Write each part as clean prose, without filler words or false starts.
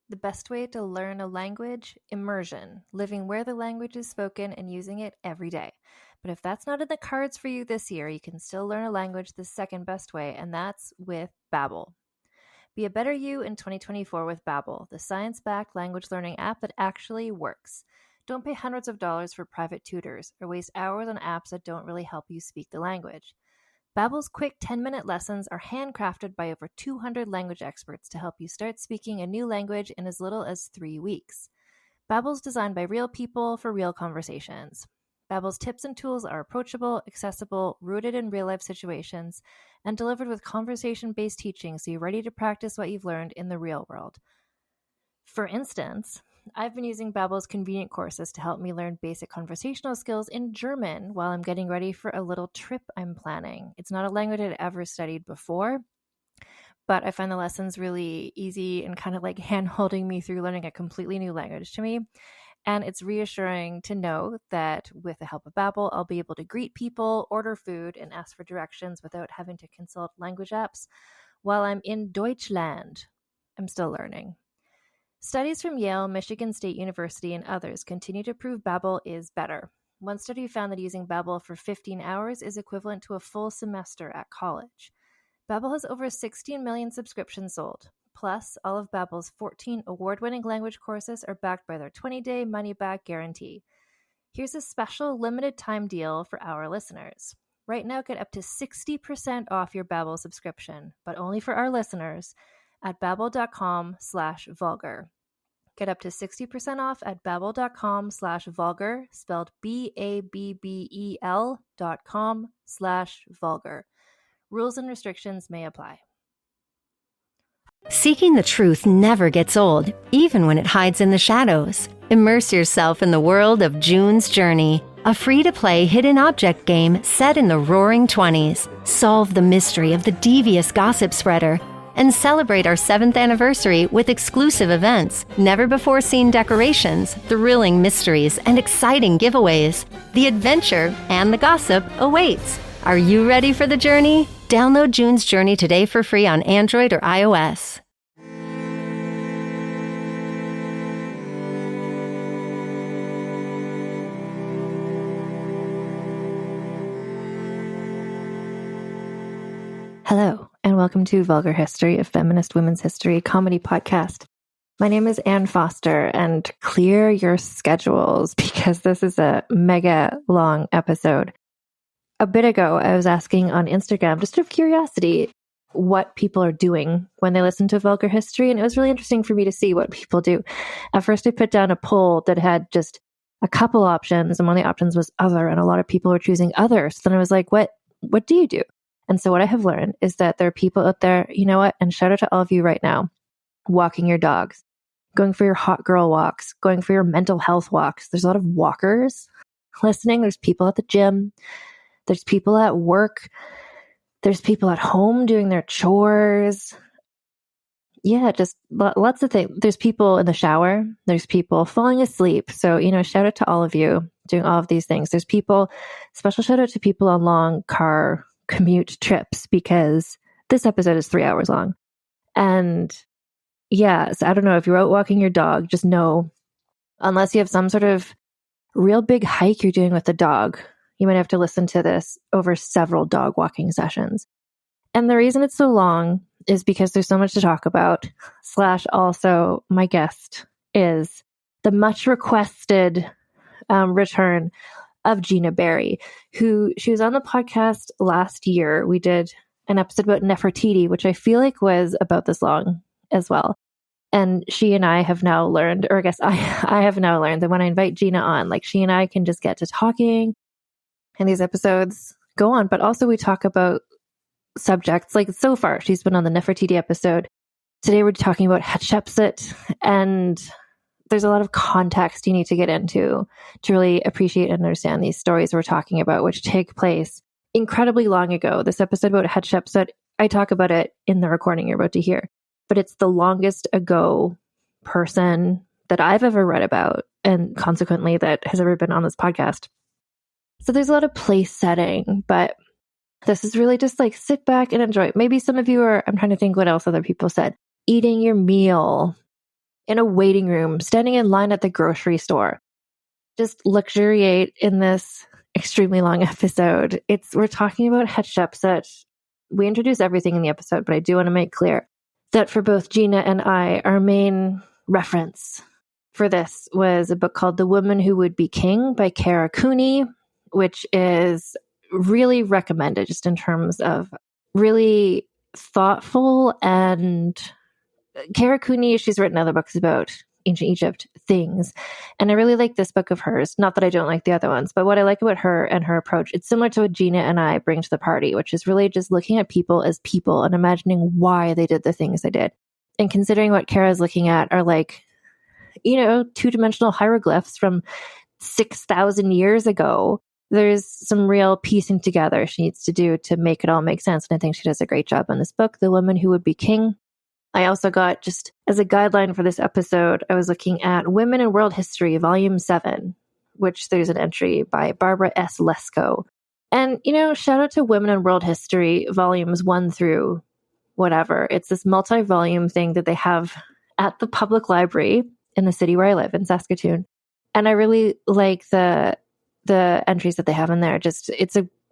The best way to learn a language? Immersion, living where the language is spoken and using it every day. But if that's not in the cards for you this year, you can still learn a language the second best way, and that's with Babbel. Be a better you in 2024 with Babbel, the science-backed language learning app that actually works. Don't pay hundreds of dollars for private tutors or waste hours on apps that don't really help you speak the language. Babbel's quick 10-minute lessons are handcrafted by over 200 language experts to help you start speaking a new language in as little as 3 weeks. Babbel's designed by real people for real conversations. Babbel's tips and tools are approachable, accessible, rooted in real-life situations, and delivered with conversation-based teaching so you're ready to practice what you've learned in the real world. For instance, I've been using Babbel's convenient courses to help me learn basic conversational skills in German while I'm getting ready for a little trip I'm planning. It's not a language I'd ever studied before, but I find the lessons really easy and kind of like hand-holding me through learning a completely new language to me. And it's reassuring to know that with the help of Babbel, I'll be able to greet people, order food, and ask for directions without having to consult language apps while I'm in Deutschland. I'm still learning. Studies from Yale, Michigan State University, and others continue to prove Babbel is better. One study found that using Babbel for 15 hours is equivalent to a full semester at college. Babbel has over 16 million subscriptions sold. Plus, all of Babbel's 14 award-winning language courses are backed by their 20-day money-back guarantee. Here's a special limited-time deal for our listeners. Right now, get up to 60% off your Babbel subscription, but only for our listeners at babbel.com/vulgar. Get up to 60% off at babbel.com/vulgar, spelled BABBEL.com/vulgar. Rules and restrictions may apply. Seeking the truth never gets old, even when it hides in the shadows. Immerse yourself in the world of June's Journey, a free-to-play hidden object game set in the roaring 20s. Solve the mystery of the devious gossip spreader and celebrate our 7th anniversary with exclusive events, never-before-seen decorations, thrilling mysteries, and exciting giveaways. The adventure and the gossip awaits. Are you ready for the journey? Download June's Journey today for free on Android or iOS. Hello, and welcome to Vulgar History, a feminist women's history comedy podcast. My name is Anne Foster, and clear your schedules because this is a mega long episode. A bit ago, I was asking on Instagram, just out of curiosity, what people are doing when they listen to Vulgar History, and it was really interesting for me to see what people do. At first, I put down a poll that had just a couple options, and one of the options was other, and a lot of people were choosing other. So then I was like, what do you do? And so what I have learned is that there are people out there, you know what, and shout out to all of you right now, walking your dogs, going for your hot girl walks, going for your mental health walks. There's a lot of walkers listening. There's people at the gym. There's people at work. There's people at home doing their chores. Yeah, just lots of things. There's people in the shower. There's people falling asleep. So, shout out to all of you doing all of these things. There's people, special shout out to people on long car commute trips, because this episode is 3 hours long. And yeah, so I don't know, if you're out walking your dog, just know, unless you have some sort of real big hike you're doing with the dog, you might have to listen to this over several dog walking sessions. And the reason it's so long is because there's so much to talk about, / also my guest is the much requested return of Gina Berry, who she was on the podcast last year. We did an episode about Nefertiti, which I feel like was about this long as well. And she and I have now learned, or I guess I have now learned that when I invite Gina on, like she and I can just get to talking and these episodes go on. But also we talk about subjects, like so far she's been on the Nefertiti episode. Today we're talking about Hatshepsut, and there's a lot of context you need to get into to really appreciate and understand these stories we're talking about, which take place incredibly long ago. This episode about Hatshepsut, I talk about it in the recording you're about to hear, but it's the longest ago person that I've ever read about, and consequently that has ever been on this podcast. So there's a lot of place setting, but this is really just like sit back and enjoy. Maybe some of you are, I'm trying to think what else other people said, eating your meal in a waiting room, standing in line at the grocery store. Just luxuriate in this extremely long episode. We're talking about Hatshepsut. We introduce everything in the episode, but I do want to make clear that for both Gina and I, our main reference for this was a book called The Woman Who Would Be King by Cara Cooney, which is really recommended just in terms of really thoughtful. And Cara Cooney, she's written other books about ancient Egypt things. And I really like this book of hers. Not that I don't like the other ones, but what I like about her and her approach, it's similar to what Gina and I bring to the party, which is really just looking at people as people and imagining why they did the things they did. And considering what Kara's looking at are like, two-dimensional hieroglyphs from 6,000 years ago. There's some real piecing together she needs to do to make it all make sense. And I think she does a great job on this book, The Woman Who Would Be King. I also got, just as a guideline for this episode, I was looking at Women in World History, Volume 7, which there's an entry by Barbara S. Lesko. And, shout out to Women in World History, Volumes 1 through whatever. It's this multi-volume thing that they have at the public library in the city where I live, in Saskatoon. And I really like the entries that they have in there.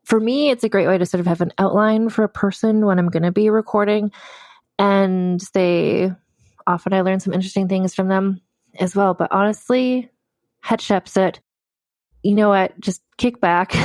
For me, it's a great way to sort of have an outline for a person when I'm going to be recording. And I learn some interesting things from them as well. But honestly, Hatshepsut, you know what? Just kick back,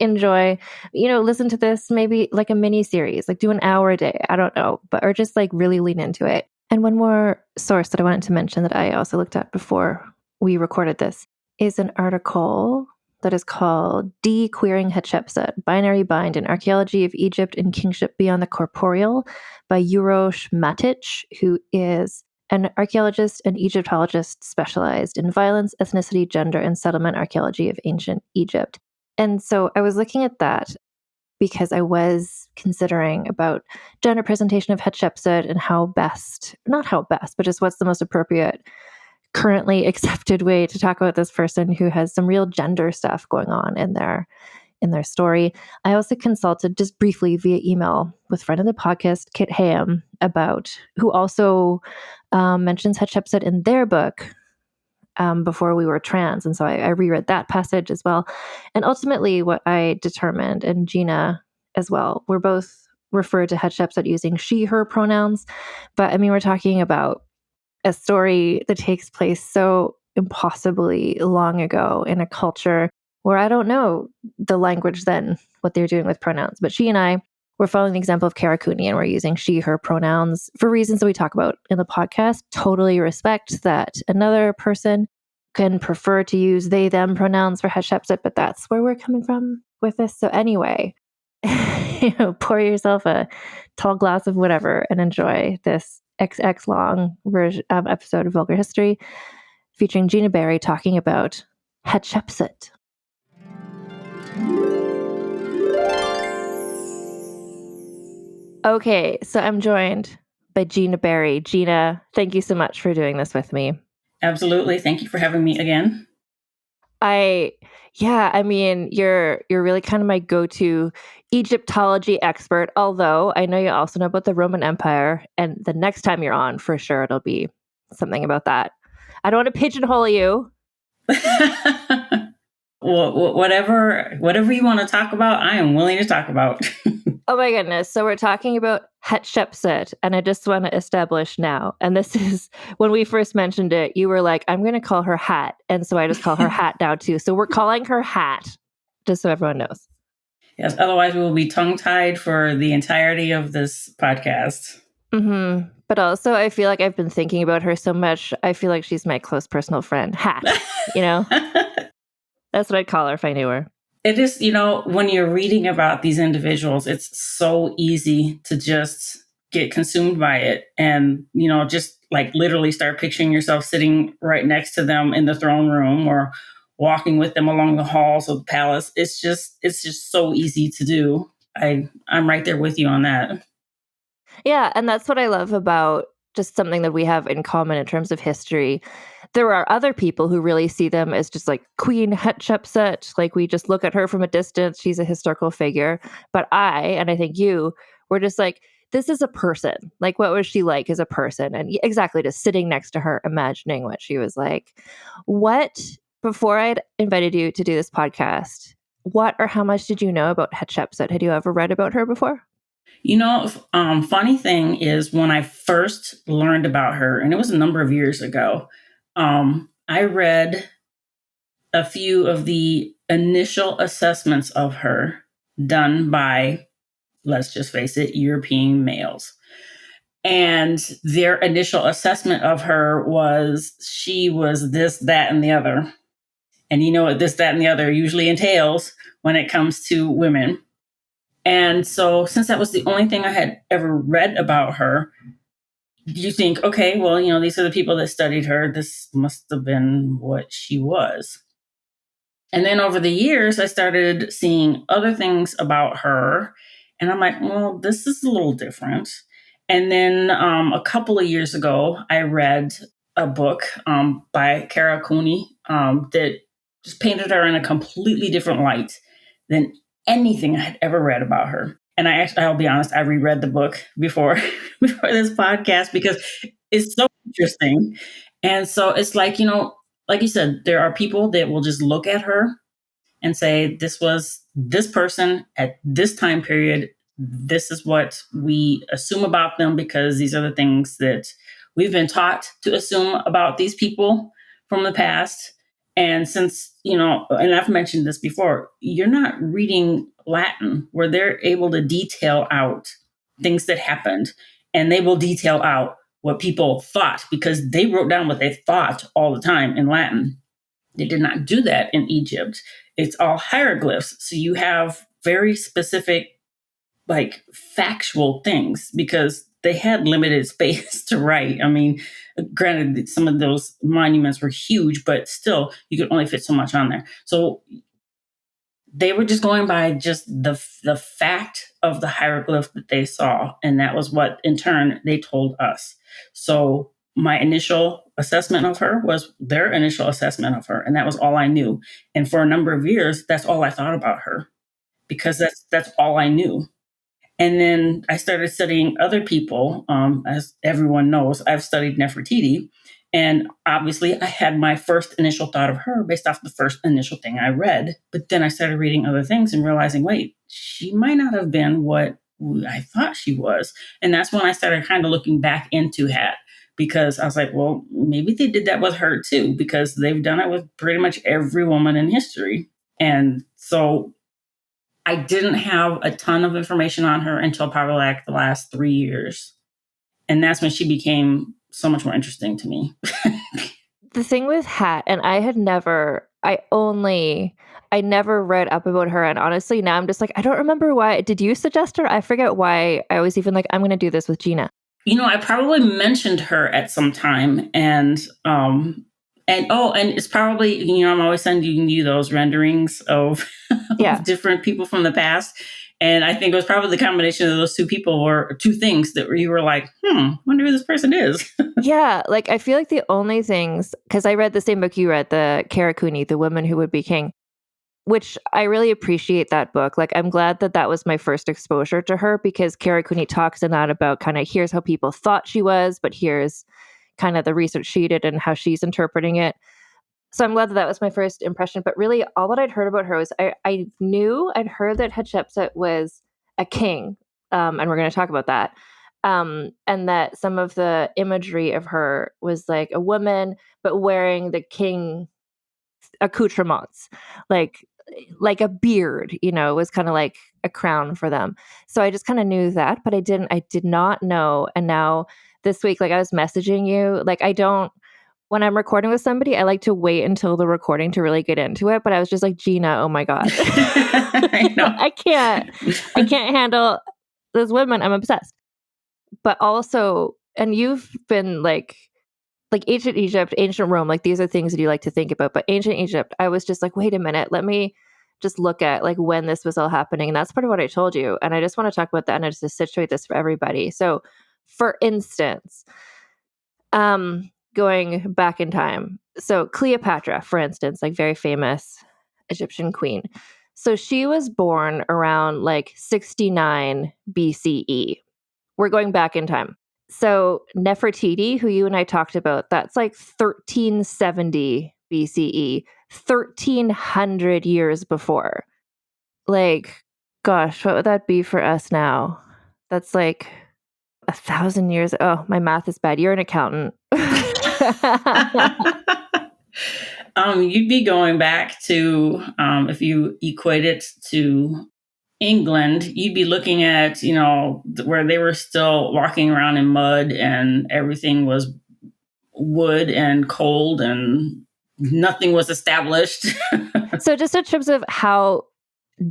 enjoy, listen to this, maybe like a mini series, like do an hour a day. I don't know, or just like really lean into it. And one more source that I wanted to mention that I also looked at before we recorded this is an article that is called De-Queering Hatshepsut, Binary Bind, an Archaeology of Egypt and Kingship Beyond the Corporeal by Uroš Matic, who is an archaeologist and Egyptologist specialized in violence, ethnicity, gender, and settlement archaeology of ancient Egypt. And so I was looking at that because I was considering about gender presentation of Hatshepsut and not how best, but just what's the most appropriate currently accepted way to talk about this person who has some real gender stuff going on in their story. I also consulted just briefly via email with friend of the podcast, Kit Ham, who also mentions Hatshepsut in their book, Before We Were Trans. And so I reread that passage as well. And ultimately what I determined, and Gina as well, we're both referred to Hatshepsut using she, her pronouns. But I mean, we're talking about a story that takes place so impossibly long ago in a culture where I don't know the language then, what they're doing with pronouns. But she and I were following the example of Cara Cooney, and we're using she, her pronouns for reasons that we talk about in the podcast. Totally respect that another person can prefer to use they, them pronouns for Hatshepsut, but that's where we're coming from with this. So anyway, pour yourself a tall glass of whatever and enjoy this XX long episode of Vulgar History featuring Gina Berry talking about Hatshepsut. Okay, so I'm joined by Gina Berry. Gina, thank you so much for doing this with me. Absolutely. Thank you for having me again. I mean, you're really kind of my go-to Egyptology expert, although I know you also know about the Roman Empire, and the next time you're on, for sure, it'll be something about that. I don't want to pigeonhole you. Well, whatever you want to talk about, I am willing to talk about. Oh my goodness. So we're talking about Hatshepsut, and I just want to establish now, and this is when we first mentioned it, you were like, I'm going to call her Hat. And so I just call her Hat now too. So we're calling her Hat, just so everyone knows. Yes. Otherwise, we will be tongue-tied for the entirety of this podcast. Mm-hmm. But also, I feel like I've been thinking about her so much. I feel like she's my close personal friend, Hat, That's what I'd call her if I knew her. It is, when you're reading about these individuals, it's so easy to just get consumed by it and, just like literally start picturing yourself sitting right next to them in the throne room or walking with them along the halls of the palace. It's just so easy to do. I'm right there with you on that. Yeah. And that's what I love about just something that we have in common in terms of history. There are other people who really see them as just like Queen Hatshepsut. Like we just look at her from a distance. She's a historical figure. But I think you, were just like, this is a person. Like, what was she like as a person? And exactly, just sitting next to her, imagining what she was like. Before I'd invited you to do this podcast, what or how much did you know about Hatshepsut? Had you ever read about her before? Funny thing is when I first learned about her, and it was a number of years ago, I read a few of the initial assessments of her done by, let's just face it, European males. And their initial assessment of her was she was this, that, and the other. And you know what this, that, and the other usually entails when it comes to women. And so, since that was the only thing I had ever read about her, you think, okay, well, these are the people that studied her. This must have been what she was. And then over the years, I started seeing other things about her. And I'm like, well, this is a little different. And then a couple of years ago, I read a book by Cara Cooney that just painted her in a completely different light than anything I had ever read about her. And I'll be honest, I reread the book before this podcast because it's so interesting. And so it's like, like you said, there are people that will just look at her and say, this was this person at this time period. This is what we assume about them because these are the things that we've been taught to assume about these people from the past. And since, and I've mentioned this before, you're not reading Latin where they're able to detail out things that happened, and they will detail out what people thought because they wrote down what they thought all the time in Latin. They did not do that in Egypt. It's all hieroglyphs. So you have very specific, like, factual things because they had limited space to write. I mean, granted, some of those monuments were huge, but still, you could only fit so much on there. So they were just going by just the fact of the hieroglyph that they saw. And that was what, in turn, they told us. So my initial assessment of her was their initial assessment of her. And that was all I knew. And for a number of years, that's all I thought about her because that's all I knew. And then I started studying other people. As everyone knows, I've studied Nefertiti. And obviously, I had my first initial thought of her based off the first initial thing I read. But then I started reading other things and realizing, wait, she might not have been what I thought she was. And that's when I started kind of looking back into Hat because I was like, well, maybe they did that with her too, because they've done it with pretty much every woman in history. And so I didn't have a ton of information on her until probably like the last 3 years. And that's when she became so much more interesting to me. The thing with Hat, and I never read up about her. And honestly, now I'm just like, I don't remember why. Did you suggest her? I forget why I was even like, I'm going to do this with Gina. I probably mentioned her at some time. And it's probably, I'm always sending you those renderings of, of different people from the past. And I think it was probably the combination of those two people or two things that you were like, wonder who this person is. Yeah. Like, I feel like the only things, because I read the same book you read, the Cara Cooney, The Woman Who Would Be King, which I really appreciate that book. Like, I'm glad that was my first exposure to her because Cara Cooney talks in that about kind of here's how people thought she was, but here's kind of the research she did and how she's interpreting it. So I'm glad that was my first impression. But really, all that I'd heard about her was I'd heard that Hatshepsut was a king, and we're going to talk about that. And that some of the imagery of her was like a woman, but wearing the king accoutrements, like a beard, was kind of like a crown for them. So I just kind of knew that, but I did not know. And now this week, like I was messaging you, like when I'm recording with somebody, I like to wait until the recording to really get into it. But I was just like, Gina, oh my God. I know. I can't handle those women. I'm obsessed. But also, and you've been like ancient Egypt, ancient Rome, like these are things that you like to think about. But ancient Egypt, I was just like, wait a minute, let me just look at like when this was all happening. And that's part of what I told you. And I just want to talk about that and just to situate this for everybody. So for instance, going back in time. So Cleopatra, for instance, like very famous Egyptian queen. So she was born around like 69 BCE, we're going back in time. So Nefertiti, who you and I talked about, that's like 1370 BCE, 1300 years before. Like, gosh, what would that be for us now? That's like 1,000 years. Oh, my math is bad. You're an accountant. You'd be going back to, if you equate it to England, you'd be looking at, where they were still walking around in mud and everything was wood and cold and nothing was established. So just in terms of how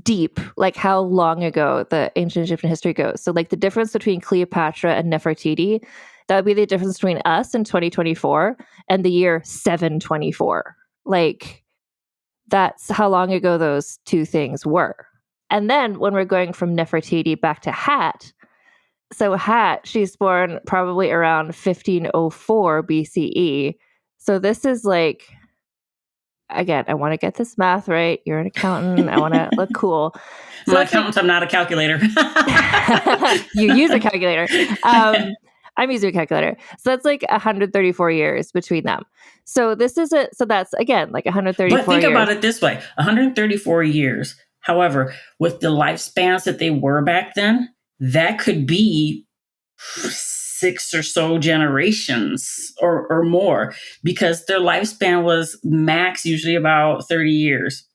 deep, like how long ago the ancient Egyptian history goes. So like the difference between Cleopatra and Nefertiti, that would be the difference between us in 2024 and the year 724. Like that's how long ago those two things were. And then when we're going from Nefertiti back to so she's born probably around 1504 BCE. So this is like, again, I want to get this math right. You're an accountant. I want to look cool. I'm an accountant. I'm not a calculator. You use a calculator. I'm using a calculator. So that's like 134 years between them. So that's again, like 134 years. But think about it this way, 134 years. However, with the lifespans that they were back then, that could be 6 or so generations or more, because their lifespan was max usually about 30 years,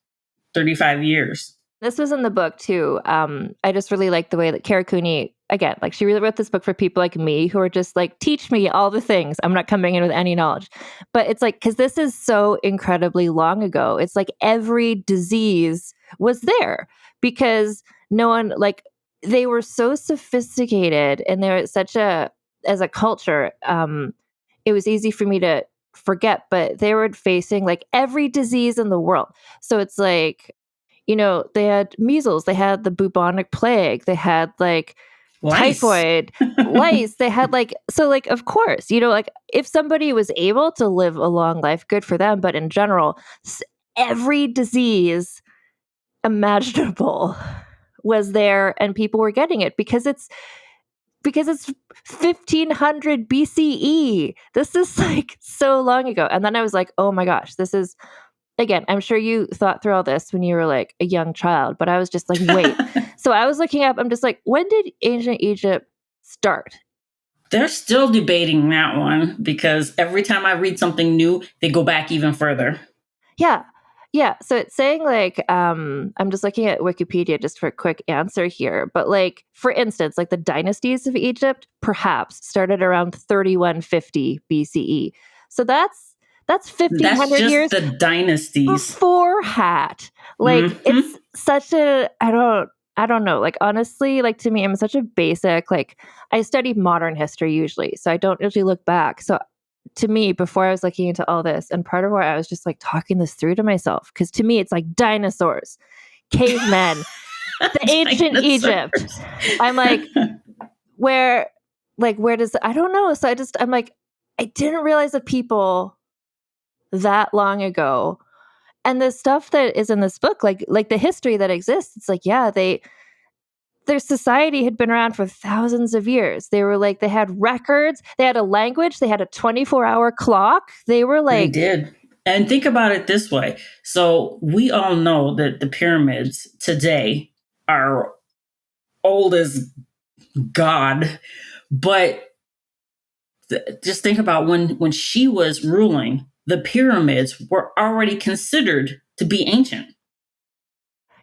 35 years. This was in the book too. I just really like the way that Kara Cooney, again, like she really wrote this book for people like me who are just like, teach me all the things. I'm not coming in with any knowledge. But it's like, because this is so incredibly long ago, it's like every disease was there because no one, like, they were so sophisticated and they're as a culture, it was easy for me to forget, but they were facing like every disease in the world. So it's like, they had measles, they had the bubonic plague, they had like lice. Typhoid, lice, they had like, so like, of course, like if somebody was able to live a long life, good for them. But in general, every disease imaginable was there and people were getting it because it's 1500 BCE. This is like so long ago. And then I was like, oh my gosh, this is, again, I'm sure you thought through all this when you were like a young child, but I was just like, wait. So I was looking up, I'm just like, when did ancient Egypt start? They're still debating that one because every time I read something new, they go back even further. Yeah. Yeah. So it's saying like, I'm just looking at Wikipedia just for a quick answer here. But like, for instance, like the dynasties of Egypt perhaps started around 3150 BCE. So that's 1500 That's just years the dynasties before Hat. Like it's such a, I don't know. Like honestly, like to me, I'm such a basic, like I study modern history usually. So I don't usually look back. So to me, before I was looking into all this, and part of why I was just like talking this through to myself, because to me, it's like dinosaurs, cavemen, the ancient Egypt. I'm like, where does, I don't know. So I'm like, I didn't realize that people that long ago, and the stuff that is in this book, like the history that exists, it's like, yeah, their society had been around for thousands of years. They were like, they had records, they had a language, they had a 24-hour clock. They were like... They did. And think about it this way. So we all know that the pyramids today are old as God. But just think about when she was ruling, the pyramids were already considered to be ancient.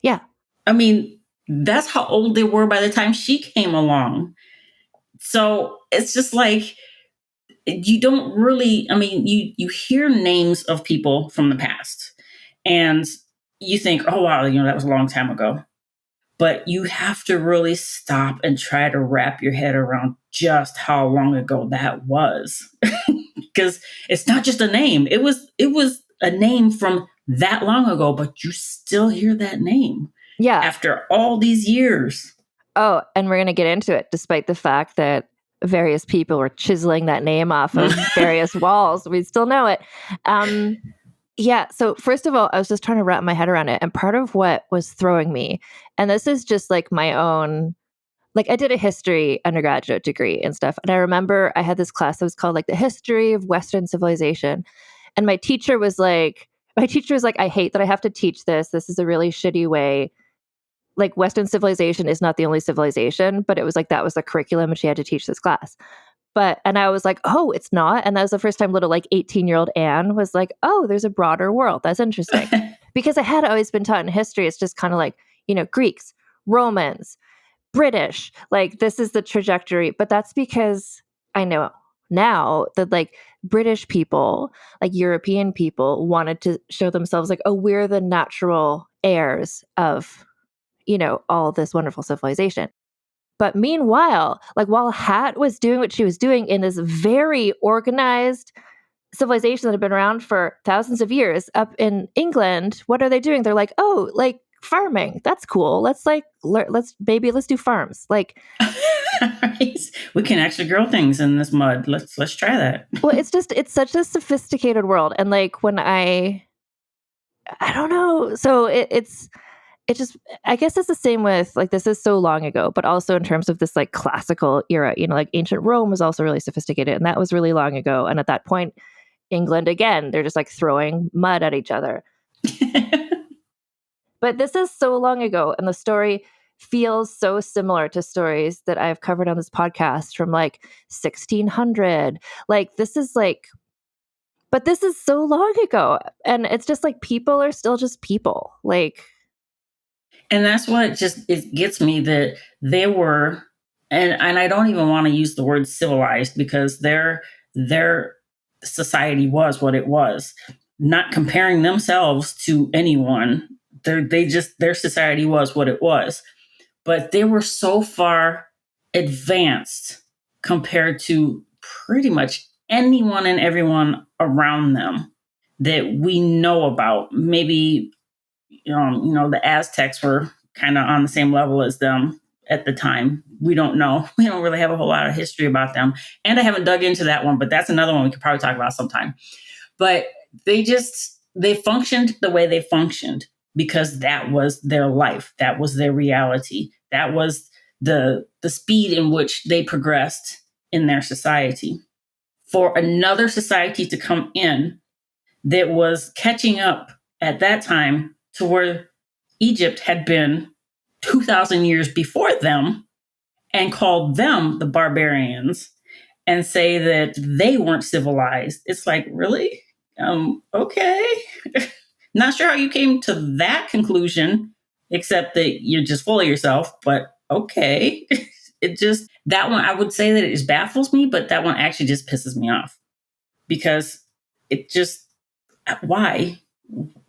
Yeah. I mean, that's how old they were by the time she came along. So it's just like, you don't really, I mean, you hear names of people from the past and you think, oh, wow, that was a long time ago. But you have to really stop and try to wrap your head around just how long ago that was. Because it's not just a name. It was a name from that long ago, but you still hear that name. Yeah. After all these years. Oh, and we're going to get into it, despite the fact that various people were chiseling that name off of various walls. We still know it. Yeah. So first of all, I was just trying to wrap my head around it. And part of what was throwing me, and this is just like my own like I did a history undergraduate degree and stuff. And I remember I had this class that was called like the history of Western civilization. And my teacher was like, I hate that I have to teach this. This is a really shitty way. Like Western civilization is not the only civilization, but it was like, that was the curriculum and she had to teach this class. And I was like, oh, it's not. And that was the first time little like 18-year-old Anne was like, oh, there's a broader world. That's interesting. Because I had always been taught in history, it's just kind of like, Greeks, Romans, British, like this is the trajectory. But that's because I know now that like British people, like European people wanted to show themselves like, oh, we're the natural heirs of, all this wonderful civilization. But meanwhile, like while Hat was doing what she was doing in this very organized civilization that had been around for thousands of years up in England, what are they doing? They're like, oh, like farming. That's cool. Let's do farms. Like, we can actually grow things in this mud. Let's try that. Well, it's such a sophisticated world. And like when I don't know. So it just, I guess it's the same with like, this is so long ago, but also in terms of this like classical era, like ancient Rome was also really sophisticated and that was really long ago. And at that point, England, again, they're just like throwing mud at each other. But this is so long ago. And the story feels so similar to stories that I've covered on this podcast from like 1600. Like this is so long ago. And it's just like, people are still just people. Like, and that's what it gets me that they were, and I don't even want to use the word civilized because their society was what it was. Not comparing themselves to anyone, their society was what it was. But they were so far advanced compared to pretty much anyone and everyone around them that we know about. Maybe the Aztecs were kind of on the same level as them at the time. We don't know. We don't really have a whole lot of history about them. And I haven't dug into that one, but that's another one we could probably talk about sometime. But they functioned the way they functioned because that was their life. That was their reality. That was the speed in which they progressed in their society. For another society to come in that was catching up at that time to where Egypt had been 2,000 years before them and called them the barbarians and say that they weren't civilized. It's like, really? Okay. Not sure how you came to that conclusion, except that you're just full of yourself, but okay. That one, I would say that it just baffles me, but that one actually just pisses me off because why?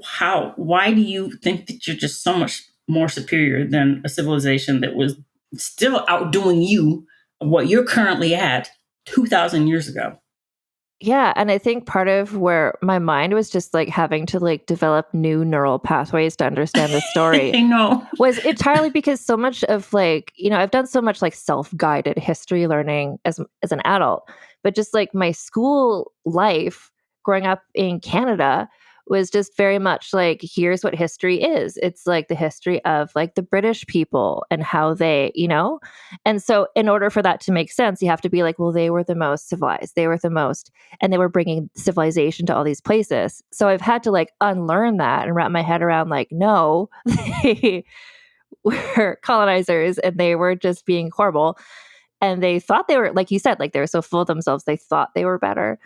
How? Why do you think that you're just so much more superior than a civilization that was still outdoing you of what you're currently at 2,000 years ago? Yeah. And I think part of where my mind was just like having to like develop new neural pathways to understand the story I know. was entirely because so much of like, I've done so much like self-guided history learning as an adult, but just like my school life growing up in Canada was just very much like, here's what history is. It's like the history of like the British people and how they, and so in order for that to make sense, you have to be like, well, they were the most civilized. They were the most, and they were bringing civilization to all these places. So I've had to like unlearn that and wrap my head around like, no, they were colonizers and they were just being horrible. And they thought they were, like you said, like they were so full of themselves, they thought they were better.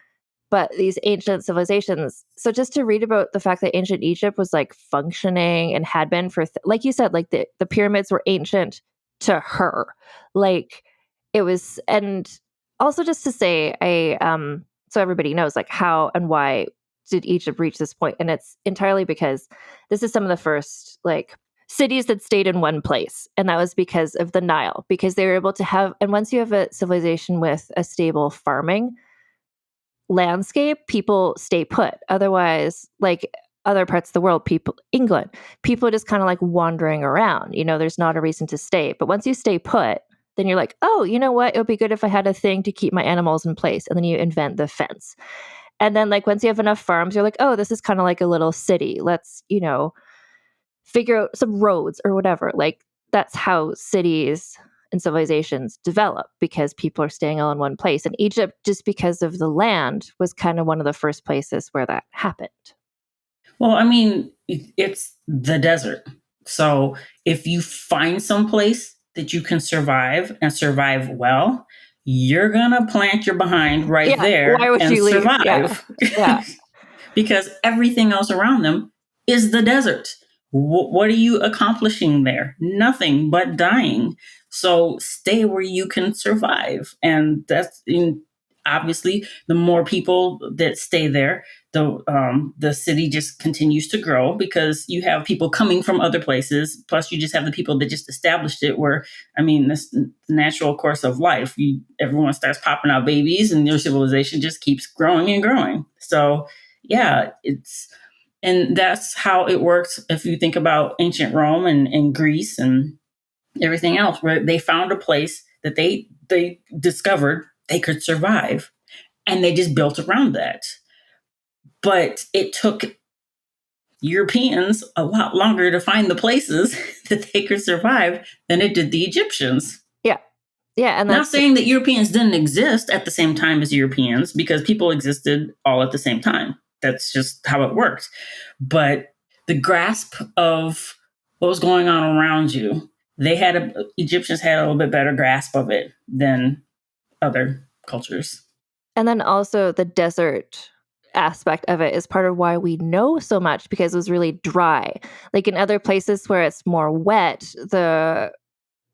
But these ancient civilizations, so just to read about the fact that ancient Egypt was like functioning and had been for, like you said, like the pyramids were ancient to her. Like it was, and also just to say, so everybody knows like how and why did Egypt reach this point? And it's entirely because this is some of the first like cities that stayed in one place. And that was because of the Nile, because they were able to have, and once you have a civilization with a stable farming landscape, people stay put. Otherwise, like other parts of the world, England, people are just kind of like wandering around. There's not a reason to stay. But once you stay put, then you're like, oh, you know what? It would be good if I had a thing to keep my animals in place. And then you invent the fence. And then like once you have enough farms, you're like, oh, this is kind of like a little city. Let's, figure out some roads or whatever. Like that's how cities and civilizations develop because people are staying all in one place. And Egypt, just because of the land, was kind of one of the first places where that happened. Well, I mean, it's the desert. So if you find some place that you can survive and survive well, you're going to plant your behind right there Why would and you leave? survive. Yeah. Because everything else around them is the desert. What are you accomplishing there? Nothing but dying. So stay where you can survive. And obviously, the more people that stay there, the city just continues to grow because you have people coming from other places. Plus, you just have the people that just established it. Where, I mean, this the natural course of life. Everyone starts popping out babies, and your civilization just keeps growing and growing. So, yeah, and that's how it works. If you think about ancient Rome and Greece and everything else, where they found a place that they discovered they could survive, and they just built around that. But it took Europeans a lot longer to find the places that they could survive than it did the Egyptians. Yeah, and not saying that Europeans didn't exist at the same time as Europeans, because people existed all at the same time. That's just how it worked. But the grasp of what was going on around you, Egyptians had a little bit better grasp of it than other cultures. And then also the desert aspect of it is part of why we know so much, because it was really dry. Like in other places where it's more wet,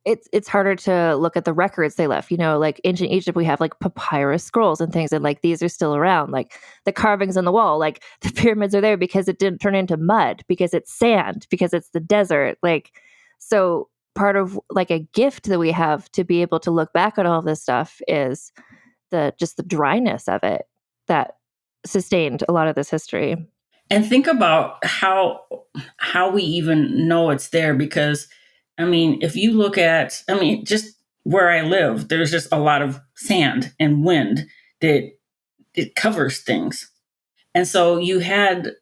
it's harder to look at the records they left. Like ancient Egypt, we have like papyrus scrolls and things, and like these are still around. Like the carvings on the wall, like the pyramids are there because it didn't turn into mud, because it's sand, because it's the desert. Like, so part of like a gift that we have to be able to look back at all of this stuff is the dryness of it that sustained a lot of this history. And think about how we even know it's there, because I mean, if you look at, just where I live, there's just a lot of sand and wind that it covers things. And so you had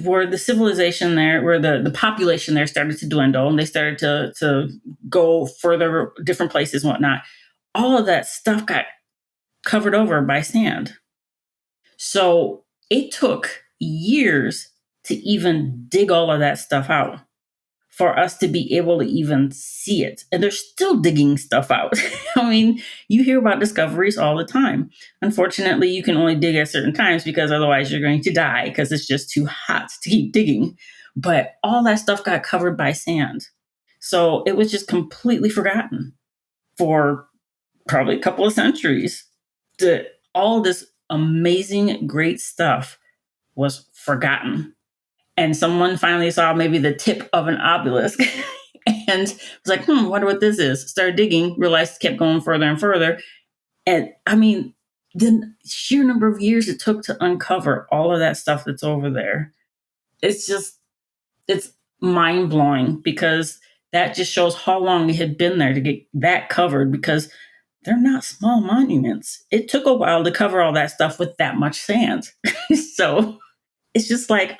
where the civilization there, where the population there started to dwindle, and they started to go further, different places and whatnot. All of that stuff got covered over by sand. So it took years to even dig all of that stuff out for us to be able to even see it. And they're still digging stuff out. I mean, you hear about discoveries all the time. Unfortunately, you can only dig at certain times, because otherwise you're going to die, because it's just too hot to keep digging. But all that stuff got covered by sand. So it was just completely forgotten for probably a couple of centuries. All this amazing, great stuff was forgotten. And someone finally saw maybe the tip of an obelisk and was like, wonder what this is. Started digging, realized it kept going further and further. And I mean, the sheer number of years it took to uncover all of that stuff that's over there. It's mind blowing, because that just shows how long it had been there to get that covered, because they're not small monuments. It took a while to cover all that stuff with that much sand. So it's just like,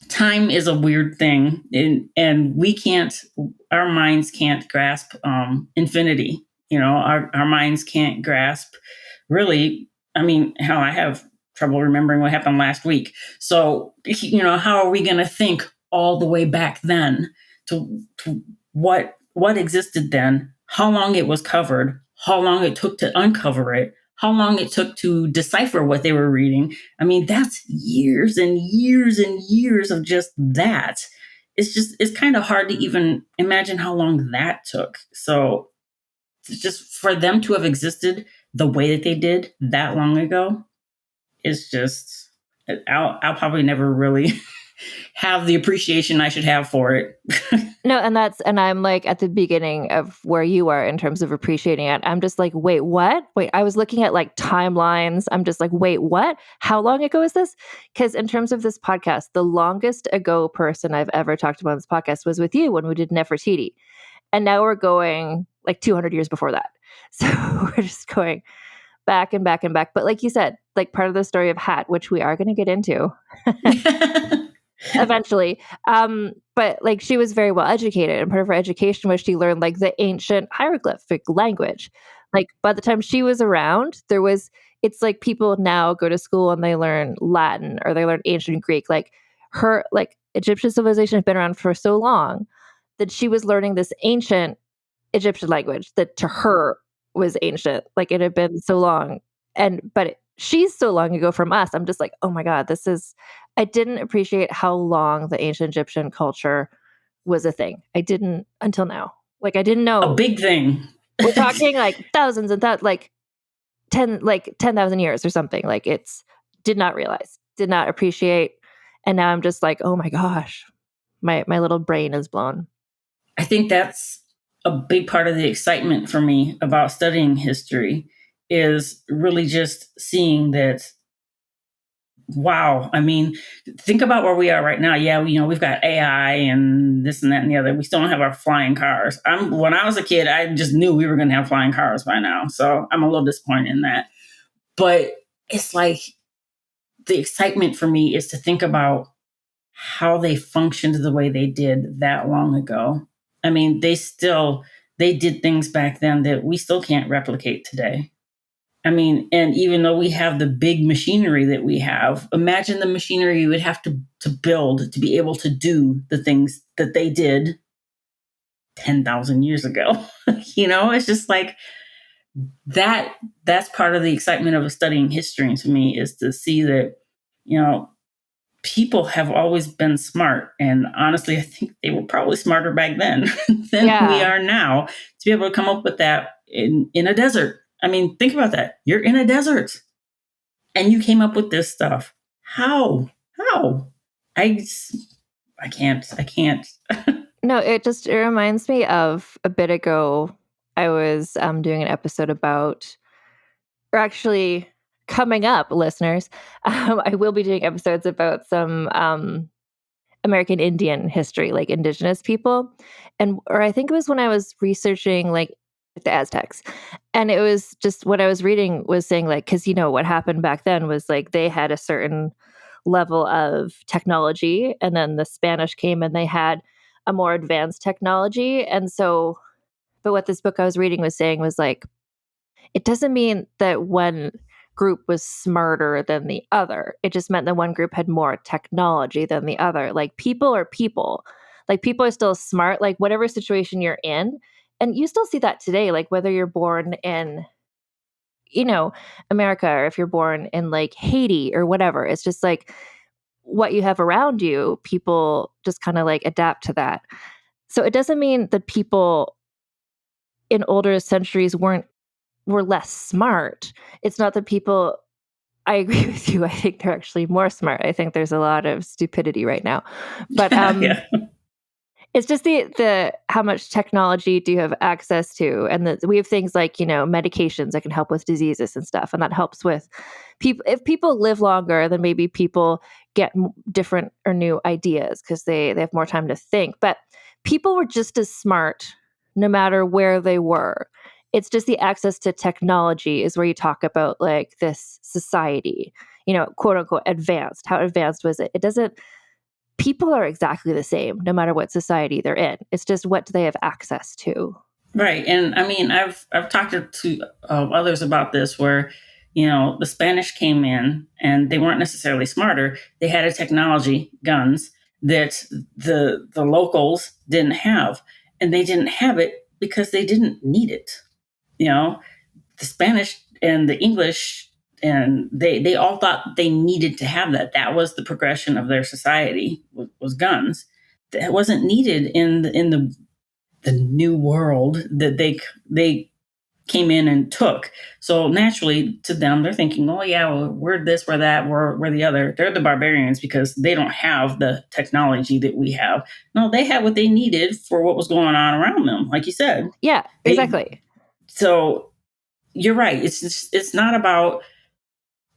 time is a weird thing, and our minds can't grasp infinity. Our minds can't grasp, really. I mean, hell, I have trouble remembering what happened last week. So, how are we going to think all the way back then to what existed then, how long it was covered, how long it took to uncover it, how long it took to decipher what they were reading. I mean, that's years and years and years of just that. It's kind of hard to even imagine how long that took. So just for them to have existed the way that they did that long ago, it's just, I'll probably never really have the appreciation I should have for it. No, and I'm like at the beginning of where you are in terms of appreciating it. I'm just like, wait, what? Wait, I was looking at like timelines. I'm just like, wait, what? How long ago is this? Because in terms of this podcast, the longest ago person I've ever talked about on this podcast was with you when we did Nefertiti. And now we're going like 200 years before that. So we're just going back and back and back. But like you said, like part of the story of Hat, which we are going to get into. eventually. But like she was very well educated, and part of her education was she learned like the ancient hieroglyphic language. Like by the time she was around, it's like people now go to school and they learn Latin or they learn ancient Greek. Like her like Egyptian civilization had been around for so long that she was learning this ancient Egyptian language that to her was ancient. Like it had been so long. She's so long ago from us. I'm just like, oh my God, I didn't appreciate how long the ancient Egyptian culture was a thing. I didn't until now. Like I didn't A know. big thing. We're talking like thousands and like 10,000 years or something. Like did not realize, did not appreciate. And now I'm just like, oh my gosh, my little brain is blown. I think that's a big part of the excitement for me about studying history is really just seeing that, wow. I mean, think about where we are right now. Yeah, we've got AI and this and that and the other. We still don't have our flying cars. When I was a kid, I just knew we were going to have flying cars by now. So I'm a little disappointed in that. But it's like the excitement for me is to think about how they functioned the way they did that long ago. I mean, they did things back then that we still can't replicate today. I mean, and even though we have the big machinery that we have, imagine the machinery you would have to build to be able to do the things that they did 10,000 years ago. It's just like that's part of the excitement of studying history to me is to see that, people have always been smart. And honestly, I think they were probably smarter back then than we are now to be able to come up with that in a desert. I mean, think about that. You're in a desert and you came up with this stuff. How? I can't. No, it reminds me of a bit ago, I was doing an episode about, or actually coming up, listeners, I will be doing episodes about some American Indian history, like indigenous people. Or I think it was when I was researching like the Aztecs. And it was just what I was reading was saying like, because what happened back then was like they had a certain level of technology, and then the Spanish came and they had a more advanced technology. And so, but what this book I was reading was saying was like, it doesn't mean that one group was smarter than the other. It just meant that one group had more technology than the other. Like people are people. Like people are still smart, like whatever situation you're in. And you still see that today, like whether you're born in, America or if you're born in like Haiti or whatever. It's just like what you have around you, people just kind of like adapt to that. So it doesn't mean that people in older centuries were less smart. It's not that people I agree with you. I think they're actually more smart. I think there's a lot of stupidity right now. But Yeah. it's just the how much technology do you have access to? And we have things like, medications that can help with diseases and stuff. And that helps with people. If people live longer, then maybe people get different or new ideas because they have more time to think. But people were just as smart no matter where they were. It's just the access to technology is where you talk about like this society, quote unquote advanced. How advanced was it? It doesn't, people are exactly the same no matter what society they're in. It's just what do they have access to? Right. And I mean, I've talked to others about this where, the Spanish came in and they weren't necessarily smarter. They had a technology, guns, that the locals didn't have. And they didn't have it because they didn't need it. The Spanish and the English, and they all thought they needed to have that. That was the progression of their society was guns. That wasn't needed in the new world that they came in and took. So naturally to them, they're thinking, oh yeah, well, we're this, we're that, we're the other. They're the barbarians because they don't have the technology that we have. No, they had what they needed for what was going on around them, like you said. Yeah, exactly. So you're right. It's not about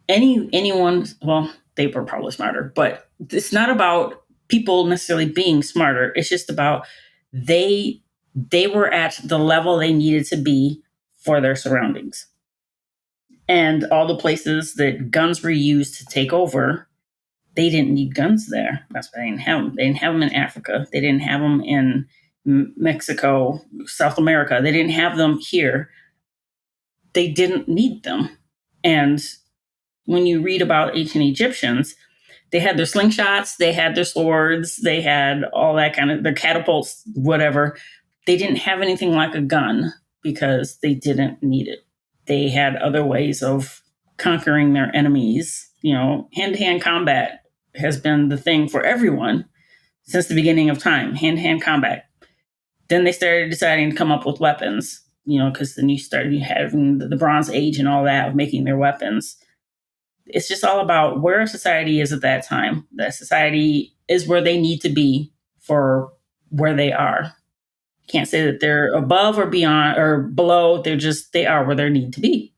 anyone. Well, they were probably smarter, but it's not about people necessarily being smarter. It's just about they were at the level they needed to be for their surroundings. And all the places that guns were used to take over, they didn't need guns there. That's why they didn't have them. They didn't have them in Africa. They didn't have them in Mexico, South America. They didn't have them here. They didn't need them. And when you read about ancient Egyptians, they had their slingshots, they had their swords, they had all that kind of, their catapults, whatever. They didn't have anything like a gun because they didn't need it. They had other ways of conquering their enemies. Hand-to-hand combat has been the thing for everyone since the beginning of time, hand-to-hand combat. Then they started deciding to come up with weapons, because then you started having the Bronze Age and all that of making their weapons. It's just all about where society is at that time. That society is where they need to be for where they are. Can't say that they're above or beyond or below. They are where they need to be.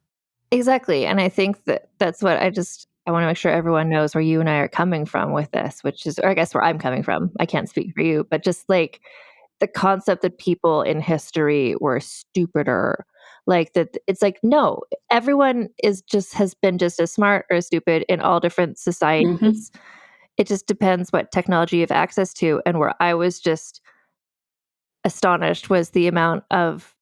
Exactly. And I think that's what I want to make sure everyone knows where you and I are coming from with this, which is, or I guess where I'm coming from. I can't speak for you, but just like the concept that people in history were stupider. Like that, it's like, no, everyone has been just as smart or stupid in all different societies. Mm-hmm. It just depends what technology you have access to. And where I was just astonished was the amount of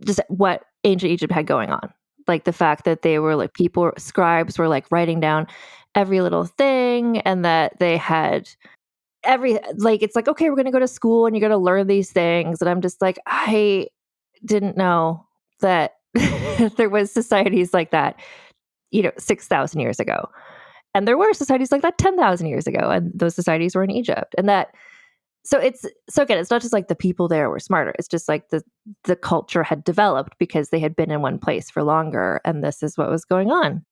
just what ancient Egypt had going on. Like the fact that they were like scribes were like writing down every little thing, and that they had it's like, okay, we're going to go to school and you're going to learn these things. And I'm just like, I didn't know that there was societies like that, 6,000 years ago. And there were societies like that 10,000 years ago. And those societies were in Egypt. And again, it's not just like the people there were smarter. It's just like the culture had developed because they had been in one place for longer. And this is what was going on.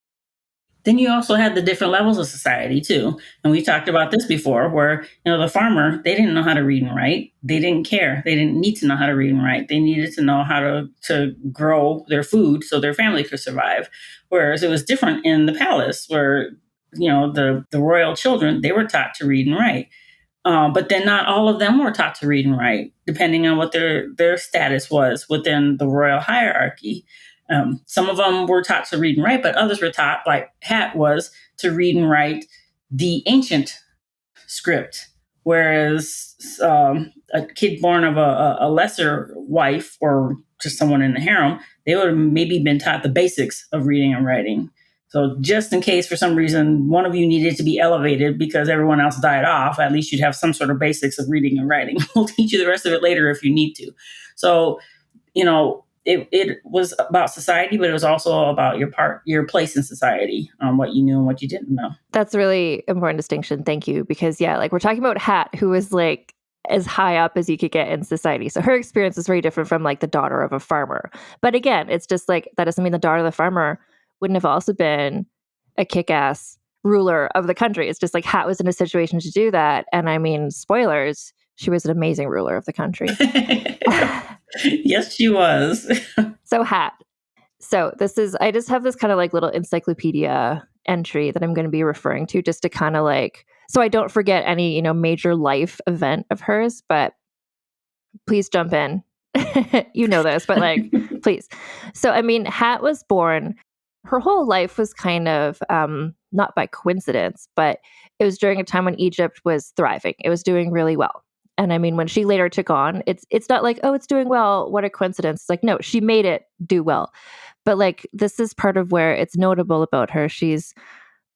Then you also had the different levels of society too. And we talked about this before where, the farmer, they didn't know how to read and write. They didn't care. They didn't need to know how to read and write. They needed to know how to grow their food so their family could survive. Whereas it was different in the palace where, the royal children, they were taught to read and write. But then not all of them were taught to read and write, depending on what their status was within the royal hierarchy. Some of them were taught to read and write, but others were taught, like Hat was, to read and write the ancient script. Whereas a kid born of a lesser wife or just someone in the harem, they would have maybe been taught the basics of reading and writing. So just in case for some reason one of you needed to be elevated because everyone else died off, at least you'd have some sort of basics of reading and writing. We'll teach you the rest of it later if you need to. So, it was about society, but it was also about your place in society, what you knew and what you didn't know. That's a really important distinction. Thank you. Because like we're talking about Hat, who was like as high up as you could get in society. So her experience is very different from like the daughter of a farmer. But again, it's just like, that doesn't mean the daughter of the farmer wouldn't have also been a kick-ass ruler of the country. It's just like Hat was in a situation to do that. And I mean, spoilers, she was an amazing ruler of the country. Yes, she was. So Hat. So I just have this kind of like little encyclopedia entry that I'm going to be referring to just to kind of like, so I don't forget any, major life event of hers, but please jump in. You know this, but like, please. So, I mean, Hat was born, her whole life was kind of not by coincidence, but it was during a time when Egypt was thriving. It was doing really well. And I mean, when she later took on, it's not like, oh, it's doing well, what a coincidence. It's like, no, she made it do well. But like, this is part of where it's notable about her. She's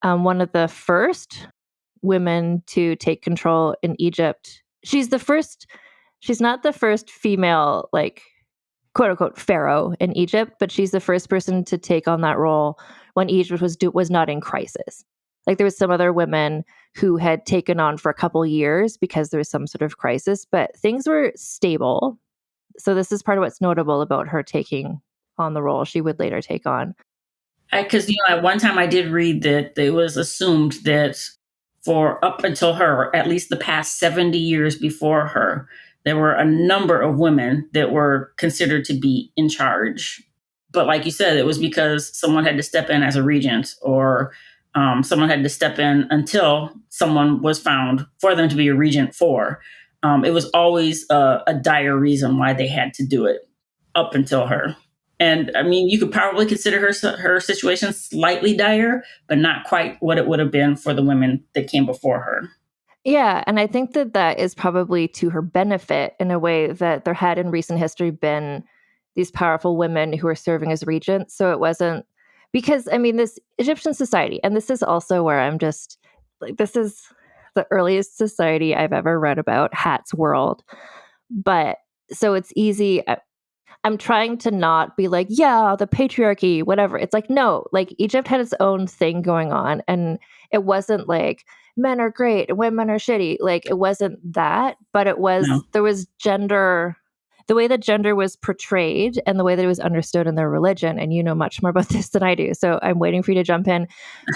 one of the first women to take control in Egypt. She's not the first female, like, quote unquote, pharaoh in Egypt, but she's the first person to take on that role when Egypt was not in crisis. Like there was some other women who had taken on for a couple years because there was some sort of crisis, but things were stable. So this is part of what's notable about her taking on the role she would later take on. Because, at one time I did read that it was assumed that for up until her, or at least the past 70 years before her, there were a number of women that were considered to be in charge. But like you said, it was because someone had to step in as a regent, or someone had to step in until someone was found for them to be a regent for. It was always a dire reason why they had to do it up until her. And I mean, you could probably consider her situation slightly dire, but not quite what it would have been for the women that came before her. Yeah, and I think that that is probably to her benefit in a way that there had in recent history been these powerful women who were serving as regents. So it wasn't because, I mean, this Egyptian society, and this is also where I'm just like, this is the earliest society I've ever read about, Hat's World. But so it's easy. I'm trying to not be like, yeah, the patriarchy, whatever. It's like, no, like Egypt had its own thing going on. And it wasn't like men are great and women are shitty. Like it wasn't that, but it was, No. there was gender, the way that gender was portrayed and the way that it was understood in their religion. And you know much more about this than I do. So I'm waiting for you to jump in.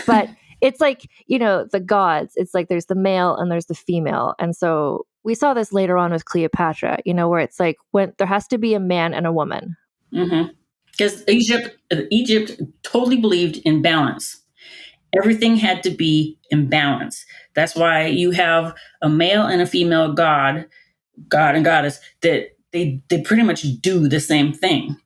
But it's like, you know, the gods, it's like there's the male and there's the female. And so we saw this later on with Cleopatra, you know, where it's like when there has to be a man and a woman. Because Egypt totally believed in balance. Everything had to be in balance. That's why you have a male and a female god and goddess, that they pretty much do the same thing.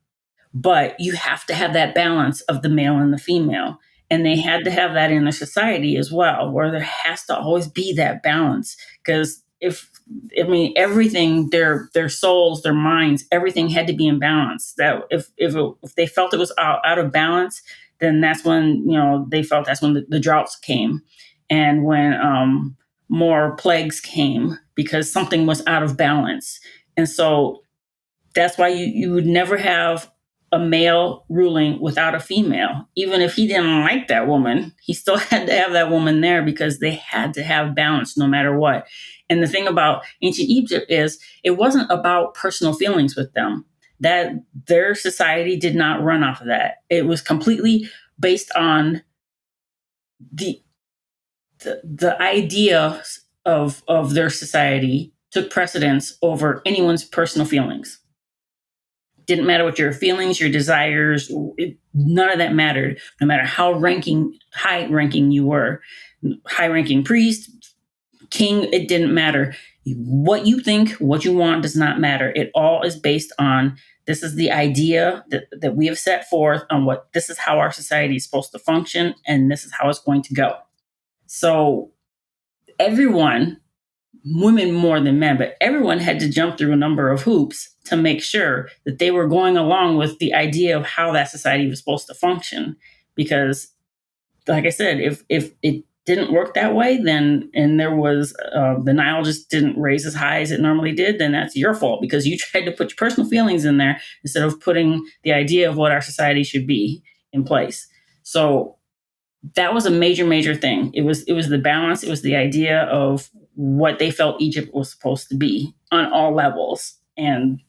But you have to have that balance of the male and the female. And they had to have that in the society as well, where there has to always be that balance. Because everything, their souls, their minds, everything had to be in balance. That if they felt it was out of balance, then that's when, they felt that's when the droughts came. And when more plagues came because something was out of balance. And so that's why you would never have a male ruling without a female. Even if he didn't like that woman, he still had to have that woman there because they had to have balance no matter what. And the thing about ancient Egypt is it wasn't about personal feelings with them. That their society did not run off of that. It was completely based on the idea of their society took precedence over anyone's personal feelings. Didn't matter what your feelings, your desires, none of that mattered. No matter how high ranking you were, high ranking priest, king, it didn't matter. What you think, what you want does not matter. It all is based on this is the idea that we have set forth on what this is how our society is supposed to function, and this is how it's going to go. So everyone, women more than men, but everyone had to jump through a number of hoops to make sure that they were going along with the idea of how that society was supposed to function. Because, like I said, if it didn't work that way, then, and there was, the Nile just didn't raise as high as it normally did, then that's your fault because you tried to put your personal feelings in there instead of putting the idea of what our society should be in place. So that was a major, major thing. It was the balance. It was the idea of what they felt Egypt was supposed to be on all levels. And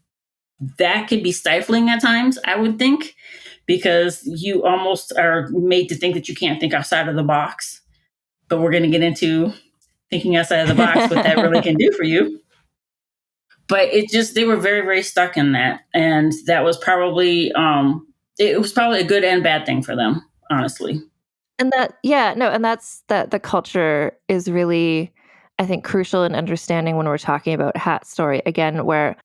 that could be stifling at times, I would think, because you almost are made to think that you can't think outside of the box. But we're going to get into thinking outside of the box, what that really can do for you. But they were very, very stuck in that. And that was probably, it was probably a good and bad thing for them, honestly. And that's the culture is really, I think, crucial in understanding when we're talking about Hat's story again, where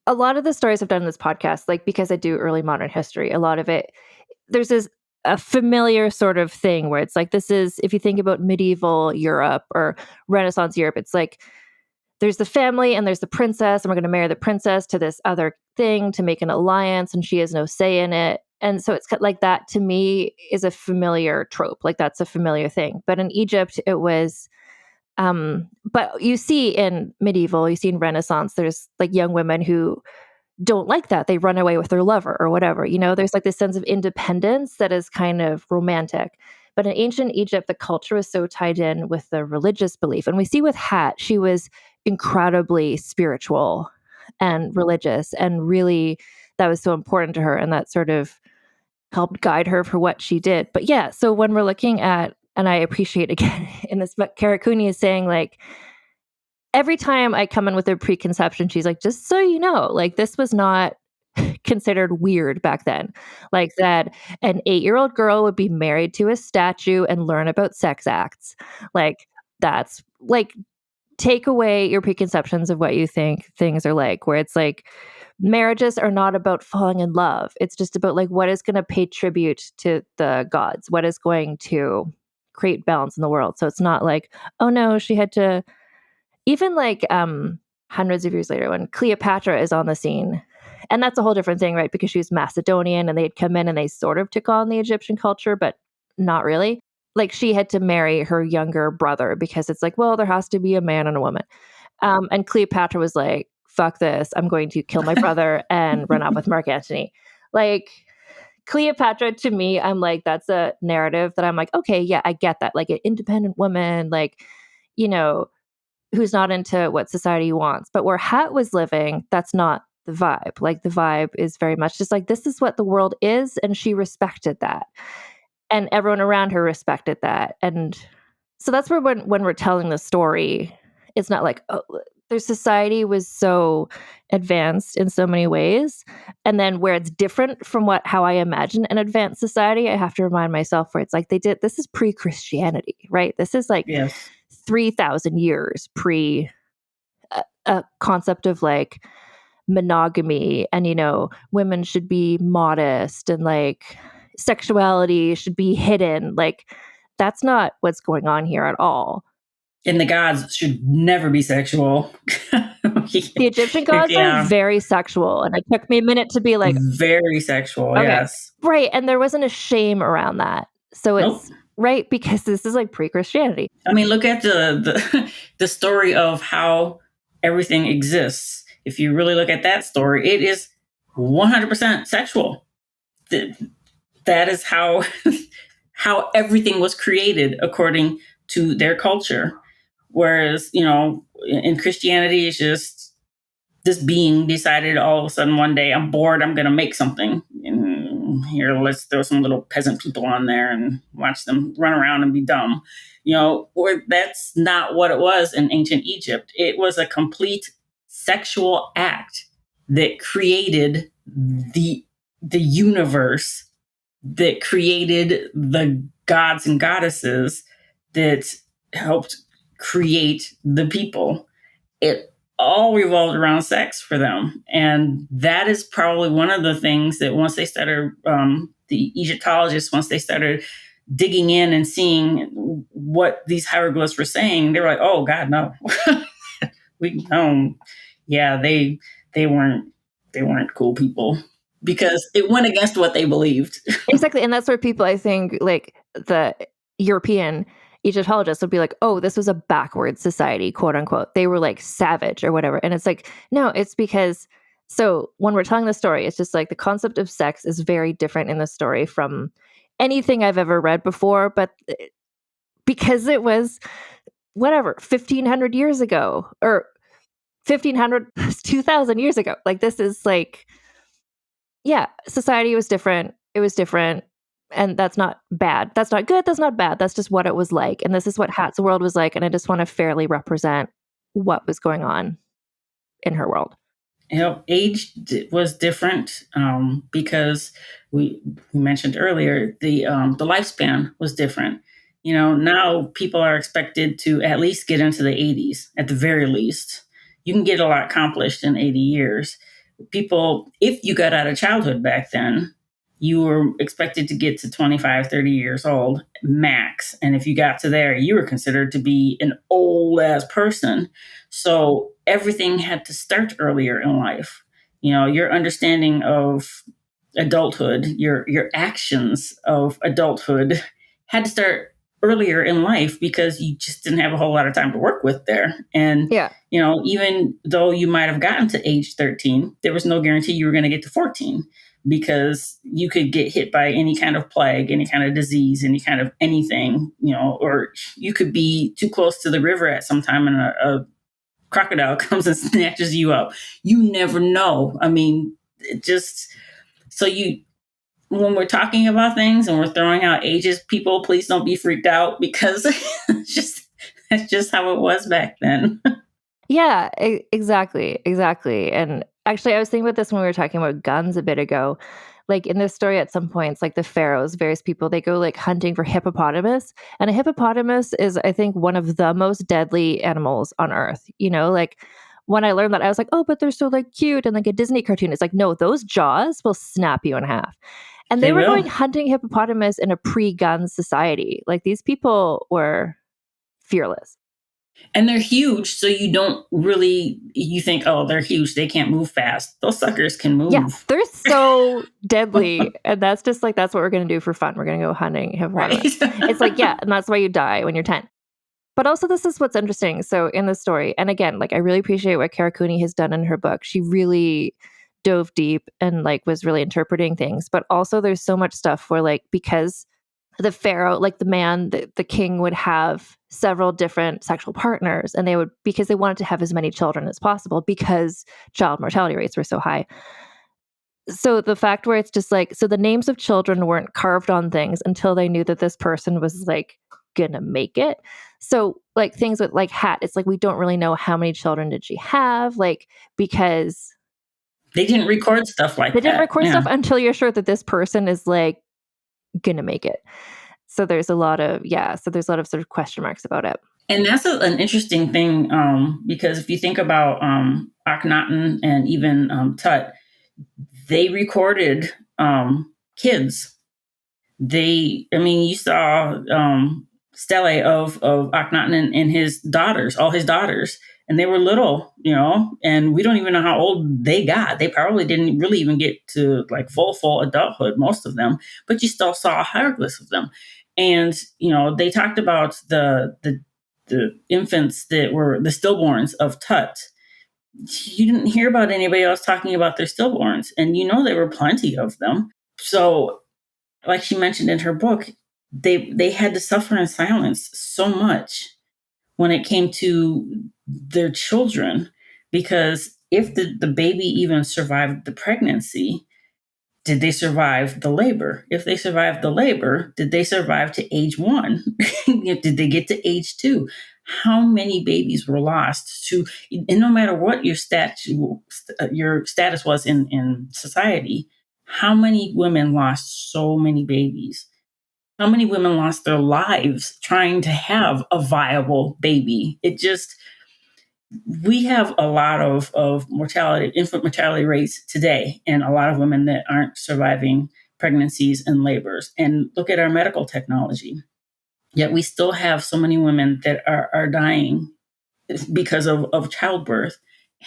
a lot of the stories I've done in this podcast, like because I do early modern history, a lot of it, there's a familiar sort of thing where it's like, this is, if you think about medieval Europe or Renaissance Europe, it's like, there's the family and there's the princess, and we're going to marry the princess to this other thing to make an alliance, and she has no say in it. And so it's like that to me is a familiar trope. Like that's a familiar thing. But in Egypt, it was, but you see in medieval, you see in Renaissance, there's like young women who don't like that. They run away with their lover or whatever. You know, there's like this sense of independence that is kind of romantic. But in ancient Egypt, the culture was so tied in with the religious belief. And we see with Hat, she was incredibly spiritual and religious. And really, that was so important to her. And that sort of helped guide her for what she did. But yeah, so when we're looking at, and I appreciate again in this, but Karakuni is saying like, every time I come in with a preconception, she's like, just so you know, like this was not considered weird back then. Like that an 8-year-old girl would be married to a statue and learn about sex acts. Like that's like, take away your preconceptions of what you think things are like, where it's like, marriages are not about falling in love. It's just about like what is going to pay tribute to the gods, what is going to create balance in the world. So it's not like, oh no, she had to, even like hundreds of years later when Cleopatra is on the scene. And that's a whole different thing, right? Because she was Macedonian and they'd come in and they sort of took on the Egyptian culture, but not really. Like she had to marry her younger brother because it's like, well, there has to be a man and a woman. And Cleopatra was like, fuck this. I'm going to kill my brother and run off with Mark Antony. Like Cleopatra to me, I'm like, that's a narrative that I'm like, okay, yeah, I get that. Like an independent woman, like, you know, who's not into what society wants. But where Hat was living, that's not the vibe. Like the vibe is very much just like, this is what the world is. And she respected that. And everyone around her respected that. And so that's where when we're telling the story, it's not like, oh, their society was so advanced in so many ways. And then where it's different from how I imagine an advanced society, I have to remind myself where it's like this is pre-Christianity, right? This is like Yes. 3,000 years pre a concept of like monogamy and, you know, women should be modest and like sexuality should be hidden. Like that's not what's going on here at all. And the gods should never be sexual. The Egyptian gods are very sexual. And it took me a minute to be like, very sexual. Okay. Yes. Right. And there wasn't a shame around that. So it's right, because this is like pre-Christianity. I mean, look at the story of how everything exists. If you really look at that story, it is 100% sexual. That is how how everything was created according to their culture. Whereas, you know, in Christianity, it's just this being decided all of a sudden one day, I'm bored, I'm going to make something. And here, let's throw some little peasant people on there and watch them run around and be dumb. You know, or that's not what it was in ancient Egypt. It was a complete sexual act that created the universe, that created the gods and goddesses, that helped create the people. It all revolved around sex for them. And that is probably one of the things that once they started, the Egyptologists, once they started digging in and seeing what these hieroglyphs were saying, they were like, oh God, no. Yeah, they weren't cool people, because it went against what they believed. Exactly. And that's where people, I think, like the European Egyptologists would be like, oh, this was a backward society, quote unquote. They were like savage or whatever. And it's like, no, it's because, so when we're telling the story, it's just like the concept of sex is very different in the story from anything I've ever read before. But because it was whatever, 1,500 years ago, or 1,500, 2,000 years ago. Like this is like, yeah, society was different. It was different. And that's not bad. That's not good. That's not bad. That's just what it was like. And this is what Hat's world was like. And I just want to fairly represent what was going on in her world. You know, age was different because we mentioned earlier the lifespan was different. You know, now people are expected to at least get into the 80s at the very least. You can get a lot accomplished in 80 years. People, if you got out of childhood back then, you were expected to get to 25, 30 years old max. And if you got to there, you were considered to be an old ass person. So everything had to start earlier in life. You know, your understanding of adulthood, your actions of adulthood had to start earlier in life, because you just didn't have a whole lot of time to work with there. And, you know, even though you might have gotten to age 13, there was no guarantee you were going to get to 14, because you could get hit by any kind of plague, any kind of disease, any kind of anything, you know, or you could be too close to the river at some time and a crocodile comes and snatches you up. You never know. I mean, it just, so when we're talking about things and we're throwing out ages, people, please don't be freaked out, because that's just how it was back then. Yeah, exactly. And actually, I was thinking about this when we were talking about guns a bit ago. Like in this story, at some points, like the pharaohs, various people, they go like hunting for hippopotamus. And a hippopotamus is, I think, one of the most deadly animals on earth. You know, like when I learned that, I was like, oh, but they're so like cute and like a Disney cartoon. It's like, no, those jaws will snap you in half. And they They were will. going hunting hippopotamus in a pre-gun society. Like these people were fearless. And they're huge, so you don't really, you think, oh, they're huge, they can't move fast. Those suckers can Yeah, move. they're so deadly. And that's just like, that's what we're going to do for fun. We're going to go hunting hippopotamus. Right. It's like, yeah, and that's why you die when you're 10. But also, this is what's interesting. So in the story, and again, like I really appreciate what Kara Cooney has done in her book. She really dove deep and like was really interpreting things. But also, there's so much stuff where like because the pharaoh, like the man, the king would have several different sexual partners, and they would because they wanted to have as many children as possible because child mortality rates were so high. So the fact where it's just like so the names of children weren't carved on things until they knew that this person was like gonna make it. So like things with like Hat, it's like we don't really know how many children did she have, like because They didn't record stuff like they didn't that. record Yeah. stuff until you're sure that this person is like gonna make it. So there's a lot of so there's a lot of sort of question marks about it. And that's an interesting thing because if you think about Akhenaten and even Tut, they recorded kids. I mean, you saw stele of Akhenaten and his daughters, all his daughters, and they were little, and we don't even know how old they got. They probably didn't really even get to like full adulthood, most of them, but you still saw hieroglyphs of them. And, they talked about the infants that were the stillborns of Tut. You didn't hear about anybody else talking about their stillborns, and there were plenty of them. So like she mentioned in her book, they had to suffer in silence so much when it came to their children, because if the baby even survived the pregnancy, did they survive the labor? If they survived the labor, did they survive to age 1? Did they get to age 2? How many babies were lost to, and no matter what your status was in society, how many women lost so many babies? How many women lost their lives trying to have a viable baby? We have a lot of mortality, infant mortality rates today, and a lot of women that aren't surviving pregnancies and labors. And look at our medical technology. Yet we still have so many women that are dying because of childbirth.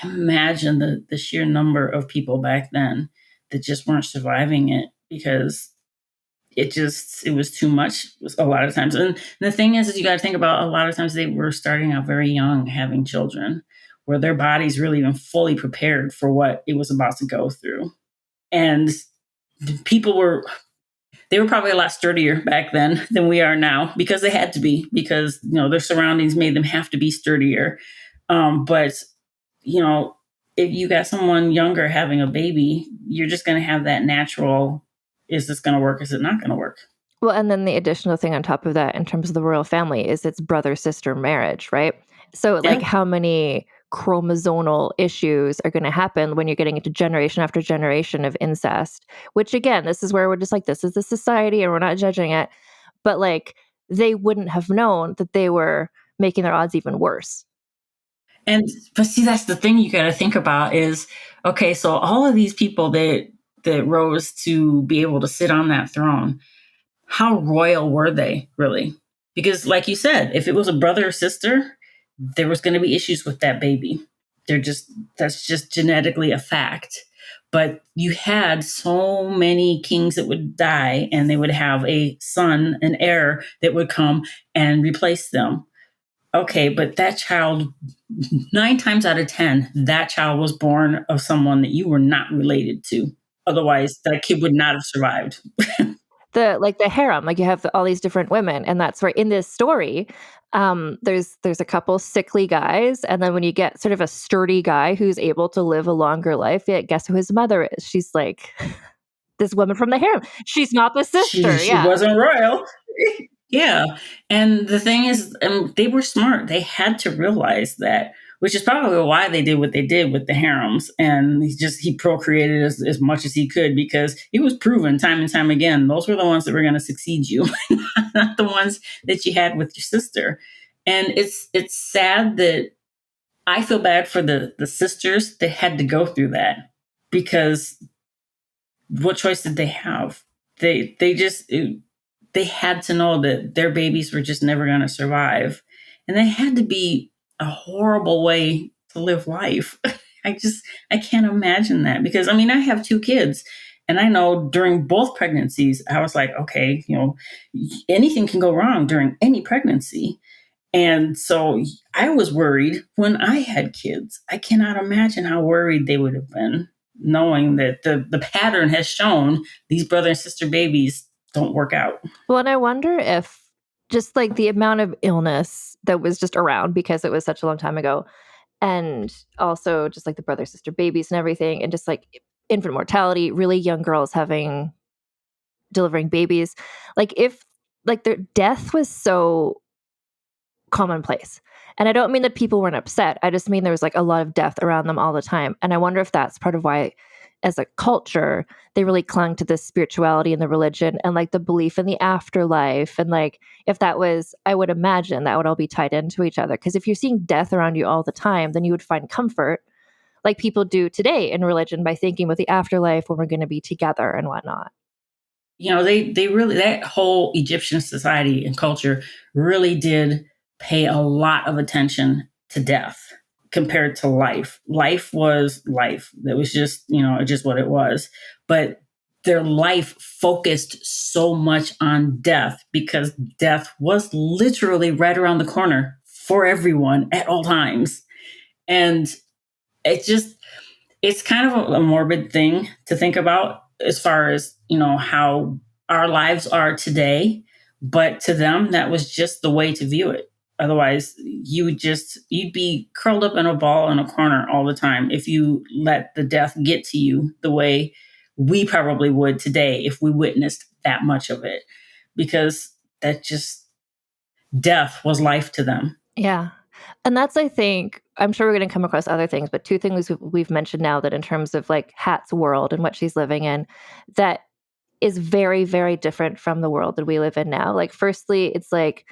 Imagine the sheer number of people back then that just weren't surviving it because it was too much a lot of times. And the thing is you got to think about a lot of times they were starting out very young, having children, where their bodies really even fully prepared for what it was about to go through. And they were probably a lot sturdier back then than we are now, because they had to be, because their surroundings made them have to be sturdier. But if you got someone younger having a baby, you're just going to have that natural, is this going to work? Is it not going to work? Well, and then the additional thing on top of that, in terms of the royal family, is it's brother-sister marriage, right? So, like, how many chromosomal issues are going to happen when you're getting into generation after generation of incest? Which, again, this is where we're just like, this is the society, and we're not judging it. But, like, they wouldn't have known that they were making their odds even worse. But see, that's the thing you got to think about is, okay, so all of these people that rose to be able to sit on that throne, how royal were they really? Because like you said, if it was a brother or sister, there was going to be issues with that baby. That's just genetically a fact. But you had so many kings that would die, and they would have a son, an heir that would come and replace them. Okay, but that child, 9 times out of 10, that child was born of someone that you were not related to. Otherwise, that kid would not have survived. The harem, like you have all these different women, and that's right in this story. There's a couple sickly guys, and then when you get sort of a sturdy guy who's able to live a longer life, guess who his mother is? She's like this woman from the harem. She's not the sister. She wasn't royal. Yeah. And the thing is, they were smart. They had to realize that, which is probably why they did what they did with the harems. And he procreated as much as he could, because it was proven time and time again, those were the ones that were going to succeed you, not the ones that you had with your sister. And it's sad that I feel bad for the sisters that had to go through that, because what choice did they have? They had to know that their babies were just never going to survive, and they had to be a horrible way to live life. I can't imagine that, because I mean, I have 2 kids, and I know during both pregnancies I was like, okay, anything can go wrong during any pregnancy. And so I was worried when I had kids. I cannot imagine how worried they would have been, knowing that the pattern has shown these brother and sister babies don't work out. Well, and I wonder if just like the amount of illness that was just around because it was such a long time ago, and also just like the brother sister babies and everything, and just like infant mortality, really young girls delivering babies, like if like their death was so commonplace. And I don't mean that people weren't upset. I just mean there was like a lot of death around them all the time. And I wonder if that's part of why, as a culture, they really clung to this spirituality and the religion and like the belief in the afterlife. And like, if that was, I would imagine that would all be tied into each other. Because if you're seeing death around you all the time, then you would find comfort like people do today in religion by thinking about the afterlife when we're going to be together and whatnot. They really, that whole Egyptian society and culture really did pay a lot of attention to death compared to life. Life was life. That was just what it was. But their life focused so much on death because death was literally right around the corner for everyone at all times. And it's kind of a morbid thing to think about as far as, how our lives are today. But to them, that was just the way to view it. Otherwise, you'd be curled up in a ball in a corner all the time if you let the death get to you the way we probably would today if we witnessed that much of it. Because death was life to them. Yeah. And that's, I think, I'm sure we're going to come across other things, but 2 things we've mentioned now that in terms of like Hat's world and what she's living in, that is very, very different from the world that we live in now. Like, firstly, it's like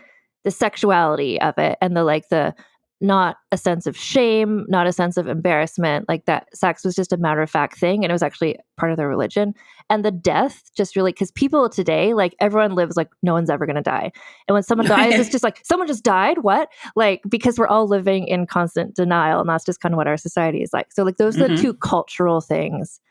the sexuality of it and the not a sense of shame, not a sense of embarrassment, like that sex was just a matter of fact thing. And it was actually part of their religion. And the death just really, because people today, like everyone lives like no one's ever going to die. And when someone dies, it's just like, someone just died? What? Like, because we're all living in constant denial. And that's just kind of what our society is like. So like those are the 2 cultural things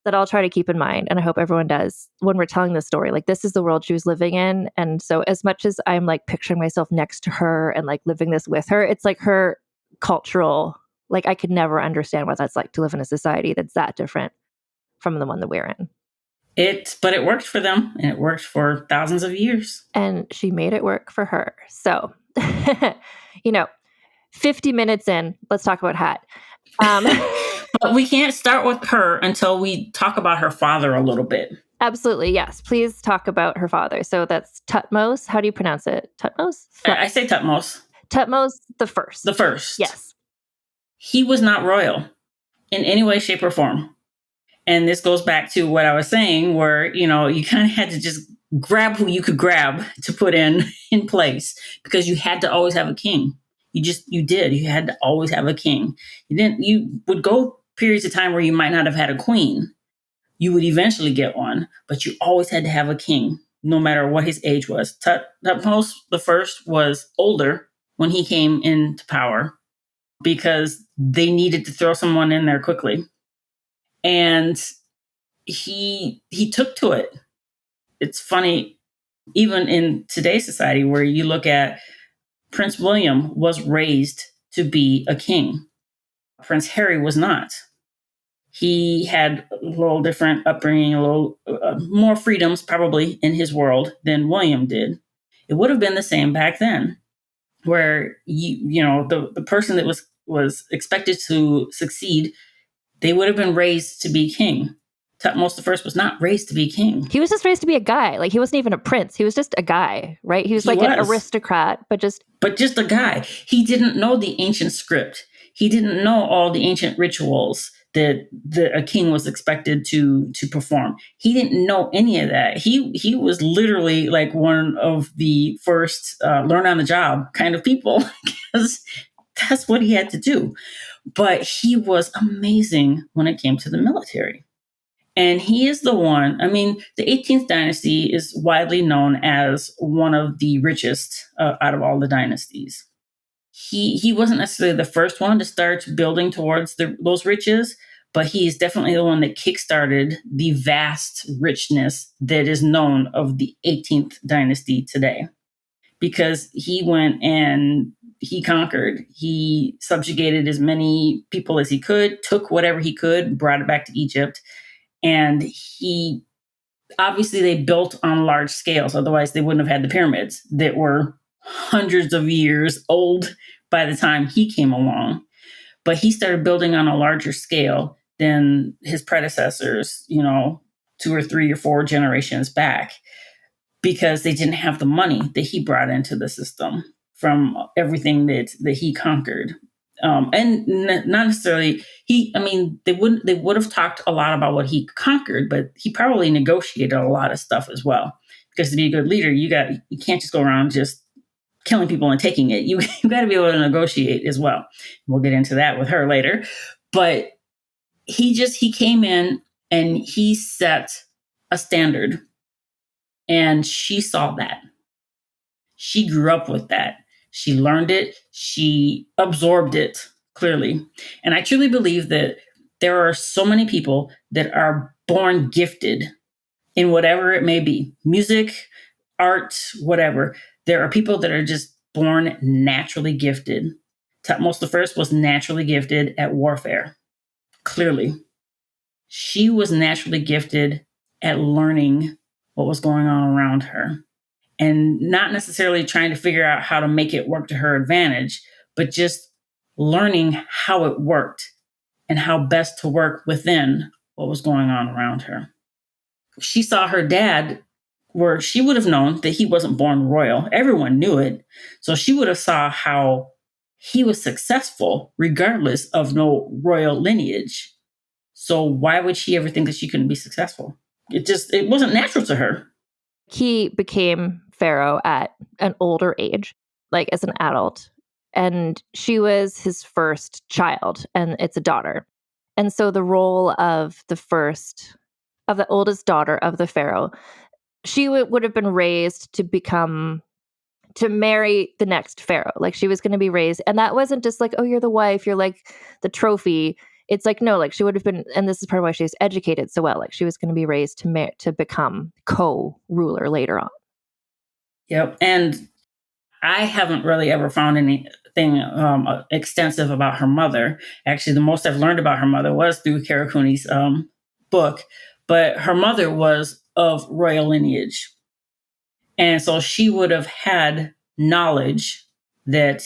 that I'll try to keep in mind. And I hope everyone does when we're telling this story. Like, this is the world she was living in. And so as much as I'm like picturing myself next to her and like living this with her, it's like her cultural, like I could never understand what that's like to live in a society that's that different from the one that we're in. But it worked for them, and it worked for thousands of years. And she made it work for her. So, 50 minutes in, let's talk about Hat. But we can't start with her until we talk about her father a little bit. Absolutely, yes. Please talk about her father. So that's Thutmose. How do you pronounce it? Thutmose? I say Thutmose. Thutmose the first. The first. Yes. He was not royal in any way, shape, or form. And this goes back to what I was saying, where, you kind of had to just grab who you could grab to put in place, because you had to always have a king. You did. You had to always have a king. You would go periods of time where you might not have had a queen. You would eventually get one, but you always had to have a king, no matter what his age was. Thutmose the first was older when he came into power because they needed to throw someone in there quickly. And he took to it. It's funny, even in today's society, where you look at Prince William was raised to be a king. Prince Harry was not. He had a little different upbringing, a little more freedoms probably in his world than William did. It would have been the same back then, where the person that was expected to succeed, they would have been raised to be king. Thutmose I was not raised to be king. He was just raised to be a guy. Like, he wasn't even a prince. He was just a guy, right? He was an aristocrat, but just a guy. He didn't know the ancient script. He didn't know all the ancient rituals that a king was expected to perform. He didn't know any of that. He was literally like one of the first learn on the job kind of people, because that's what he had to do. But he was amazing when it came to the military. And he is the one, I mean, the 18th dynasty is widely known as one of the richest out of all the dynasties. He wasn't necessarily the first one to start building towards those riches, but he's definitely the one that kickstarted the vast richness that is known of the 18th dynasty today. Because he went and he conquered, he subjugated as many people as he could, took whatever he could, brought it back to Egypt. And he obviously they built on large scales, otherwise they wouldn't have had the pyramids that were hundreds of years old by the time he came along. But he started building on a larger scale than his predecessors, 2 or 3 or 4 generations back, because they didn't have the money that he brought into the system from everything that he conquered. And not necessarily they would have talked a lot about what he conquered, but he probably negotiated a lot of stuff as well. Because to be a good leader, you can't just go around just killing people and taking it. You got to be able to negotiate as well. We'll get into that with her later. But he came in and he set a standard, and she saw that. She grew up with that. She learned it. She absorbed it clearly. And I truly believe that there are so many people that are born gifted in whatever it may be, music, art, whatever. There are people that are just born naturally gifted. Tutmosis I was naturally gifted at warfare, clearly. She was naturally gifted at learning what was going on around her, and not necessarily trying to figure out how to make it work to her advantage, but just learning how it worked and how best to work within what was going on around her. She saw her dad, where she would have known that he wasn't born royal. Everyone knew it. So she would have saw how he was successful regardless of no royal lineage. So why would she ever think that she couldn't be successful? It wasn't natural to her. He became Pharaoh at an older age, like as an adult. And she was his first child, and it's a daughter. And so the role of the oldest daughter of the Pharaoh, she would have been raised to marry the next Pharaoh. Like she was going to be raised. And that wasn't just like, oh, you're the wife, you're like the trophy. It's like, no, like she would have been, and this is part of why she's educated so well. Like she was going to be raised to become co-ruler later on. Yep. And I haven't really ever found anything extensive about her mother. Actually, the most I've learned about her mother was through Karakuni's book. But her mother was of royal lineage. And so she would have had knowledge that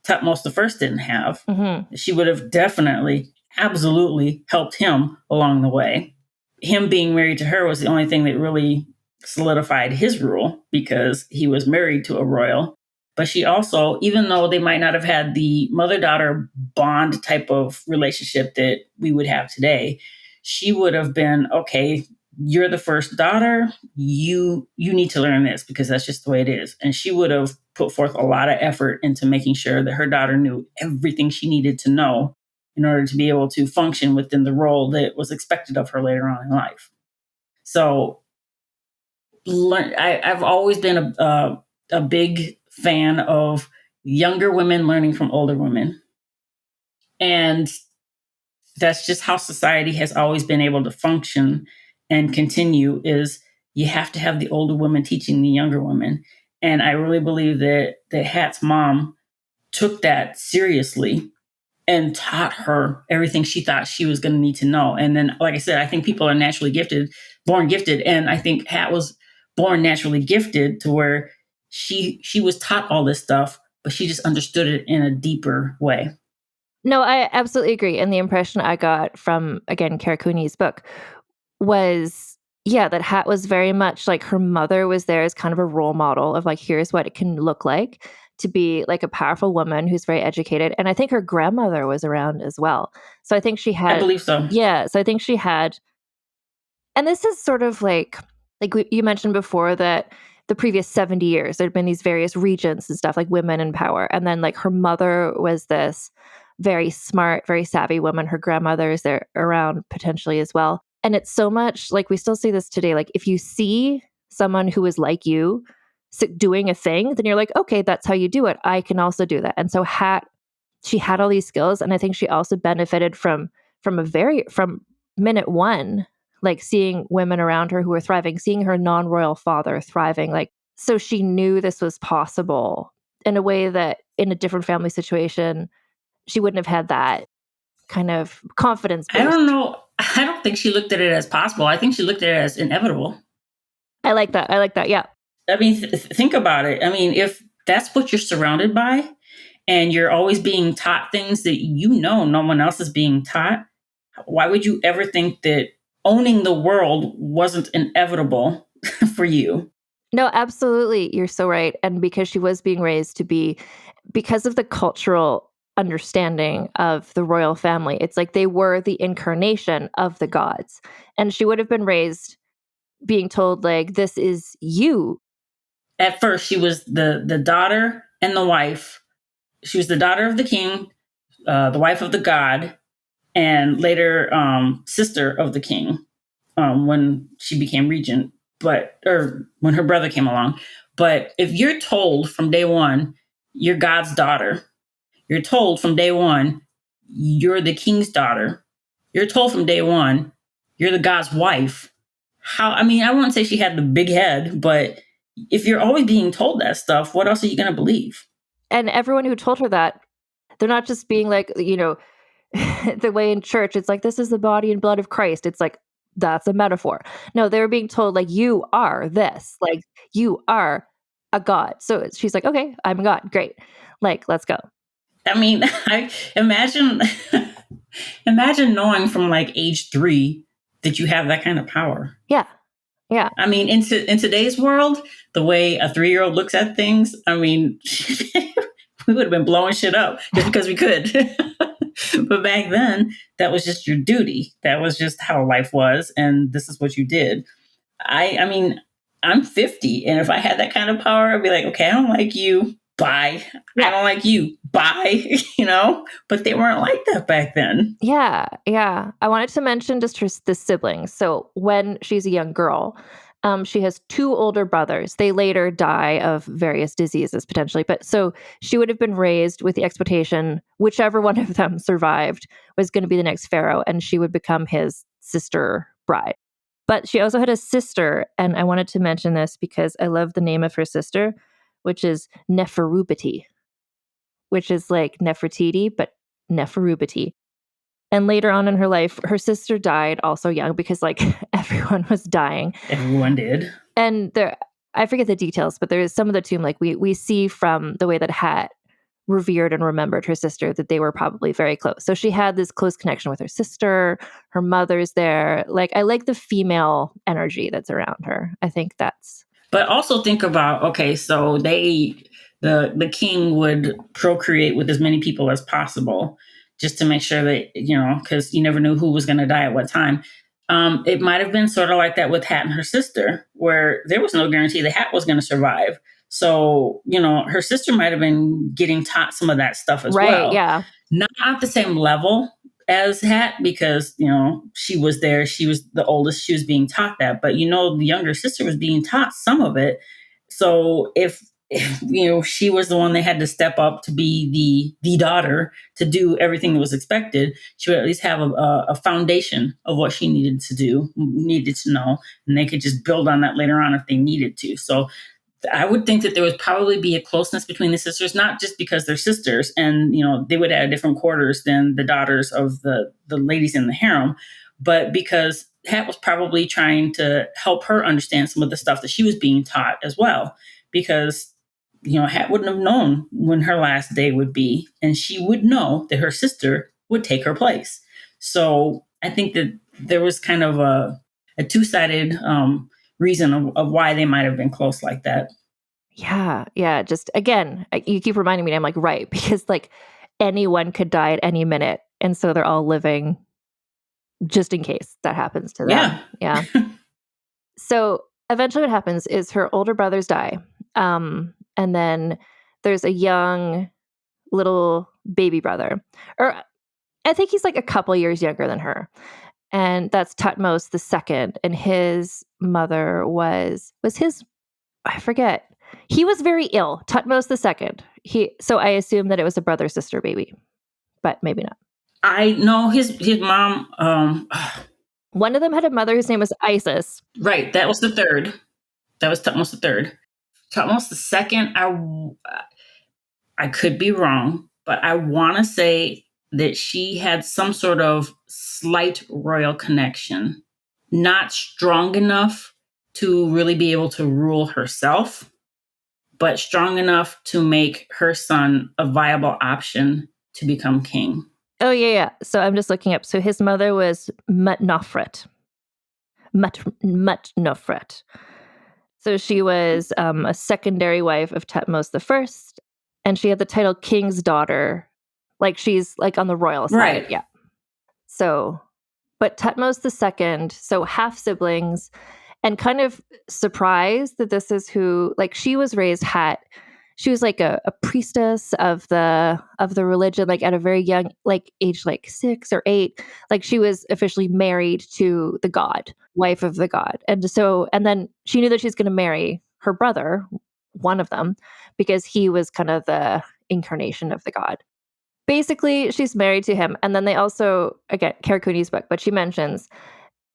Tutmosis I didn't have. Mm-hmm. She would have definitely, absolutely helped him along the way. Him being married to her was the only thing that really solidified his rule, because he was married to a royal. But she also, even though they might not have had the mother-daughter bond type of relationship that we would have today, she would have been, okay, you're the first daughter, you need to learn this because that's just the way it is. And she would have put forth a lot of effort into making sure that her daughter knew everything she needed to know in order to be able to function within the role that was expected of her later on in life. So I've always been a big fan of younger women learning from older women. And that's just how society has always been able to function and continue, is you have to have the older women teaching the younger women. And I really believe that Hat's mom took that seriously and taught her everything she thought she was going to need to know. And then, like I said, I think people are naturally gifted, born gifted. And I think Hat was born naturally gifted to where she was taught all this stuff, but she just understood it in a deeper way. No, I absolutely agree. And the impression I got from, again, Karakuni's book was, that Hat was very much like her mother was there as kind of a role model of like, here's what it can look like to be like a powerful woman who's very educated. And I think her grandmother was around as well. So I think she had... I believe so. Yeah. So I think she had... And this is sort of like you mentioned before that the previous 70 years. There'd been these various regents and stuff, like women in power. And then like her mother was this very smart, very savvy woman. Her grandmother is there around potentially as well. And it's so much like we still see this today. Like if you see someone who is like you doing a thing, then you're like, okay, that's how you do it. I can also do that. And so she had all these skills. And I think she also benefited from minute one, like seeing women around her who were thriving, seeing her non-royal father thriving. Like, so she knew this was possible in a way that in a different family situation, she wouldn't have had that kind of confidence boost. I don't know. I don't think she looked at it as possible. I think she looked at it as inevitable. I like that. Yeah. I mean, think about it. I mean, if that's what you're surrounded by and you're always being taught things that no one else is being taught, why would you ever think that owning the world wasn't inevitable for you? No, absolutely. You're so right. And because she was being raised to be, because of the cultural understanding of the royal family, it's like they were the incarnation of the gods. And she would have been raised being told, like, this is you. At first, she was the daughter and the wife. She was the daughter of the king, the wife of the god, and later sister of the king when she became regent, or when her brother came along. But if you're told from day one, you're God's daughter, you're told from day one, you're the king's daughter, you're told from day one, you're the God's wife. I wouldn't say she had the big head, but if you're always being told that stuff, what else are you going to believe? And everyone who told her that, they're not just being like, the way in church, it's like, this is the body and blood of Christ. It's like, that's a metaphor. No, they were being told, like, you are this, like, you are a god. So she's like, okay, I'm a god. Great. Like, let's go. I mean, I imagine knowing from like age 3 that you have that kind of power. Yeah. Yeah. I mean, in today's world, the way a 3-year-old looks at things, I mean, we would have been blowing shit up just because we could. But back then, that was just your duty. That was just how life was. And this is what you did. I mean, I'm 50. And if I had that kind of power, I'd be like, okay, I don't like you. Bye. Yeah. I don't like you. Bye. But they weren't like that back then. Yeah. Yeah. I wanted to mention just the siblings. So when she's a young girl, she has 2 older brothers. They later die of various diseases potentially. But so she would have been raised with the expectation, whichever one of them survived was going to be the next pharaoh, and she would become his sister bride. But she also had a sister, and I wanted to mention this because I love the name of her sister, which is Neferupiti, which is like Nefertiti, but Neferupiti. And later on in her life, her sister died also young because like everyone was dying. Everyone did. And I forget the details, but there is some of the tomb, like we see from the way that Hat revered and remembered her sister that they were probably very close. So she had this close connection with her sister, her mother's there. Like, I like the female energy that's around her. I think that's. But also think about, okay, so the king would procreate with as many people as possible, just to make sure that, because you never knew who was going to die at what time. It might have been sort of like that with Hat and her sister, where there was no guarantee that Hat was going to survive. So, her sister might have been getting taught some of that stuff as well. Right, yeah. Not at the same level as Hat because, she was there. She was the oldest. She was being taught that. But, the younger sister was being taught some of it. So if she was the one that had to step up to be the daughter to do everything that was expected, she would at least have a foundation of what she needed to do, needed to know, and they could just build on that later on if they needed to. So I would think that there would probably be a closeness between the sisters, not just because they're sisters and, they would have different quarters than the daughters of the ladies in the harem, but because Hat was probably trying to help her understand some of the stuff that she was being taught as well, because Hat wouldn't have known when her last day would be, and she would know that her sister would take her place. So I think that there was kind of a two-sided reason of why they might have been close like that. Yeah. Yeah. Just again, you keep reminding me, and I'm like, right, because like anyone could die at any minute. And so they're all living just in case that happens to them. Yeah. Yeah. So eventually what happens is her older brothers die. And then there's a young little baby brother. Or I think he's like a couple years younger than her. And that's Tutmos the second. And his mother was his, I forget. He was very ill. Tutmos the second. So I assume that it was a brother-sister baby, but maybe not. I know his mom. One of them had a mother whose name was Isis. Right. That was the third. That was Tutmos the third. Tutmos the second, I could be wrong, but I want to say that she had some sort of slight royal connection, not strong enough to really be able to rule herself, but strong enough to make her son a viable option to become king. Oh, yeah. So I'm just looking up. So his mother was Mutnofret. Mutnofret. So she was a secondary wife of Tutmos the first, and she had the title king's daughter. Like she's like on the royal side. Right. Yeah. So, but Tutmos the second, so half siblings, and kind of surprised that this is who, like she was raised she was like a priestess of the religion, like at a very young, like age like 6 or 8, like she was officially married to the god, wife of the god. And then she knew that she's going to marry her brother, one of them, because he was kind of the incarnation of the god. Basically, she's married to him. And then they also, again, Karakuni's book, but she mentions,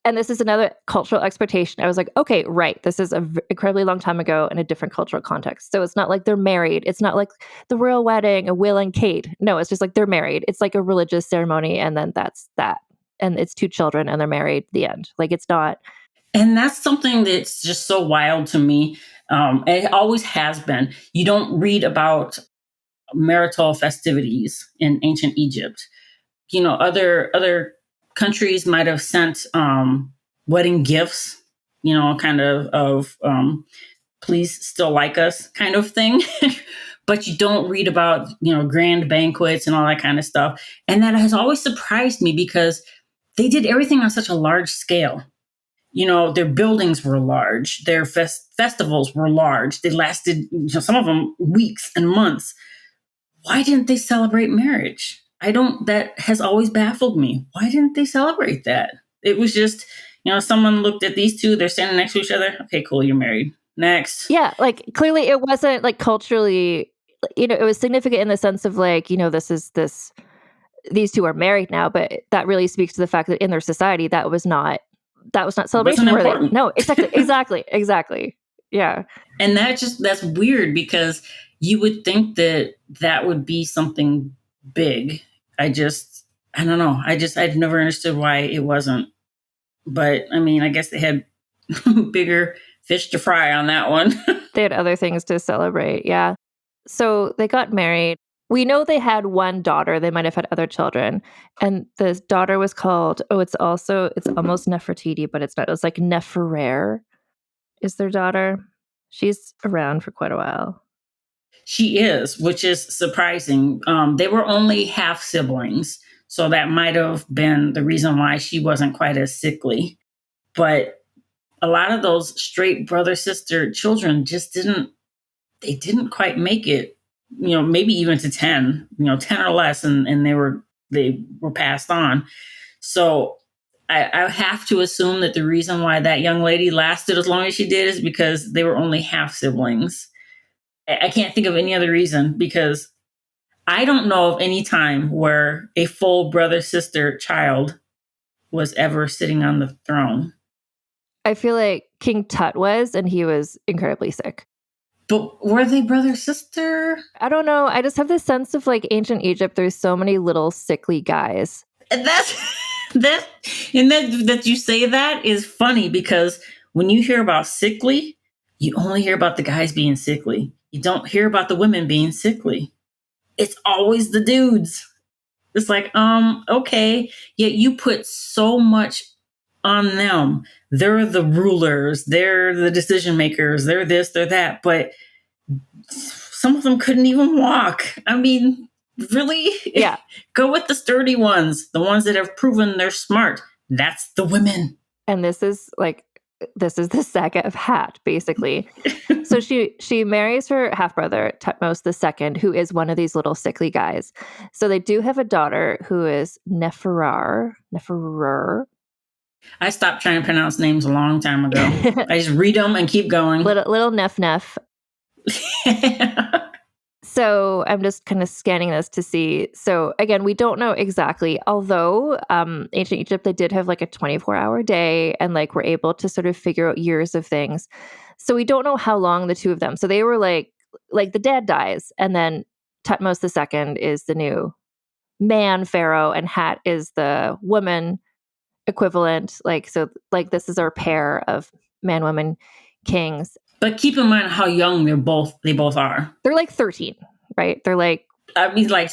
and this is another cultural expectation. I was like, okay, right. This is an incredibly long time ago in a different cultural context. So it's not like they're married. It's not like the royal wedding, a Will and Kate. No, it's just like they're married. It's like a religious ceremony. And then that's that. And it's 2 children and they're married, the end. Like it's not. And that's something that's just so wild to me. It always has been. You don't read about marital festivities in ancient Egypt. You know, other countries might have sent wedding gifts, you know, kind of please still like us kind of thing. But you don't read about, you know, grand banquets and all that kind of stuff. And that has always surprised me because they did everything on such a large scale. You know, their buildings were large, their festivals were large. They lasted, you know, some of them weeks and months. Why didn't they celebrate marriage? That has always baffled me. Why didn't they celebrate that? It was just, you know, someone looked at these 2, they're standing next to each other. Okay, cool, you're married. Next. Yeah, like clearly it wasn't like culturally, you know, it was significant in the sense of like, you know, these 2 are married now, but that really speaks to the fact that in their society, that was not celebration worthy. No, exactly. Yeah. And that's weird because you would think that would be something big. I don't know. I've never understood why it wasn't. But I mean, I guess they had bigger fish to fry on that one. They had other things to celebrate. Yeah. So they got married. We know they had one daughter. They might have had other children. And the daughter was called, it's almost Nefertiti, but it's not. It's like Neferrer is their daughter. She's around for quite a while. She is, which is surprising. They were only half siblings, so that might have been the reason why she wasn't quite as sickly. But a lot of those straight brother-sister children just didn't quite make it, you know, maybe even to 10, you know, 10 or less, and they were passed on. So I have to assume that the reason why that young lady lasted as long as she did is because they were only half siblings. I can't think of any other reason because I don't know of any time where a full brother-sister child was ever sitting on the throne. I feel like King Tut was, and he was incredibly sick. But were they brother-sister? I don't know. I just have this sense of like ancient Egypt, there's so many little sickly guys. And that you say that is funny because when you hear about sickly, you only hear about the guys being sickly. You don't hear about the women being sickly. It's always the dudes. It's like, okay, yet you put so much on them. They're the rulers. They're the decision makers. They're this, they're that. But some of them couldn't even walk. I mean, really? Yeah. Go with the sturdy ones, the ones that have proven they're smart. That's the women. And this is like this is the saga of Hat, basically. So she marries her half-brother, Tutmos II, who is one of these little sickly guys. So they do have a daughter who is Neferrer. I stopped trying to pronounce names a long time ago. I just read them and keep going. Little Nef. So I'm just kind of scanning this to see. So again, we don't know exactly, although ancient Egypt, they did have like a 24-hour day and like were able to sort of figure out years of things. So we don't know how long the two of them. So they were like the dad dies, and then Tutmos II is the new man pharaoh, and Hat is the woman equivalent. So this is our pair of man, woman kings. But keep in mind how young they both are. They're like 13, right? They're like, I mean, like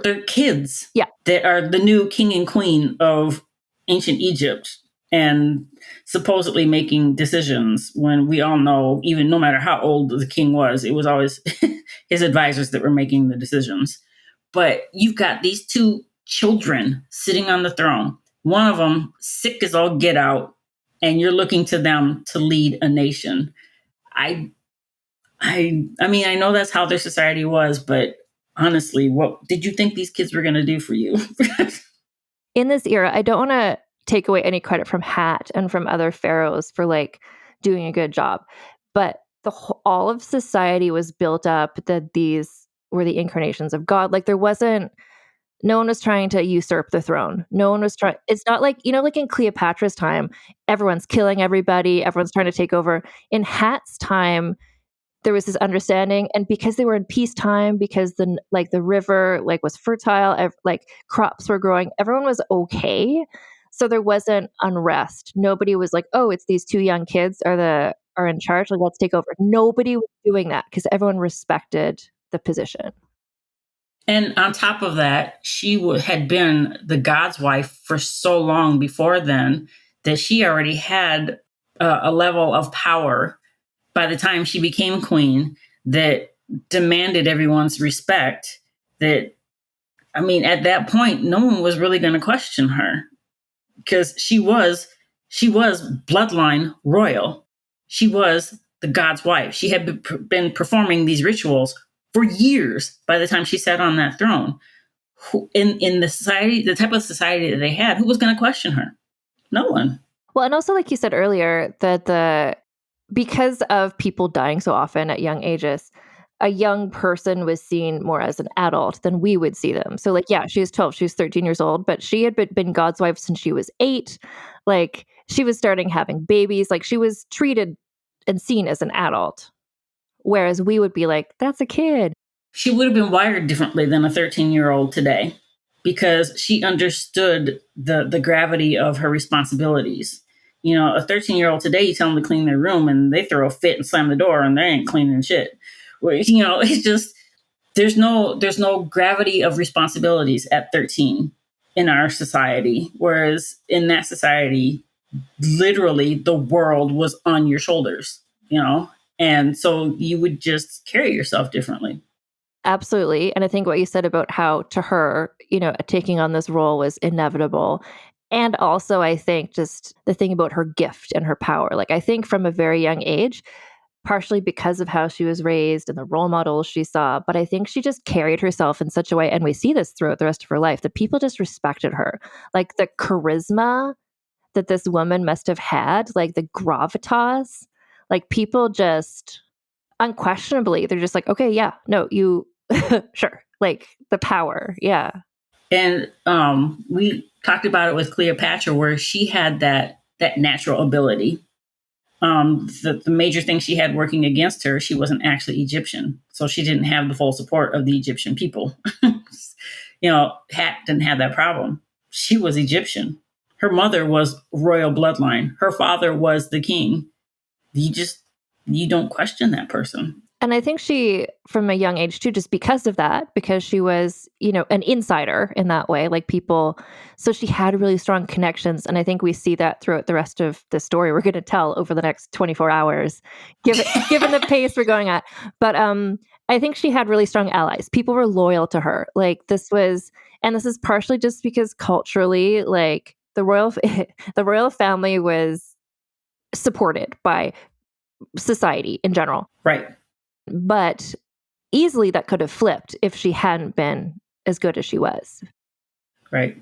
they're kids. Yeah. They are the new king and queen of ancient Egypt and supposedly making decisions when we all know, even no matter how old the king was, it was always his advisors that were making the decisions. But you've got these two children sitting on the throne. One of them sick as all get out, and you're looking to them to lead a nation. I mean, I know that's how their society was, but honestly, what did you think these kids were going to do for you? In this era, I don't want to take away any credit from Hat and from other pharaohs for like doing a good job, but all of society was built up that these were the incarnations of God. Like no one was trying to usurp the throne. No one was trying. It's not like, like in Cleopatra's time, everyone's killing everybody. Everyone's trying to take over. In Hat's time, there was this understanding, and because they were in peacetime, because the river was fertile, crops were growing, everyone was okay. So there wasn't unrest. Nobody was like, oh, it's these two young kids are in charge. Like, let's take over. Nobody was doing that because everyone respected the position. And on top of that, she had been the god's wife for so long before then that she already had a level of power by the time she became queen that demanded everyone's respect. That, I mean, at that point, no one was really going to question her because she was bloodline royal. She was the god's wife. She had been performing these rituals for years by the time she sat on that throne. In the society, the type of society that they had, who was going to question her? No one. Well, and also, like you said earlier, that because of people dying so often at young ages, a young person was seen more as an adult than we would see them. So, she was 12, she was 13 years old, but she had been God's wife since she was 8. Like, she was starting having babies. Like, she was treated and seen as an adult. Whereas we would be like, that's a kid. She would have been wired differently than a 13-year-old today because she understood the gravity of her responsibilities. A 13-year-old today, you tell them to clean their room and they throw a fit and slam the door and they ain't cleaning shit. It's just, there's no gravity of responsibilities at 13 in our society. Whereas in that society, literally the world was on your shoulders, and so you would just carry yourself differently. Absolutely. And I think what you said about how to her, taking on this role was inevitable. And also, I think just the thing about her gift and her power. Like, I think from a very young age, partially because of how she was raised and the role models she saw, but I think she just carried herself in such a way, and we see this throughout the rest of her life, that people just respected her. Like, the charisma that this woman must have had, like the gravitas, like people just unquestionably, they're just like, okay, yeah, no, you, sure. Like the power. Yeah. And we talked about it with Cleopatra, where she had that natural ability. The major thing she had working against her, she wasn't actually Egyptian. So she didn't have the full support of the Egyptian people. Hat didn't have that problem. She was Egyptian. Her mother was royal bloodline. Her father was the king. You don't question that person. And I think she, from a young age too, just because of that, because she was, an insider in that way, like people, so she had really strong connections. And I think we see that throughout the rest of the story we're going to tell over the next 24 hours, given the pace we're going at. But I think she had really strong allies. People were loyal to her. Like this is partially just because culturally, like the royal family was supported by society in general. Right. But easily that could have flipped if she hadn't been as good as she was. Right.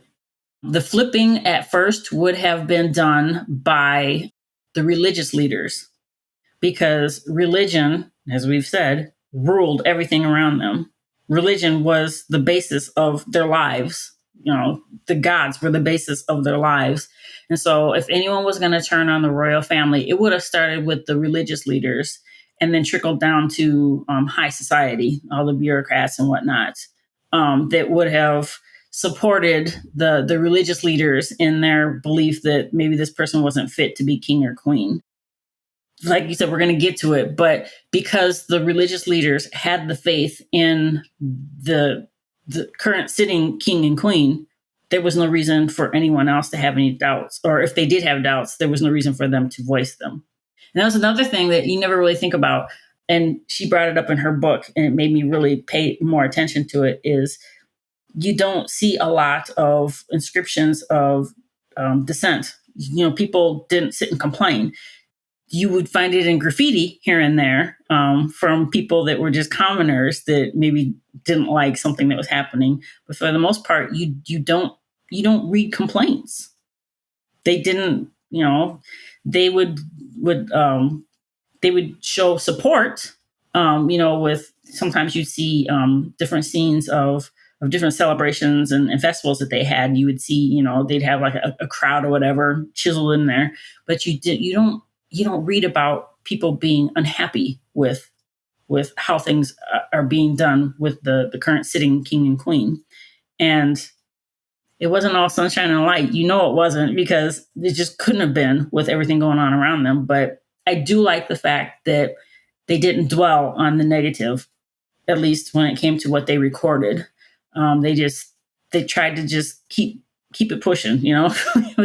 The flipping at first would have been done by the religious leaders because religion, as we've said, ruled everything around them. Religion was the basis of their lives. The gods were the basis of their lives. And so if anyone was going to turn on the royal family, it would have started with the religious leaders and then trickled down to high society, all the bureaucrats and whatnot, that would have supported the religious leaders in their belief that maybe this person wasn't fit to be king or queen. Like you said, we're going to get to it, but because the religious leaders had the faith in the current sitting king and queen, there was no reason for anyone else to have any doubts. Or if they did have doubts, there was no reason for them to voice them. And that was another thing that you never really think about. And she brought it up in her book, and it made me really pay more attention to it, is you don't see a lot of inscriptions of dissent. People didn't sit and complain. You would find it in graffiti here and there from people that were just commoners that maybe didn't like something that was happening. But for the most part, you don't read complaints. They didn't, they would show support, with sometimes you'd see different scenes of different celebrations and festivals that they had. You would see, they'd have like a crowd or whatever chiseled in there, but you don't read about people being unhappy with how things are being done with the current sitting king and queen. And it wasn't all sunshine and light. It wasn't, because it just couldn't have been with everything going on around them. But I do like the fact that they didn't dwell on the negative, at least when it came to what they recorded. They tried to just keep it pushing, we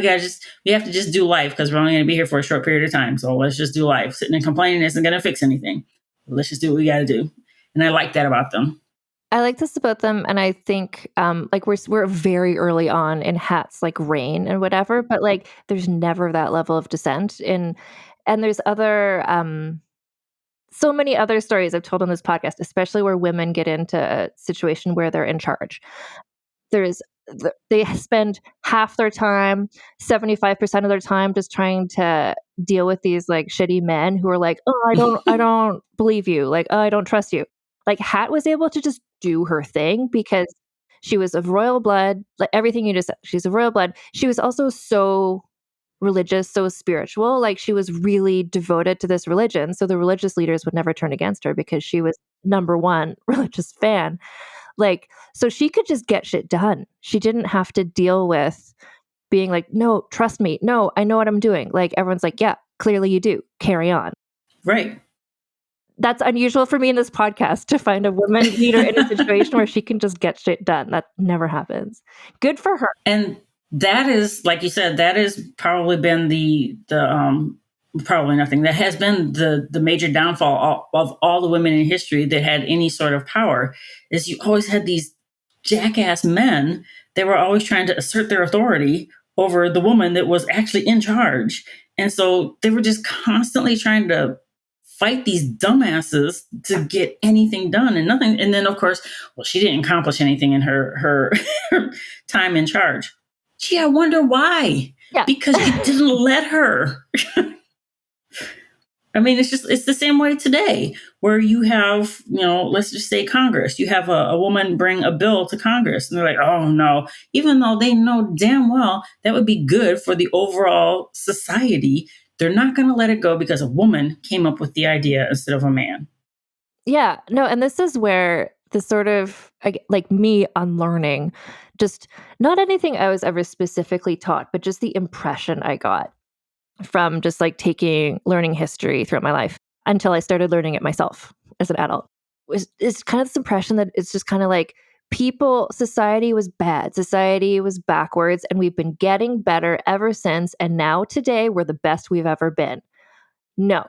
have to just do life because we're only going to be here for a short period of time. So let's just do life. Sitting and complaining isn't going to fix anything. Let's just do what we got to do. And I like that about them. I like this about them, and I think we're very early on in Hat's reign and whatever, but there's never that level of dissent and there's other so many other stories I've told on this podcast, especially where women get into a situation where they're in charge. They spend half their time, 75% of their time, just trying to deal with these shitty men who are like, oh, I don't believe you. Oh, I don't trust you. Hat was able to just do her thing because she was of royal blood. Everything you just said, she's of royal blood. She was also so religious, so spiritual. She was really devoted to this religion. So the religious leaders would never turn against her because she was number one religious fan. So she could just get shit done. She didn't have to deal with being no, trust me. No, I know what I'm doing. Everyone's yeah, clearly you do. Carry on. Right. That's unusual for me in this podcast to find a woman leader in a situation where she can just get shit done. That never happens. Good for her. And that is, like you said, that has probably been the probably nothing. That has been the major downfall of all the women in history that had any sort of power, is you always had these jackass men that were always trying to assert their authority over the woman that was actually in charge. And so they were just constantly trying to fight these dumbasses to get anything done and nothing. And then, of course, she didn't accomplish anything in her time in charge. Gee, I wonder why. Yeah. Because you didn't let her. I mean, it's the same way today, where you have, let's just say Congress. You have a woman bring a bill to Congress and they're like, oh no, even though they know damn well that would be good for the overall society, they're not going to let it go because a woman came up with the idea instead of a man. Yeah, no. And this is where the sort of me unlearning, just not anything I was ever specifically taught, but just the impression I got from just learning history throughout my life until I started learning it myself as an adult. It's kind of this impression that it's just kind of society was bad, society was backwards, and we've been getting better ever since. And now today we're the best we've ever been. No.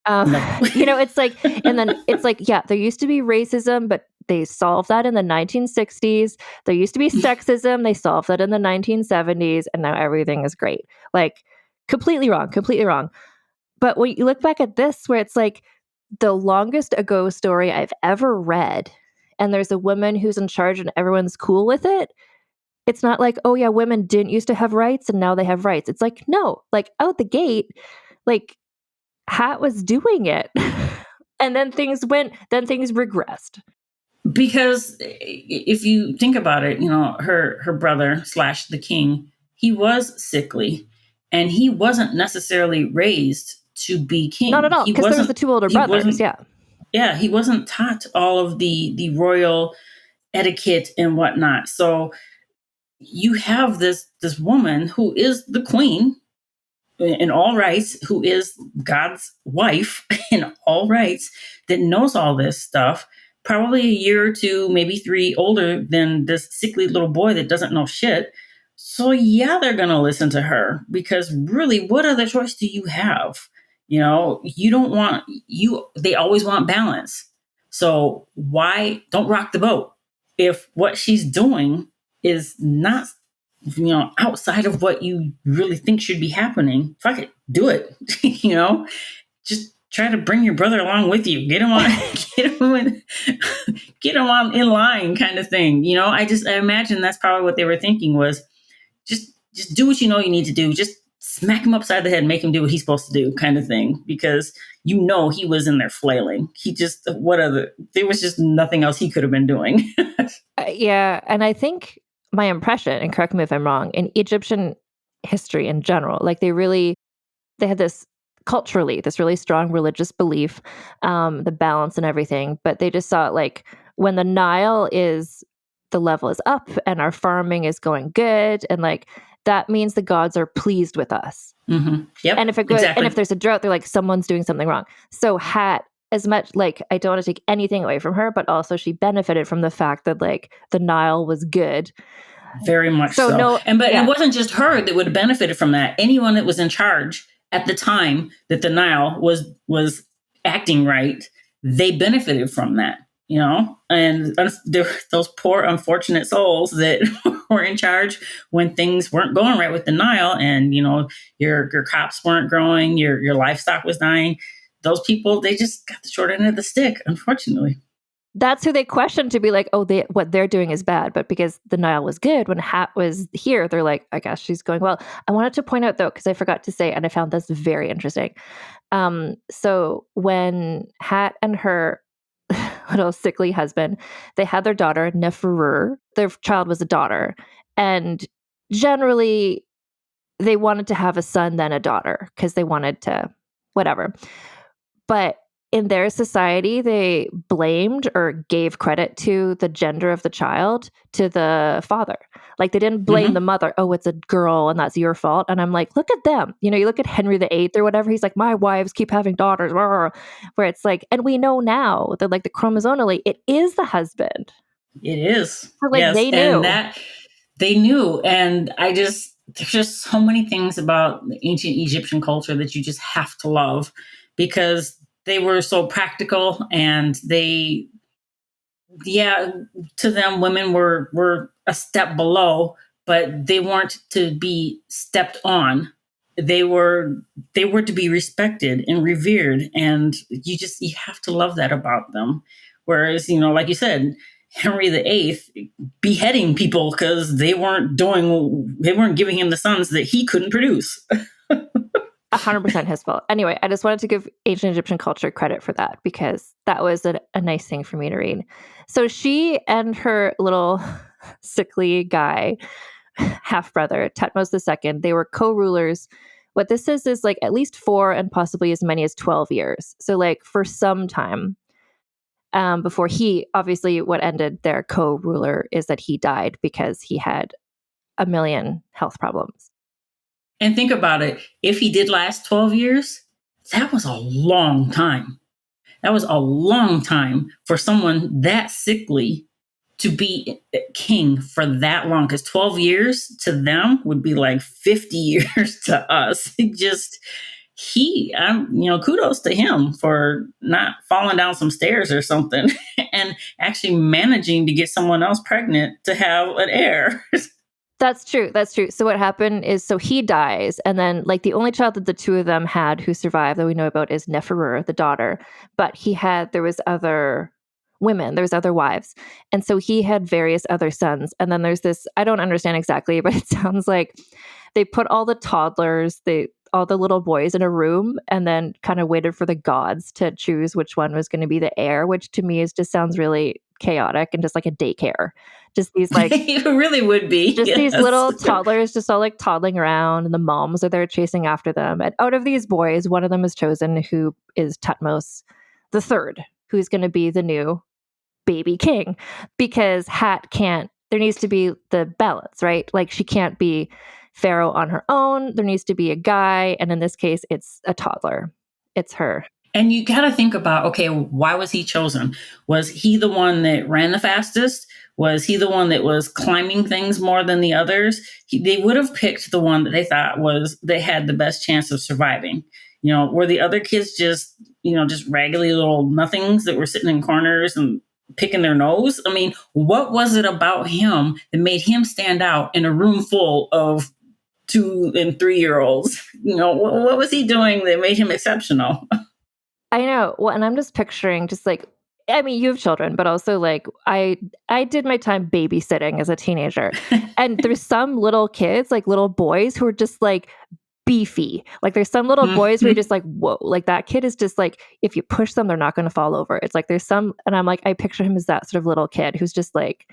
No. It's and then it's yeah, there used to be racism, but they solved that in the 1960s. There used to be sexism. They solved that in the 1970s. And now everything is great. Completely wrong. But when you look back at this, where it's like the longest ago story I've ever read, and there's a woman who's in charge and everyone's cool with it, it's not like, oh yeah, women didn't used to have rights and now they have rights. It's like, no, like out the gate, like Hat was doing it. And then things regressed. Because if you think about it, her brother / the king, he was sickly, and he wasn't necessarily raised to be king. Not at all, because there was the two older brothers. Yeah, he wasn't taught all of the royal etiquette and whatnot. So you have this woman who is the queen in all rights, who is God's wife in all rights, that knows all this stuff, probably a year or two, maybe 3 older than this sickly little boy that doesn't know shit. So yeah, they're going to listen to her, because really, what other choice do you have? They always want balance. So why don't rock the boat if what she's doing is not outside of what you really think should be happening? Fuck it, do it. Just try to bring your brother along with you. Get him on, get him on in line, kind of thing. I imagine that's probably what they were thinking, was just do what you need to do. Just smack him upside the head and make him do what he's supposed to do, kind of thing. Because he was in there flailing. There was just nothing else he could have been doing. Yeah, and I think my impression, and correct me if I'm wrong, in Egyptian history in general, like they had this culturally, this really strong religious belief, the balance and everything, but they just saw it like when the level is up and our farming is going good, and like that means the gods are pleased with us. Mm-hmm. Yep, and if it goes, exactly. And if there's a drought, they're like, someone's doing something wrong. So Hat, as much, like, I don't want to take anything away from her, but also she benefited from the fact that like the Nile was good. Very much so. It wasn't just her that would have benefited from that. Anyone that was in charge at the time that the Nile was acting right, they benefited from that. And those poor unfortunate souls that were in charge when things weren't going right with the Nile, and your crops weren't growing, your livestock was dying. Those people, they just got the short end of the stick, unfortunately. That's who they questioned, to be like, oh, what they're doing is bad. But because the Nile was good, when Hat was here, they're like, I guess she's going well. I wanted to point out, though, because I forgot to say, and I found this very interesting. So when Hat and her little sickly husband, they had their daughter, Neferur. Their child was a daughter. And generally, they wanted to have a son, then a daughter, because they wanted to, whatever. But in their society, they blamed or gave credit to the gender of the child to the father. Like they didn't blame the mother. Oh, it's a girl and that's your fault. And I'm like, look at them. You look at Henry VIII or whatever. He's like, my wives keep having daughters. Where it's like, and we know now that like the chromosomally, it is the husband. It is. So, like, yes, they knew. And that they knew. And there's just so many things about the ancient Egyptian culture that you just have to love, because they were so practical, and to them, women were a step below, but they weren't to be stepped on. They were to be respected and revered, and you have to love that about them. Whereas, like you said, Henry VIII beheading people because they weren't giving him the sons that he couldn't produce. 100% his fault. Anyway, I just wanted to give ancient Egyptian culture credit for that, because that was a nice thing for me to read. So she and her little sickly guy, half-brother, Thutmose II, they were co-rulers. What this is like at least 4 and possibly as many as 12 years. So like for some time before what ended their co-ruler is that he died because he had a million health problems. And think about it. If he did last 12 years, that was a long time. That was a long time for someone that sickly to be king for that long. Because 12 years to them would be like 50 years to us. Kudos to him for not falling down some stairs or something and actually managing to get someone else pregnant to have an heir. That's true. That's true. So what happened is, so he dies, and then like the only child that the two of them had who survived that we know about is Neferur, the daughter. But there was other women, there was other wives, and so he had various other sons. And then there's this, I don't understand exactly, but it sounds like they put all the toddlers, all the little boys in a room, and then kind of waited for the gods to choose which one was going to be the heir, which to me just sounds really chaotic and just like a daycare. Just these like it really would be. just these little toddlers just all like toddling around, and the moms are there chasing after them. And out of these boys, one of them is chosen, who is Tutmos the third, who's going to be the new baby king, because there needs to be the balance, right? Like she can't be Pharaoh on her own. There needs to be a guy. And in this case, it's a toddler. It's her. And you got to think about, okay, why was he chosen? Was he the one that ran the fastest? Was he the one that was climbing things more than the others? They would have picked the one that they thought they had the best chance of surviving. Were the other kids just raggedy little nothings that were sitting in corners and picking their nose? I mean, what was it about him that made him stand out in a room full of 2 and 3-year-olds? What was he doing that made him exceptional? I know. Well, and I'm just picturing just like, I mean, you have children, but also like I did my time babysitting as a teenager. And there's some little kids, like little boys, who are just like beefy. Like there's some little boys who are just like, whoa, like that kid is just like, if you push them, they're not going to fall over. It's like there's some, and I'm like, I picture him as that sort of little kid who's just like,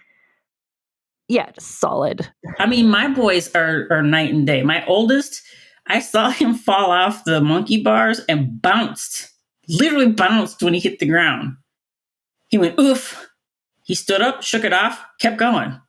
yeah, just solid. I mean, my boys are night and day. My oldest, I saw him fall off the monkey bars and literally bounced when he hit the ground. He went, oof. He stood up, shook it off, kept going.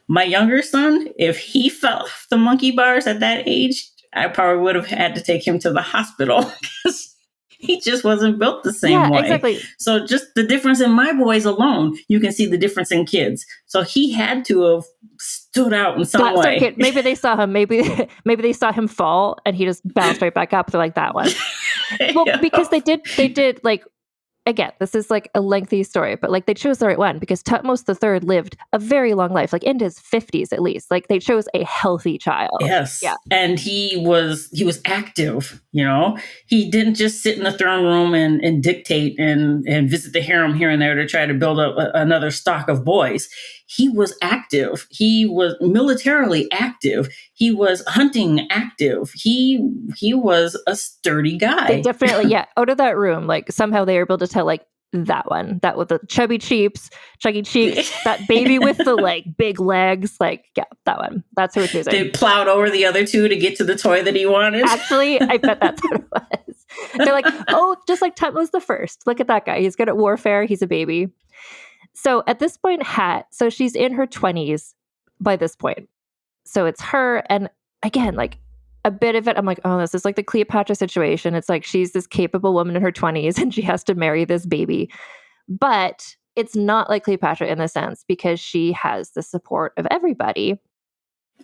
My younger son, if he fell off the monkey bars at that age, I probably would have had to take him to the hospital because he just wasn't built the same way. Exactly. So just the difference in my boys alone, you can see the difference in kids. So he had to have stood out in some way. Maybe they saw him. Maybe they saw him fall and he just bounced right back up. They're like, that one. Well, because they did like, again, this is like a lengthy story, but like they chose the right one because Tutmos III lived a very long life, like into his 50s at least. Like they chose a healthy child. Yes. Yeah. And he was active, He didn't just sit in the throne room and dictate and visit the harem here and there to try to build up another stock of boys. He was active. He was militarily active. He was hunting active. He was a sturdy guy. They definitely, out of that room, like somehow they were able to tell like that one, that with the chuggy cheeks, that baby with the like big legs, like, yeah, that one. That's who we're choosing. They plowed over the other two to get to the toy that he wanted. Actually, I bet that's what it was. They're like, oh, just like Tutmos the First. Look at that guy. He's good at warfare. He's a baby. So at this point, so she's in her 20s by this point. So it's her. And again, like a bit of it, I'm like, oh, this is like the Cleopatra situation. It's like she's this capable woman in her 20s and she has to marry this baby. But it's not like Cleopatra in the sense because she has the support of everybody.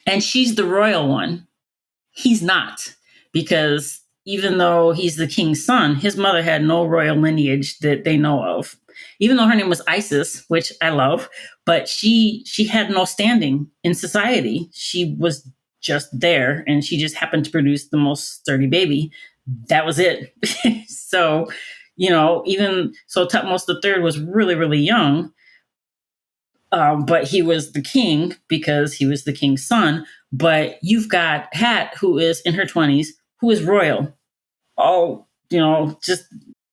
And she's the royal one. He's not, because even though he's the king's son, his mother had no royal lineage that they know of. Even though her name was Isis, which I love, but she had no standing in society. She was just there, and she just happened to produce the most sturdy baby. That was it. So, Tutmos III was really, really young, but he was the king because he was the king's son. But you've got Hat, who is in her 20s, who is royal.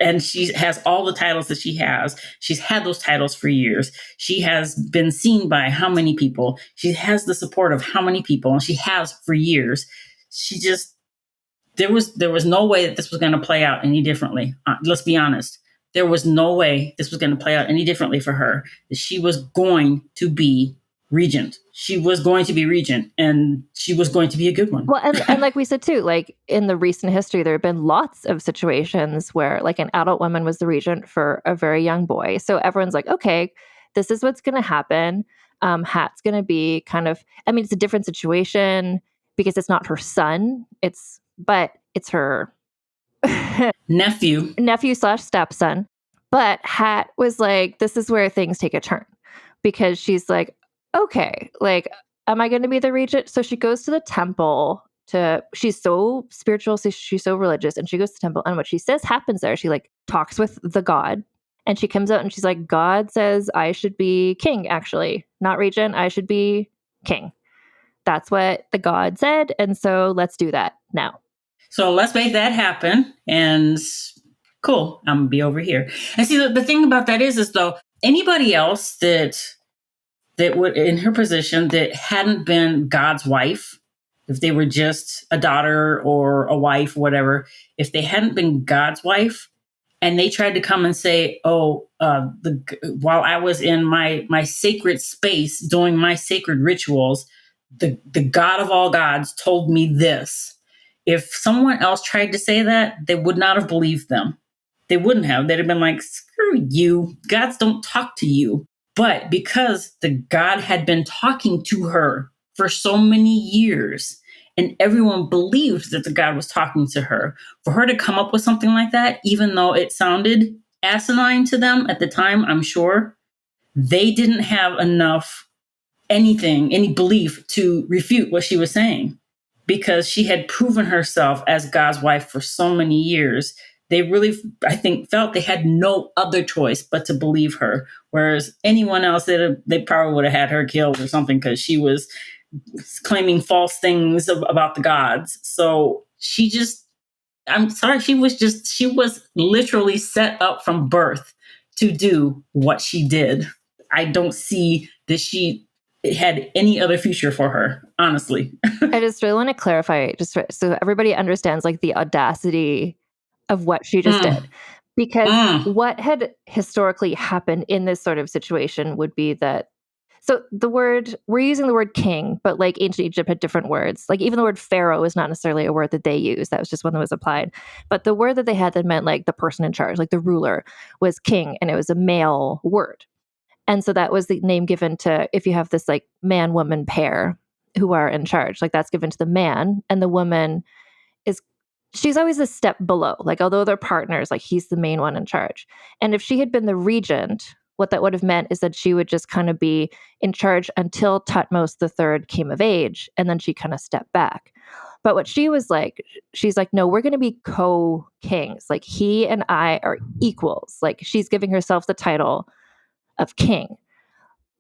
And she has all the titles that she has. She's had those titles for years. She has been seen by how many people? She has the support of how many people? And she has for years. There was no way that this was going to play out any differently. Let's be honest. There was no way this was going to play out any differently for her. That she was going to be regent. She was going to be regent, and she was going to be a good one. Well, and like we said too, like in the recent history, there have been lots of situations where like an adult woman was the regent for a very young boy. So everyone's like, okay, this is what's going to happen. Hat's going to be it's a different situation because it's not her son. It's her nephew/stepson. But Hat was like, this is where things take a turn because she's like, okay, like am I going to be the regent? So she goes to the temple she's so spiritual, she's so religious, and she goes to the temple, and what she says happens there. She like talks with the god, and she comes out and she's like, God says I should be king, actually, not regent. I should be king. That's what the god said. And so let's do that now. So let's make that happen. And cool, I'm gonna be over here. And see, the thing about that is though, anybody else that would in her position that hadn't been God's wife, if they were just a daughter or a wife, or whatever, if they hadn't been God's wife, and they tried to come and say, "Oh, while I was in my sacred space doing my sacred rituals, the God of all gods told me this." If someone else tried to say that, they would not have believed them. They wouldn't have. They'd have been like, "Screw you. Gods don't talk to you." But because the God had been talking to her for so many years, and everyone believed that the God was talking to her, for her to come up with something like that, even though it sounded asinine to them at the time, I'm sure, they didn't have any belief to refute what she was saying, because she had proven herself as God's wife for so many years. They really, I think, felt they had no other choice but to believe her. Whereas anyone else, they probably would have had her killed or something, because she was claiming false things about the gods. So I'm sorry, she was literally set up from birth to do what she did. I don't see that she had any other future for her, honestly. I just really want to clarify, just so everybody understands, like, the audacity of what she just did. Because what had historically happened in this sort of situation would be that, so we're using the word king, but like ancient Egypt had different words. Like even the word Pharaoh is not necessarily a word that they use. That was just one that was applied. But the word that they had that meant like the person in charge, like the ruler, was king, and it was a male word. And so that was the name given to, if you have this like man-woman pair who are in charge, like that's given to the man, and the woman she's always a step below. Like, although they're partners, like he's the main one in charge. And if she had been the regent, what that would have meant is that she would just kind of be in charge until Tutmos III came of age, and then she kind of stepped back. But what she was like, she's like, no, we're going to be co-kings. Like he and I are equals. Like she's giving herself the title of king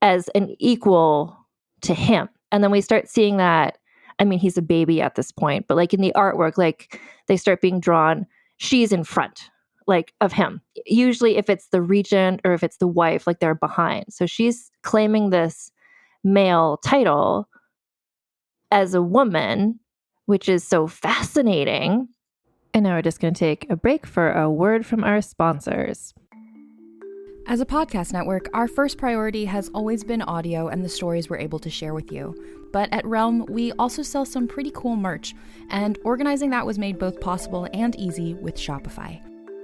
as an equal to him. And then we start seeing that. I mean, he's a baby at this point, but like in the artwork, like they start being drawn, she's in front, like of him. Usually if it's the regent or if it's the wife, like they're behind. So she's claiming this male title as a woman, which is so fascinating. And now we're just going to take a break for a word from our sponsors. As a podcast network, our first priority has always been audio and the stories we're able to share with you. But at Realm, we also sell some pretty cool merch, and organizing that was made both possible and easy with Shopify.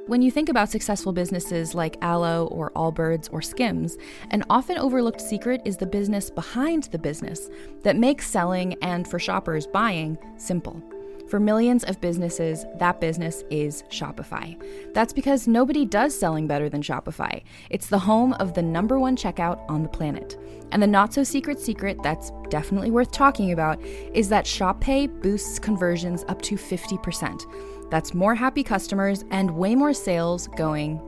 When you think about successful businesses like Aloe or Allbirds or Skims, an often overlooked secret is the business behind the business that makes selling and, for shoppers, buying simple. For millions of businesses, that business is Shopify. That's because nobody does selling better than Shopify. It's the home of the #1 checkout on the planet. And the not-so-secret secret that's definitely worth talking about is that Shop Pay boosts conversions up to 50%. That's more happy customers and way more sales going.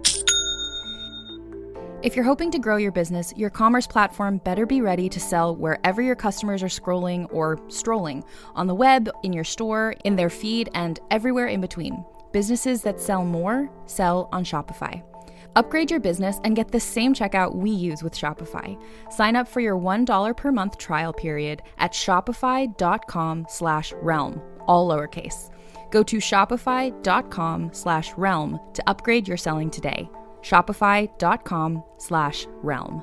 If you're hoping to grow your business, your commerce platform better be ready to sell wherever your customers are scrolling or strolling, on the web, in your store, in their feed, and everywhere in between. Businesses that sell more sell on Shopify. Upgrade your business and get the same checkout we use with Shopify. Sign up for your $1 per month trial period at shopify.com/realm, all lowercase. Go to shopify.com/realm to upgrade your selling today. Shopify.com/realm.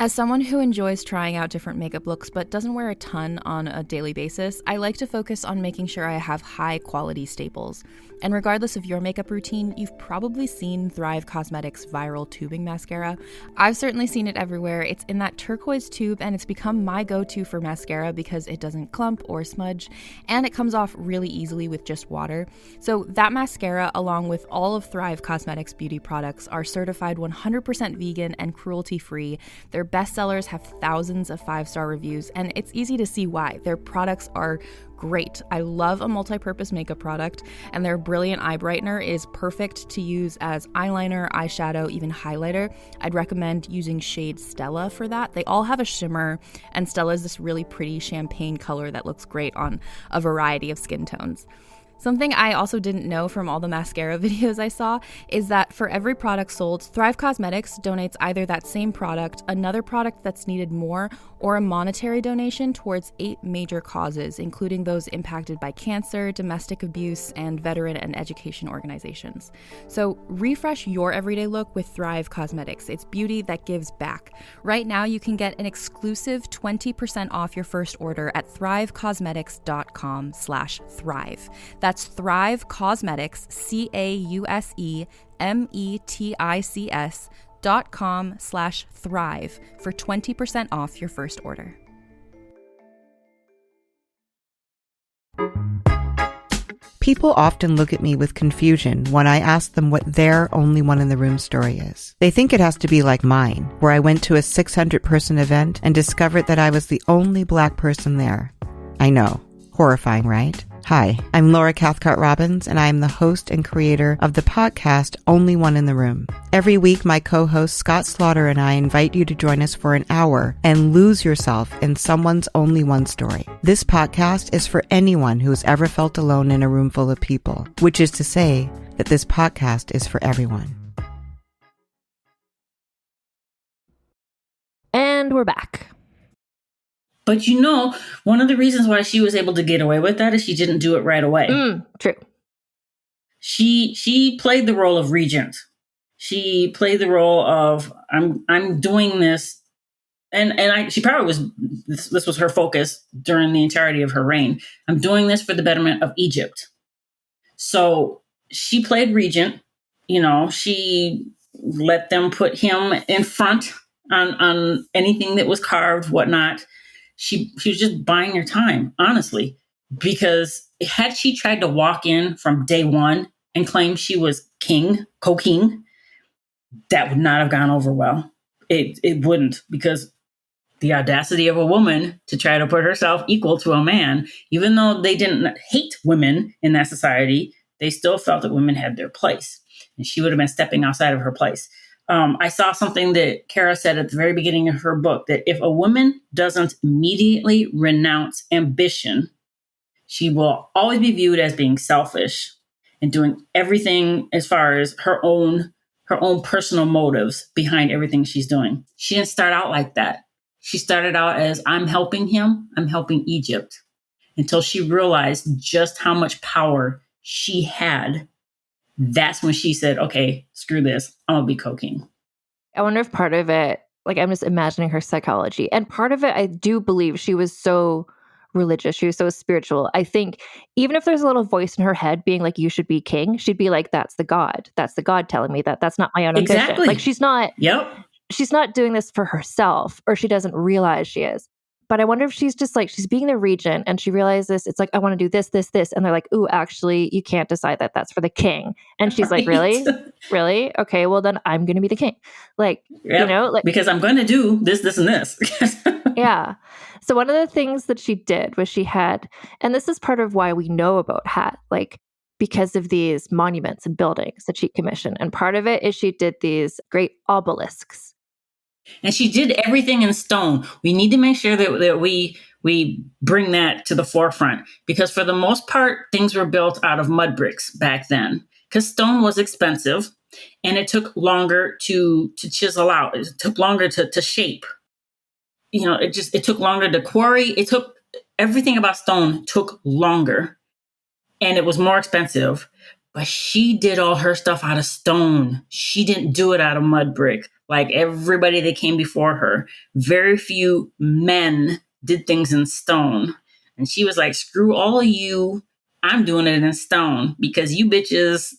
As someone who enjoys trying out different makeup looks but doesn't wear a ton on a daily basis, I like to focus on making sure I have high quality staples. And regardless of your makeup routine, you've probably seen Thrive Cosmetics Viral Tubing Mascara. I've certainly seen it everywhere. It's in that turquoise tube and it's become my go-to for mascara because it doesn't clump or smudge and it comes off really easily with just water. So that mascara, along with all of Thrive Cosmetics beauty products, are certified 100% vegan and cruelty-free. Their bestsellers have thousands of 5-star reviews and it's easy to see why. Their products are great. I love a multi-purpose makeup product, and their brilliant eye brightener is perfect to use as eyeliner, eyeshadow, even highlighter. I'd recommend using shade Stella for that. They all have a shimmer, and Stella is this really pretty champagne color that looks great on a variety of skin tones. Something I also didn't know from all the mascara videos I saw is that for every product sold, Thrive Cosmetics donates either that same product, another product that's needed more, or a monetary donation towards 8 major causes, including those impacted by cancer, domestic abuse, and veteran and education organizations. So refresh your everyday look with Thrive Cosmetics. It's beauty that gives back. Right now, you can get an exclusive 20% off your first order at thrivecosmetics.com/thrive. That's Thrive Cosmetics, CAUSEMETICS.com/thrive for 20% off your first order. People often look at me with confusion when I ask them what their only one in the room story is. They think it has to be like mine, where I went to a 600-person event and discovered that I was the only Black person there. I know. Horrifying, right? Hi, I'm Laura Cathcart-Robbins, and I am the host and creator of the podcast Only One in the Room. Every week, my co-host Scott Slaughter and I invite you to join us for an hour and lose yourself in someone's only one story. This podcast is for anyone who's ever felt alone in a room full of people, which is to say that this podcast is for everyone. And we're back. But one of the reasons why she was able to get away with that is she didn't do it right away. True. She played the role of regent. She played the role of I'm doing this, and she probably was. This was her focus during the entirety of her reign. I'm doing this for the betterment of Egypt. So she played regent. She let them put him in front on anything that was carved, whatnot. She was just buying her time, honestly, because had she tried to walk in from day one and claim she was co-king, that would not have gone over well. It wouldn't, because the audacity of a woman to try to put herself equal to a man, even though they didn't hate women in that society, they still felt that women had their place, and she would have been stepping outside of her place. I saw something that Kara said at the very beginning of her book, that if a woman doesn't immediately renounce ambition, she will always be viewed as being selfish and doing everything as far as her own personal motives behind everything she's doing. She didn't start out like that. She started out as, I'm helping him, I'm helping Egypt, until she realized just how much power she had. That's when she said, okay, screw this. I'm going to be co-king. I wonder if part of it, I'm just imagining her psychology. And part of it, I do believe she was so religious. She was so spiritual. I think even if there's a little voice in her head being like, you should be king, she'd be like, that's the God. That's the God telling me that. That's not my own ambition. Exactly. She's not doing this for herself, or she doesn't realize she is. But I wonder if she's just she's being the regent and she realizes it's I want to do this, this, this. And they're like, ooh, actually, you can't decide that. That's for the king. And she's like, really? Really? Okay, well, then I'm going to be the king. Because I'm going to do this, this, and this. Yeah. So one of the things that she did was she had, and this is part of why we know about Hat, because of these monuments and buildings that she commissioned. And part of it is she did these great obelisks. And she did everything in stone. We need to make sure that we bring that to the forefront, because for the most part, things were built out of mud bricks back then, because stone was expensive and it took longer to chisel out. It took longer to shape. It took longer to quarry. Everything about stone took longer and it was more expensive. But she did all her stuff out of stone. She didn't do it out of mud brick like everybody that came before her. Very few men did things in stone. And she was like, screw all of you. I'm doing it in stone because you bitches,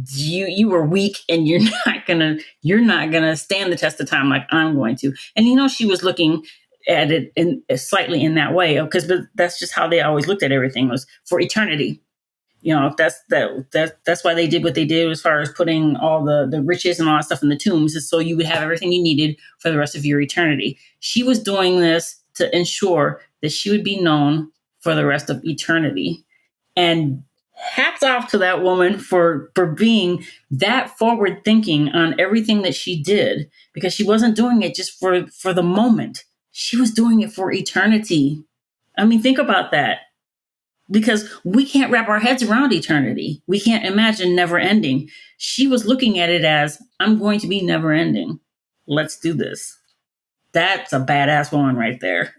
you were weak and you're not gonna stand the test of time like I'm going to. And she was looking at it slightly in that way, because that's just how they always looked at everything, was for eternity. That's why they did what they did as far as putting all the riches and all that stuff in the tombs, is so you would have everything you needed for the rest of your eternity. She was doing this to ensure that she would be known for the rest of eternity. And hats off to that woman for being that forward thinking on everything that she did, because she wasn't doing it just for the moment. She was doing it for eternity. I mean, think about that. Because we can't wrap our heads around eternity. We can't imagine never ending. She was looking at it as, I'm going to be never ending. Let's do this. That's a badass woman right there.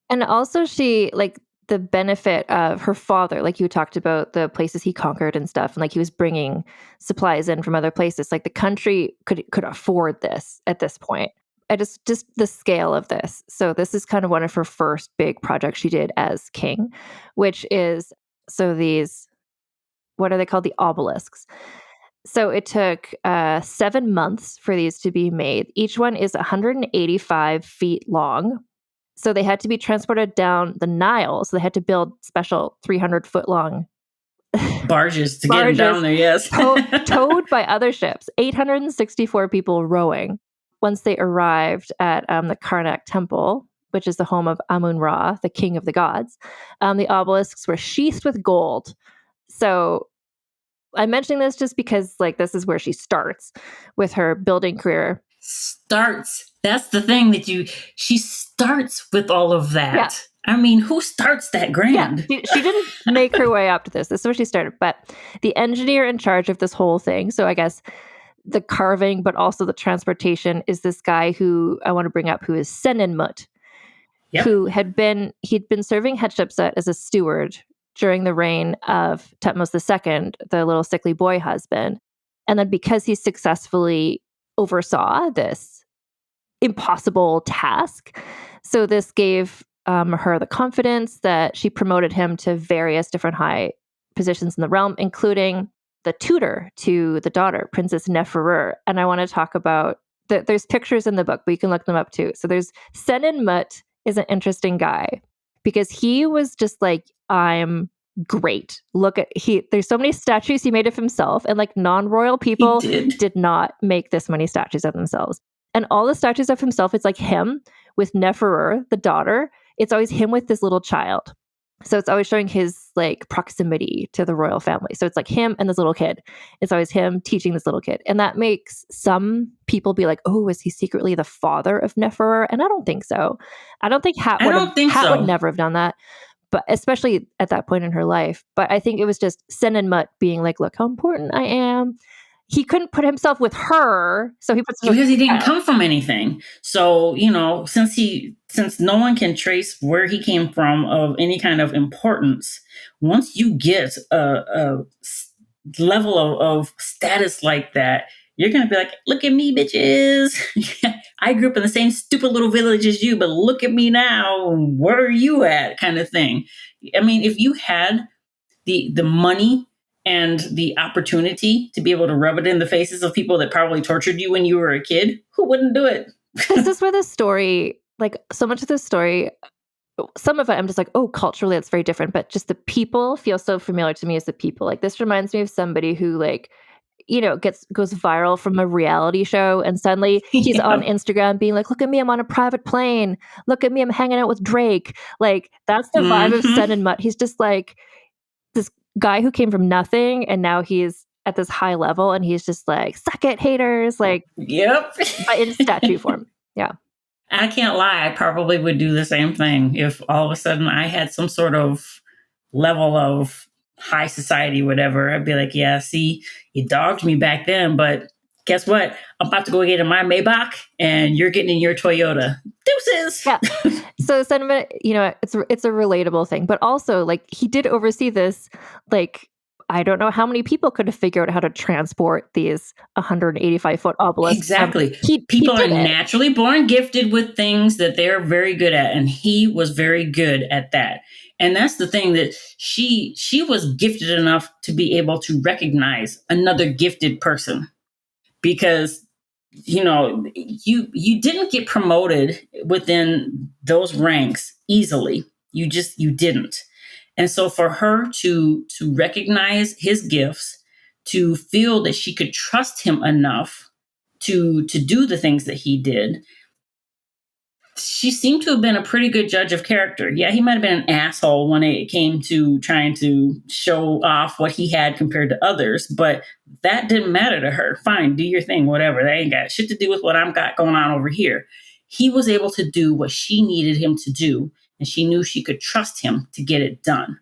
And also she, like, the benefit of her father, like you talked about the places he conquered and stuff, and like he was bringing supplies in from other places. Like the country could afford this at this point. I just the scale of this. So this is kind of one of her first big projects she did as king, which is, so these, what are they called? The obelisks. So it took 7 months for these to be made. Each one is 185 feet long. So they had to be transported down the Nile. So they had to build special 300-foot long barges to get them down there, yes. towed by other ships, 864 people rowing. Once they arrived at the Karnak temple, which is the home of Amun-Ra, the king of the gods, the obelisks were sheathed with gold. So I'm mentioning this just because, like, this is where she starts with her building career. That's the thing that she starts with all of that. Yeah. I mean, who starts that grand? Yeah, she didn't make her way up to this. This is where she started. But the engineer in charge of this whole thing, so I guess the carving, but also the transportation, is this guy who I want to bring up, who is Senenmut, who he'd been serving Hatshepsut as a steward during the reign of Thutmose II, the little sickly boy husband. And then because he successfully oversaw this impossible task, so this gave her the confidence that she promoted him to various different high positions in the realm, including the tutor to the daughter, Princess Neferur. And I want to talk about there's pictures in the book, but you can look them up too. So there's Senenmut is an interesting guy because he was just like, I'm great. There's so many statues he made of himself, and like non-royal people did not make this many statues of themselves. And all the statues of himself, it's like him with Neferur, the daughter. It's always him with this little child. So it's always showing his like proximity to the royal family. So it's like him and this little kid. It's always him teaching this little kid. And that makes some people be like, oh, is he secretly the father of Neferur? And I don't think so. I don't think Hat would never have done that, but especially at that point in her life. But I think it was just Senenmut being like, look how important I am. He couldn't put himself with her, so he puts because he didn't come from anything. So, since no one can trace where he came from of any kind of importance, once you get a level of status like that, you're going to be like, look at me, bitches. I grew up in the same stupid little village as you, but look at me now. Where are you at? Kind of thing. I mean, if you had the money and the opportunity to be able to rub it in the faces of people that probably tortured you when you were a kid, who wouldn't do it? This is where the story, like so much of the story, some of it I'm just like, oh, culturally it's very different, but just the people feel so familiar to me as the people. Like this reminds me of somebody who like, goes viral from a reality show and suddenly he's on Instagram being like, look at me, I'm on a private plane. Look at me, I'm hanging out with Drake. Like that's the vibe of Senenmut. He's just like this guy who came from nothing and now he's at this high level and he's just like, suck it, haters. Like, yep. In statue form. Yeah. I can't lie. I probably would do the same thing if all of a sudden I had some sort of level of high society, whatever. I'd be like, yeah, see, you dogged me back then, but guess what? I'm about to go get in my Maybach and you're getting in your Toyota. Deuces. Yeah. So sentiment, it's a relatable thing, but also like he did oversee this like I don't know how many people could have figured out how to transport these 185-foot obelisks. Exactly. He People are did it. naturally born gifted with things that they're very good at. And he was very good at that. And that's the thing, that she was gifted enough to be able to recognize another gifted person, because you didn't get promoted within those ranks easily. You didn't. And so for her to recognize his gifts, to feel that she could trust him enough to do the things that he did, she seemed to have been a pretty good judge of character. Yeah, he might have been an asshole when it came to trying to show off what he had compared to others, but that didn't matter to her. Fine, do your thing, whatever. That ain't got shit to do with what I've got going on over here. He was able to do what she needed him to do, and she knew she could trust him to get it done.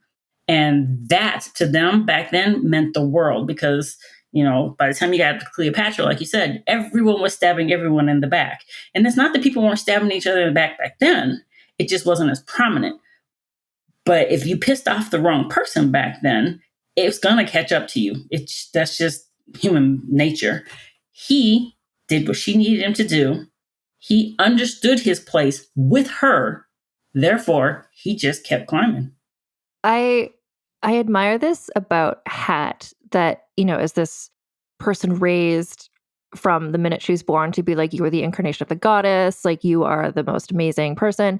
And that, to them back then, meant the world, because by the time you got to Cleopatra, like you said, everyone was stabbing everyone in the back. And it's not that people weren't stabbing each other in the back then. It just wasn't as prominent. But if you pissed off the wrong person back then, it's going to catch up to you. That's just human nature. He did what she needed him to do. He understood his place with her. Therefore, he just kept climbing. I admire this about Hat, that, is this person raised from the minute she was born to be like, you are the incarnation of the goddess, like you are the most amazing person,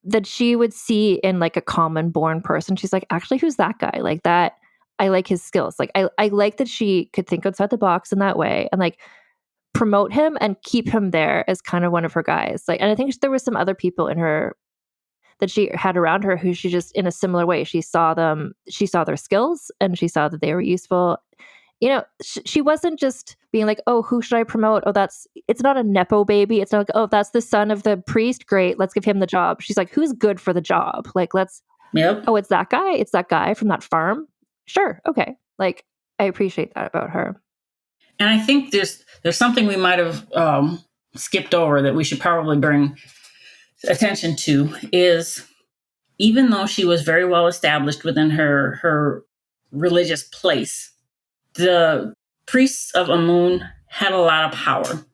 that she would see in like a common born person. She's like, actually, who's that guy? Like that, I like his skills. Like I like that she could think outside the box in that way and like promote him and keep him there as kind of one of her guys. Like, and I think there was some other people in her that she had around her who she just, in a similar way, she saw their skills and she saw that they were useful. She wasn't just being like, oh, who should I promote? Oh, it's not a Nepo baby. It's not like, oh, that's the son of the priest. Great. Let's give him the job. She's like, who's good for the job? Like, Yep. Oh, it's that guy. It's that guy from that farm. Sure. Okay. Like, I appreciate that about her. And I think there's something we might have skipped over that we should probably bring attention to, is even though she was very well established within her religious place, the priests of Amun had a lot of power,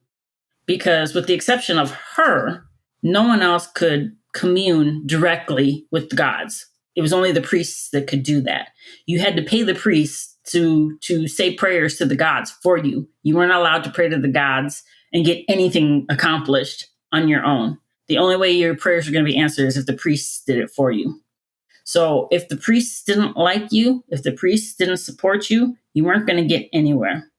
because with the exception of her, no one else could commune directly with the gods. It was only the priests that could do that. You had to pay the priests to say prayers to the gods for you. You weren't allowed to pray to the gods and get anything accomplished on your own. The only way your prayers are going to be answered is if the priests did it for you. So if the priests didn't like you, if the priests didn't support you, you weren't going to get anywhere.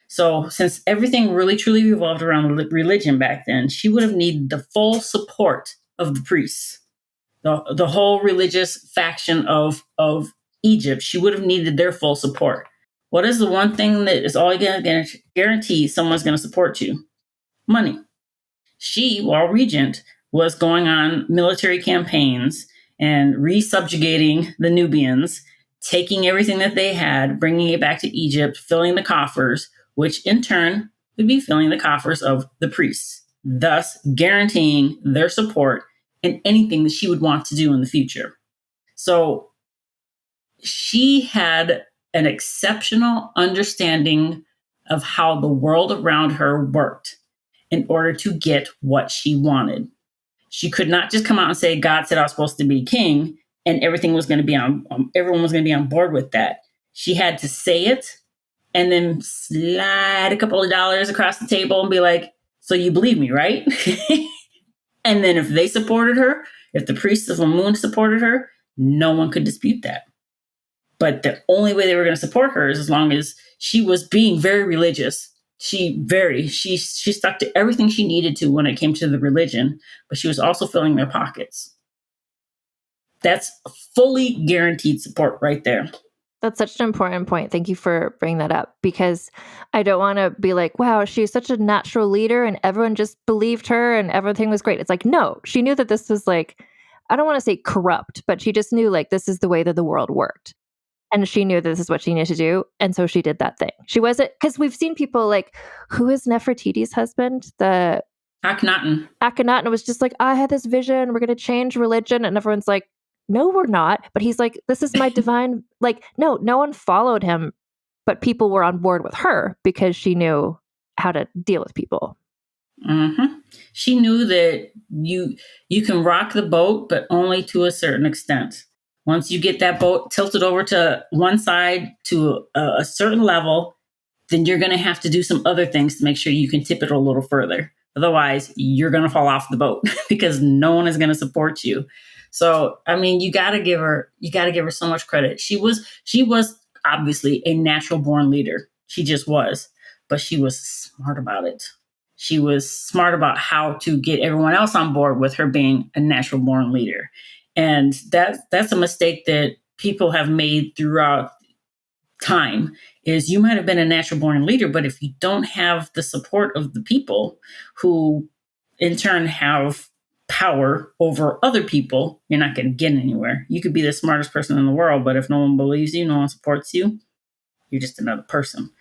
So since everything really truly revolved around religion back then, she would have needed the full support of the priests. The whole religious faction of Egypt, she would have needed their full support. What is the one thing that is all going to guarantee someone's going to support you? Money. She, while regent, was going on military campaigns and re-subjugating the Nubians, taking everything that they had, bringing it back to Egypt, filling the coffers, which in turn would be filling the coffers of the priests, thus guaranteeing their support in anything that she would want to do in the future. So she had an exceptional understanding of how the world around her worked in order to get what she wanted. She could not just come out and say, God said I was supposed to be king, and everyone was going to be on board with that. She had to say it and then slide a couple of dollars across the table and be like, so you believe me, right? And then if they supported her, if the priests of Amun supported her, no one could dispute that. But the only way they were going to support her is as long as she was being very religious. She stuck to everything she needed to when it came to the religion, but she was also filling their pockets. That's fully guaranteed support right there. That's such an important point. Thank you for bringing that up, because I don't want to be like, wow, she's such a natural leader and everyone just believed her and everything was great. It's like, no, she knew that this was like, I don't want to say corrupt, but she just knew like this is the way that the world worked. And she knew this is what she needed to do. And so she did that thing. She wasn't, because we've seen people like, who is Nefertiti's husband? Akhenaten was just like, I had this vision. We're going to change religion. And everyone's like, no, we're not. But he's like, this is my divine, like, no one followed him, but people were on board with her because she knew how to deal with people. Mm-hmm. She knew that you can rock the boat, but only to a certain extent. Once you get that boat tilted over to one side to a certain level, then you're going to have to do some other things to make sure you can tip it a little further. Otherwise, you're going to fall off the boat because no one is going to support you. So, I mean, you got to give her so much credit. She was obviously a natural born leader. She just was, but she was smart about it. She was smart about how to get everyone else on board with her being a natural born leader. And that's a mistake that people have made throughout time, is you might have been a natural born leader, but if you don't have the support of the people who in turn have power over other people, you're not going to get anywhere. You could be the smartest person in the world, but if no one believes you, no one supports you, you're just another person.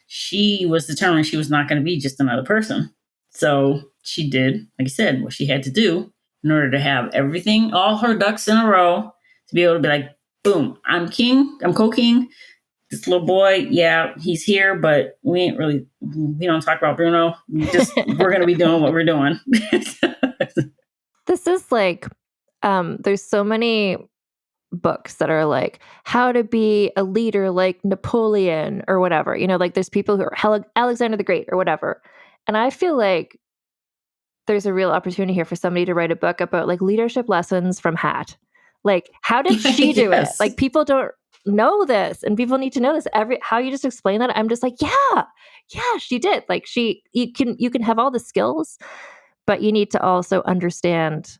She was determined she was not going to be just another person. So she did, like I said, what she had to do in order to have everything, all her ducks in a row, to be able to be like, boom, I'm king, I'm co-king. This little boy, yeah, he's here, but we don't talk about Bruno. We're going to be doing what we're doing. This is like, there's so many books that are like how to be a leader like Napoleon or whatever, like there's people who are Alexander the Great or whatever. And I feel like there's a real opportunity here for somebody to write a book about like leadership lessons from Hat. Like, how did she do it? Like, people don't know this, and people need to know this. How you just explain that, I'm just like, yeah, she did. Like, you can have all the skills, but you need to also understand.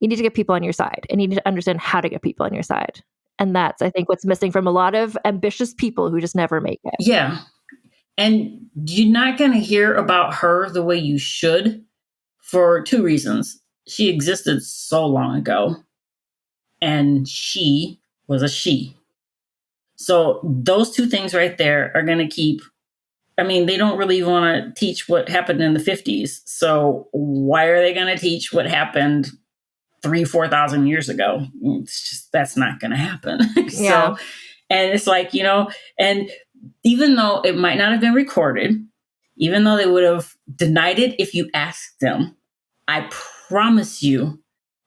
You need to get people on your side, and you need to understand how to get people on your side. And that's, I think, what's missing from a lot of ambitious people who just never make it. Yeah. And you're not going to hear about her the way you should for two reasons. She existed so long ago, and she was a she. So those two things right there are going to keep, I mean, they don't really want to teach what happened in the 50s. So why are they going to teach what happened 4,000 years ago? It's just, that's not going to happen. Yeah. So, and it's like, and even though it might not have been recorded, even though they would have denied it if you asked them, I promise you,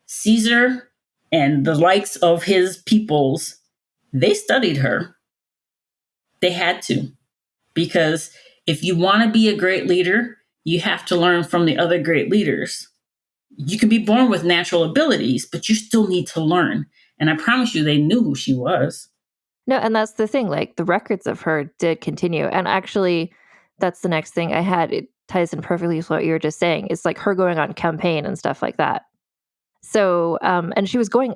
Caesar and the likes of his peoples, they studied her. They had to. Because if you want to be a great leader, you have to learn from the other great leaders. You can be born with natural abilities, but you still need to learn. And I promise you, they knew who she was. No, and that's the thing. Like, the records of her did continue. And actually, that's the next thing I had. It ties in perfectly with what you were just saying. It's like her going on campaign and stuff like that. So, and she was going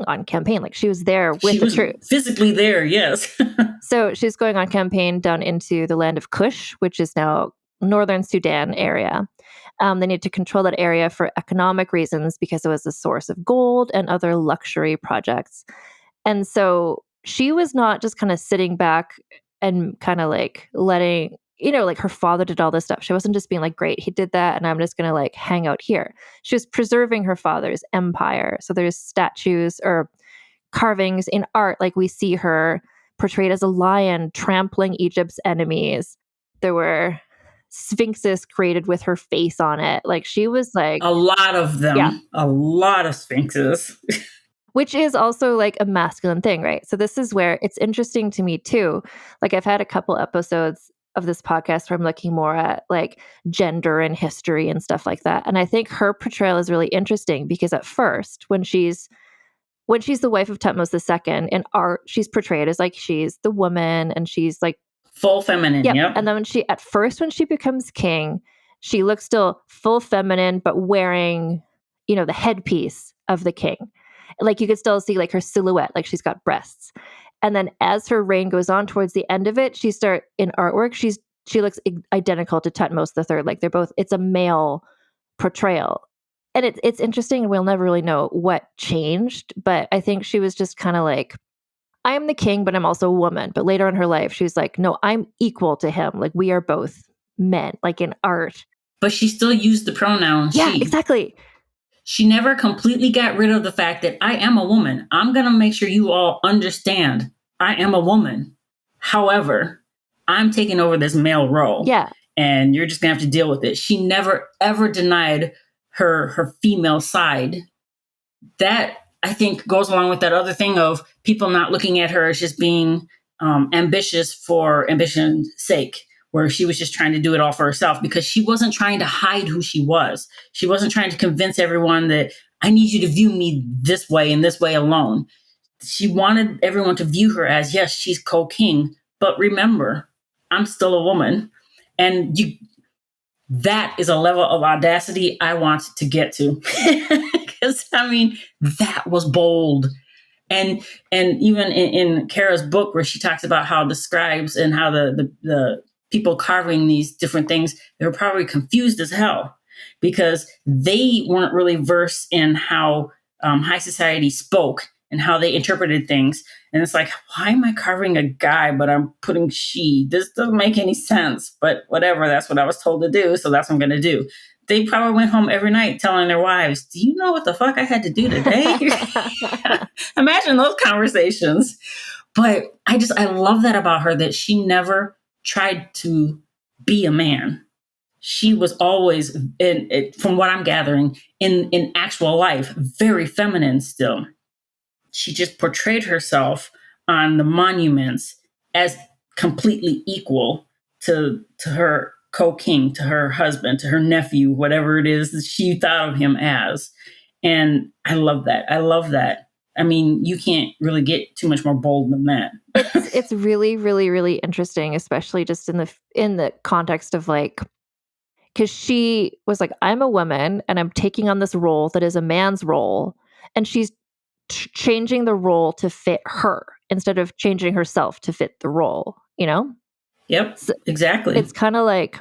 on campaign. Like, she was there with the troops. Physically there, yes. So she's going on campaign down into the land of Kush, which is now northern Sudan area. They need to control that area for economic reasons because it was a source of gold and other luxury projects. And so she was not just kind of sitting back and kind of like letting, like her father did all this stuff. She wasn't just being like, great, he did that, and I'm just going to like hang out here. She was preserving her father's empire. So there's statues or carvings in art, like we see her portrayed as a lion trampling Egypt's enemies. There were sphinxes created with her face on it. Like, she was like... A lot of them. Yeah. A lot of sphinxes. Which is also like a masculine thing, right? So this is where it's interesting to me too. Like, I've had a couple episodes of this podcast where I'm looking more at like gender and history and stuff like that. And I think her portrayal is really interesting because at first, when she's the wife of Thutmose II, in art, she's portrayed as like she's the woman and she's like full feminine. Yep. And then when she becomes king, she looks still full feminine, but wearing, the headpiece of the king. Like, you could still see like her silhouette, like she's got breasts. And then as her reign goes on towards the end of it, in artwork, she looks identical to Thutmose III. Like, they're both, it's a male portrayal. And it's interesting, and we'll never really know what changed, but I think she was just kind of like, I am the king, but I'm also a woman. But later in her life, she was like, no, I'm equal to him. Like, we are both men, like in art. But she still used the pronoun she. Yeah, exactly. She never completely got rid of the fact that I am a woman. I'm going to make sure you all understand I am a woman. However, I'm taking over this male role. Yeah. And you're just going to have to deal with it. She never, ever denied her female side. That, I think, goes along with that other thing of people not looking at her as just being ambitious for ambition's sake, where she was just trying to do it all for herself, because she wasn't trying to hide who she was. She wasn't trying to convince everyone that I need you to view me this way and this way alone. She wanted everyone to view her as, yes, she's co-king, but remember, I'm still a woman. And that is a level of audacity I want to get to. Because, I mean, that was bold. And even in Kara's book, where she talks about how the scribes and how the people carving these different things, they were probably confused as hell, because they weren't really versed in how high society spoke and how they interpreted things. And it's like, why am I carving a guy, but I'm putting she? This doesn't make any sense, but whatever. That's what I was told to do. So that's what I'm going to do. They probably went home every night telling their wives, do you know what the fuck I had to do today? Imagine those conversations. But I love that about her, that she never tried to be a man. She was always, from what I'm gathering, in actual life, very feminine still. She just portrayed herself on the monuments as completely equal to her co-king, to her husband, to her nephew, whatever it is that she thought of him as. And I love that. I love that. I mean, you can't really get too much more bold than that. It's really, really, really interesting, especially just in the context of like, because she was like, I'm a woman and I'm taking on this role that is a man's role, and she's changing the role to fit her instead of changing herself to fit the role, you know? Yep, so exactly. It's kind of like,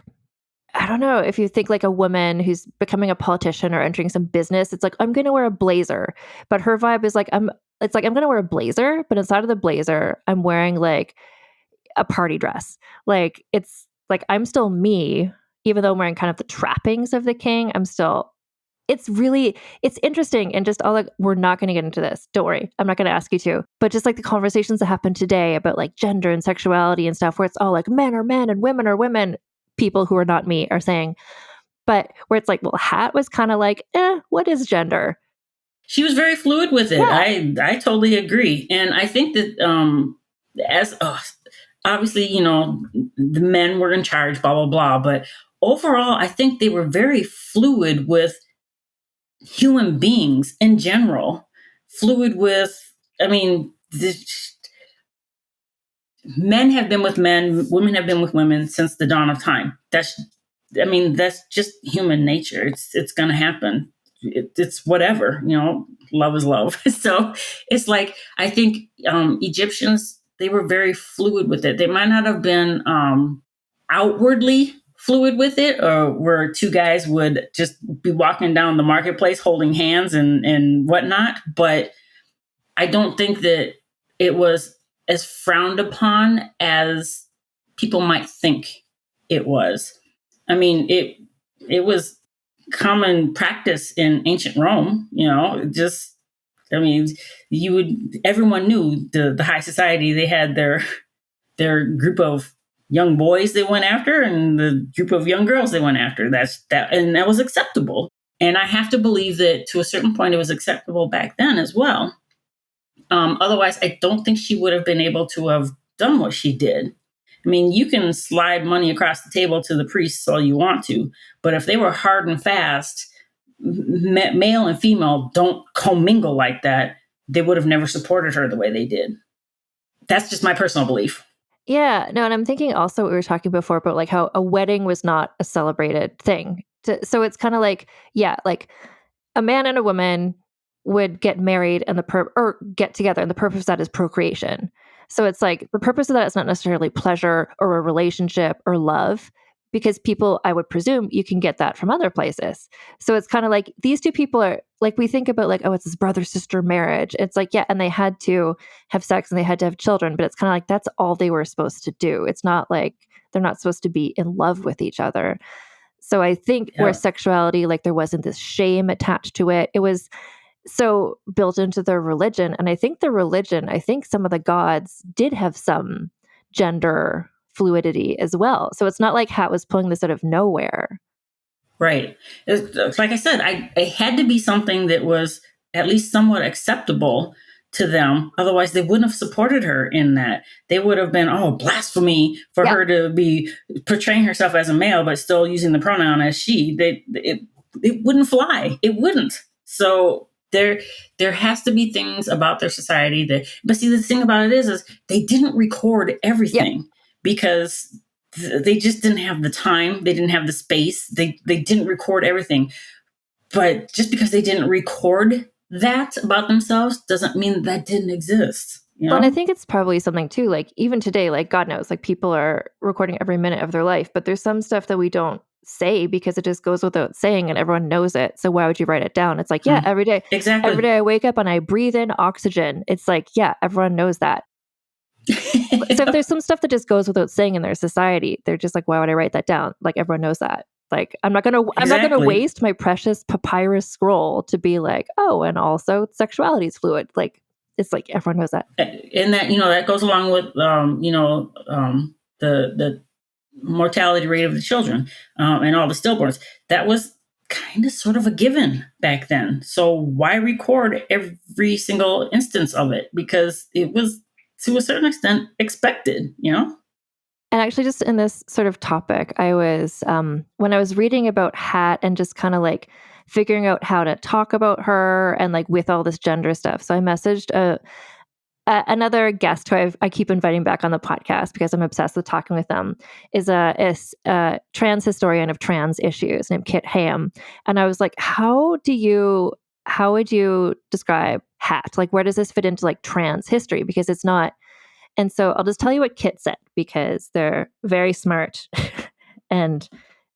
I don't know, if you think like a woman who's becoming a politician or entering some business, it's like, I'm going to wear a blazer, but her vibe is like, I'm going to wear a blazer, but inside of the blazer, I'm wearing like a party dress. Like, it's like, I'm still me, even though I'm wearing kind of the trappings of the king. It's interesting. And just all like, we're not going to get into this. Don't worry. I'm not going to ask you to. But just like the conversations that happened today about like gender and sexuality and stuff, where it's all like men are men and women are women, people who are not me are saying, but where it's like, well, Hat was kind of like, what is gender? She was very fluid with it. Yeah. I totally agree. And I think that obviously, the men were in charge, blah, blah, blah. But overall, I think they were very fluid with human beings in general. Fluid with, men have been with men, women have been with women since the dawn of time. That's just human nature. It's going to happen. It's whatever, love is love. So it's like, I think Egyptians, they were very fluid with it. They might not have been outwardly fluid with it, or where two guys would just be walking down the marketplace holding hands and whatnot. But I don't think that it was as frowned upon as people might think it was. I mean, it was common practice in ancient Rome, everyone knew the high society. They had their group of young boys they went after and the group of young girls they went after. And that was acceptable. And I have to believe that to a certain point it was acceptable back then as well. Otherwise, I don't think she would have been able to have done what she did. I mean, you can slide money across the table to the priests all you want to, but if they were hard and fast, male and female don't commingle like that, they would have never supported her the way they did. That's just my personal belief. Yeah, no, and I'm thinking also what we were talking before about like how a wedding was not a celebrated thing. So it's kind of like, like a man and a woman would get married and or get together, and the purpose of that is procreation. So it's like the purpose of that is not necessarily pleasure or a relationship or love, because people, I would presume, you can get that from other places. So it's kind of like these two people are like, we think about like, oh, it's this brother-sister marriage. It's like, yeah, and they had to have sex and they had to have children, but it's kind of like that's all they were supposed to do. It's not like they're not supposed to be in love with each other. So I think where Yep. sexuality, like there wasn't this shame attached to it. It was so built into their religion. And I think some of the gods did have some gender fluidity as well. So it's not like Hat was pulling this out of nowhere. Right. Like I said, it had to be something that was at least somewhat acceptable to them. Otherwise, they wouldn't have supported her in that. They would have been, blasphemy for her to be portraying herself as a male, but still using the pronoun as she. It wouldn't fly. It wouldn't. So there has to be things about their society but see, the thing about it is they didn't record everything because they just didn't have the time. They didn't have the space. They didn't record everything. But just because they didn't record that about themselves doesn't mean that didn't exist. You know? Well, and I think it's probably something too, like even today, like God knows, like people are recording every minute of their life, but there's some stuff that we don't say because it just goes without saying and everyone knows it. So why would you write it down? It's like, every day. Exactly. Every day I wake up and I breathe in oxygen. It's like, everyone knows that. So if there's some stuff that just goes without saying in their society, they're just like, why would I write that down? Like everyone knows that. Like I'm not gonna waste my precious papyrus scroll to be like, oh, and also sexuality is fluid. Like it's like everyone knows that. And that that goes along with the mortality rate of the children and all the stillborns. That was kind of sort of a given back then. So why record every single instance of it? Because it was to a certain extent expected, And actually, just in this sort of topic, I was, when I was reading about Hat and just kind of like figuring out how to talk about her and like with all this gender stuff. So I messaged another guest who I keep inviting back on the podcast because I'm obsessed with talking with them, is a trans historian of trans issues named Kit Ham. And I was like, how would you describe Hat? Like, where does this fit into like trans history? Because it's not. And so I'll just tell you what Kit said because they're very smart and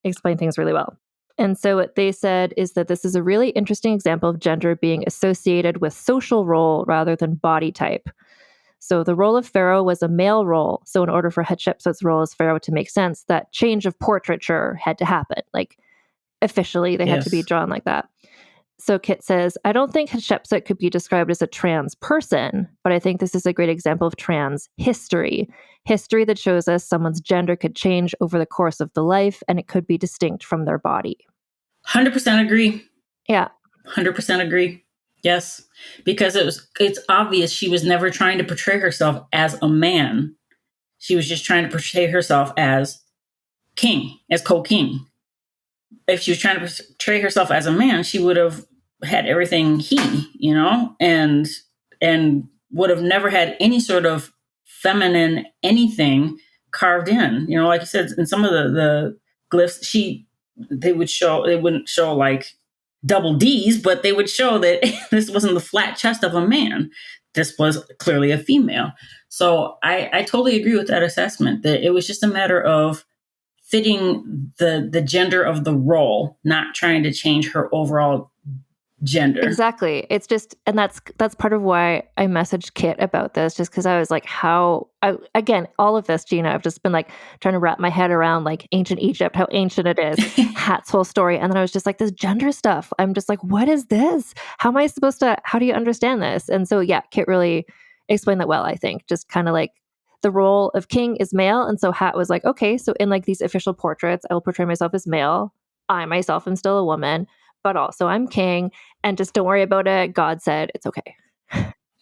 explain things really well. And so what they said is that this is a really interesting example of gender being associated with social role rather than body type. So the role of Pharaoh was a male role. So in order for Hatshepsut's role as Pharaoh to make sense, that change of portraiture had to happen. Like officially, they had to be drawn like that. So Kit says, I don't think Hatshepsut could be described as a trans person, but I think this is a great example of trans history. History that shows us someone's gender could change over the course of the life, and it could be distinct from their body. 100% agree. Yeah. 100% agree. Yes. Because it's obvious she was never trying to portray herself as a man. She was just trying to portray herself as king, as co-king. If she was trying to portray herself as a man, she would have had everything and would have never had any sort of feminine anything carved in. Like you said, in some of the glyphs, they wouldn't show like double D's, but they would show that this wasn't the flat chest of a man. This was clearly a female. So I totally agree with that assessment, that it was just a matter of fitting the gender of the role, not trying to change her overall gender. Exactly. It's just, and that's part of why I messaged Kit about this, just because I was like, again, all of this, Gina, I've just been like trying to wrap my head around like ancient Egypt, how ancient it is, Hat's whole story. And then I was just like, this gender stuff. I'm just like, what is this? How do you understand this? And so, Kit really explained that well, I think, just kind of like the role of king is male. And so Hat was like, okay, so in like these official portraits, I will portray myself as male. I myself am still a woman, but also I'm king, and just don't worry about it. God said it's okay.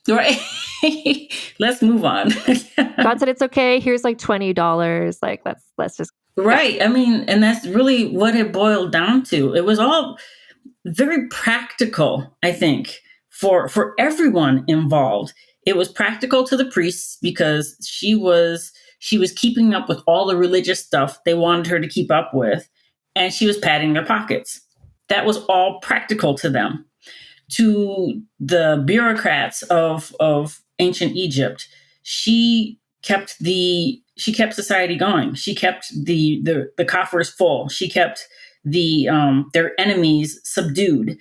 Right. Let's move on. God said it's okay. Here's like $20. Like let's just right. I mean, and that's really what it boiled down to. It was all very practical, I think, for everyone involved. It was practical to the priests because she was keeping up with all the religious stuff they wanted her to keep up with, and she was padding their pockets. That was all practical to them. To the bureaucrats of ancient Egypt, she kept society going. She kept the coffers full. She kept their enemies subdued.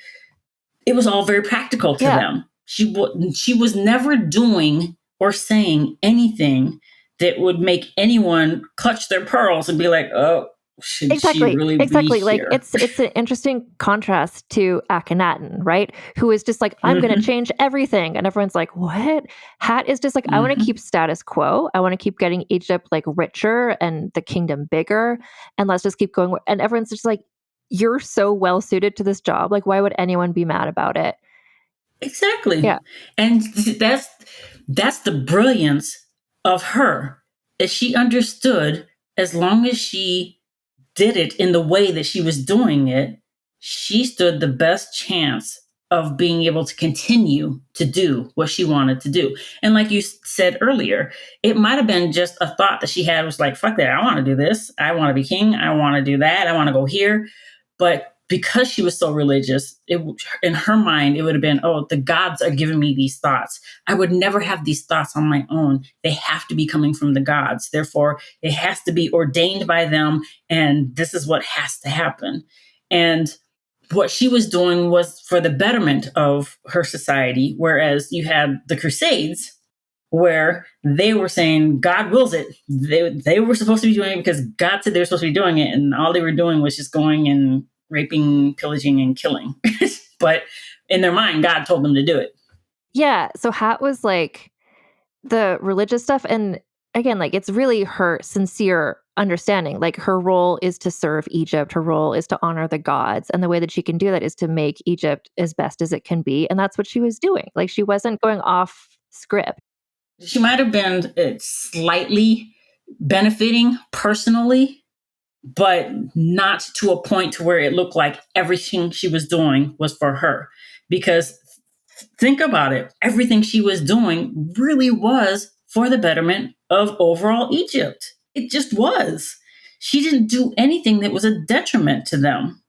It was all very practical to them. She was never doing or saying anything that would make anyone clutch their pearls and be like, oh, should she really be Like here? it's an interesting contrast to Akhenaten, right? Who is just like, I'm going to change everything, and everyone's like, what? Hat is just like, I want to keep status quo. I want to keep getting Egypt like richer and the kingdom bigger, and let's just keep going. And everyone's just like, you're so well suited to this job. Like, why would anyone be mad about it? Exactly. Yeah. And that's the brilliance of her, is she understood as long as she did it in the way that she was doing it, she stood the best chance of being able to continue to do what she wanted to do. And like you said earlier, it might have been just a thought that she had, was like, fuck that, I want to do this. I want to be king. I want to do that. I want to go here. But because she was so religious, in her mind, it would have been, oh, the gods are giving me these thoughts. I would never have these thoughts on my own. They have to be coming from the gods. Therefore, it has to be ordained by them. And this is what has to happen. And what she was doing was for the betterment of her society. Whereas you had the Crusades, where they were saying God wills it. They were supposed to be doing it because God said they were supposed to be doing it. And all they were doing was just going and raping, pillaging, and killing. But in their mind, God told them to do it. Yeah. So Hat was like the religious stuff. And again, like it's really her sincere understanding. Like her role is to serve Egypt. Her role is to honor the gods. And the way that she can do that is to make Egypt as best as it can be. And that's what she was doing. Like she wasn't going off script. She might have been slightly benefiting personally, but not to a point to where it looked like everything she was doing was for her. Because think about it, everything she was doing really was for the betterment of overall Egypt. It just was. She didn't do anything that was a detriment to them.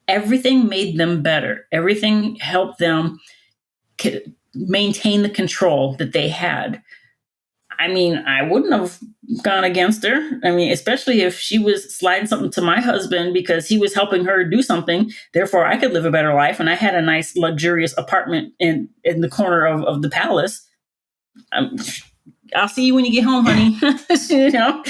Everything made them better. Everything helped them maintain the control that they had. I mean, I wouldn't have gone against her. I mean, especially if she was sliding something to my husband because he was helping her do something. Therefore, I could live a better life. And I had a nice, luxurious apartment in the corner of the palace. I'll see you when you get home, honey. You know,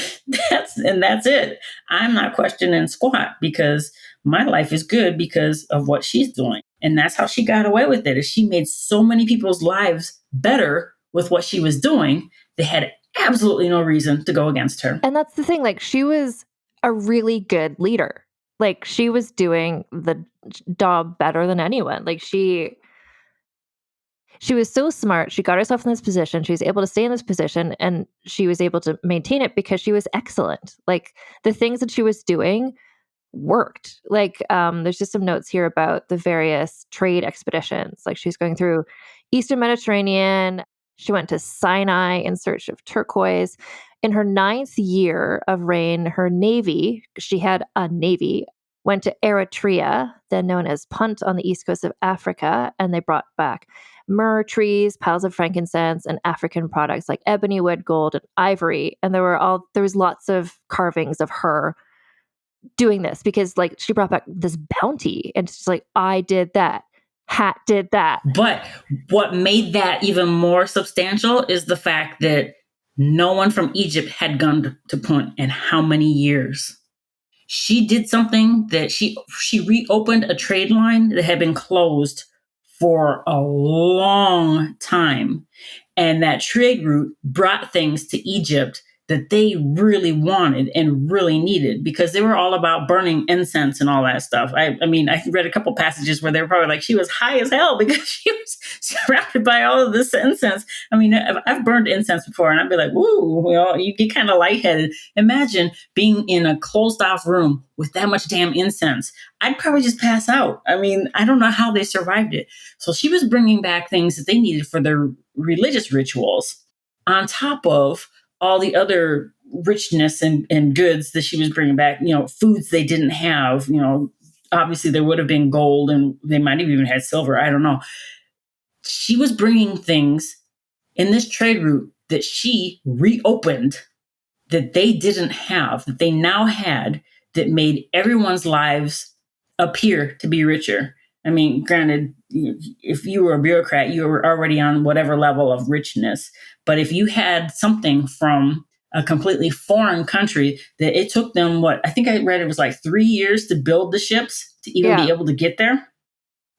that's it. I'm not questioning squat because my life is good because of what she's doing. And that's how she got away with it, is she made so many people's lives better with what she was doing. They had absolutely no reason to go against her. And that's the thing. Like she was a really good leader. Like she was doing the job better than anyone. Like she was so smart. She got herself in this position. She was able to stay in this position, and she was able to maintain it because she was excellent. Like the things that she was doing worked. Like there's just some notes here about the various trade expeditions. Like she's going through Eastern Mediterranean. She went to Sinai in search of turquoise. In her 9th year of reign, her navy, she had a navy, went to Eritrea, then known as Punt, on the east coast of Africa, and they brought back myrrh trees, piles of frankincense, and African products like ebony, wood, gold, and ivory. And there was lots of carvings of her doing this because like she brought back this bounty, and it's just like, I did that. Hat did that. But what made that even more substantial is the fact that no one from Egypt had gone to Punt in how many years? She did something that she reopened a trade line that had been closed for a long time. And that trade route brought things to Egypt that they really wanted and really needed, because they were all about burning incense and all that stuff. I mean, I read a couple passages where they were probably like, she was high as hell because she was surrounded by all of this incense. I mean, I've burned incense before, and I'd be like, woo, you get kind of lightheaded. Imagine being in a closed off room with that much damn incense. I'd probably just pass out. I mean, I don't know how they survived it. So she was bringing back things that they needed for their religious rituals, on top of all the other richness and goods that she was bringing back, foods they didn't have, obviously there would have been gold, and they might have even had silver. I don't know. She was bringing things in this trade route that she reopened that they didn't have, that they now had, that made everyone's lives appear to be richer. I mean, granted, if you were a bureaucrat, you were already on whatever level of richness. But if you had something from a completely foreign country, that it took them, I think I read it was like 3 years to build the ships to even be able to get there.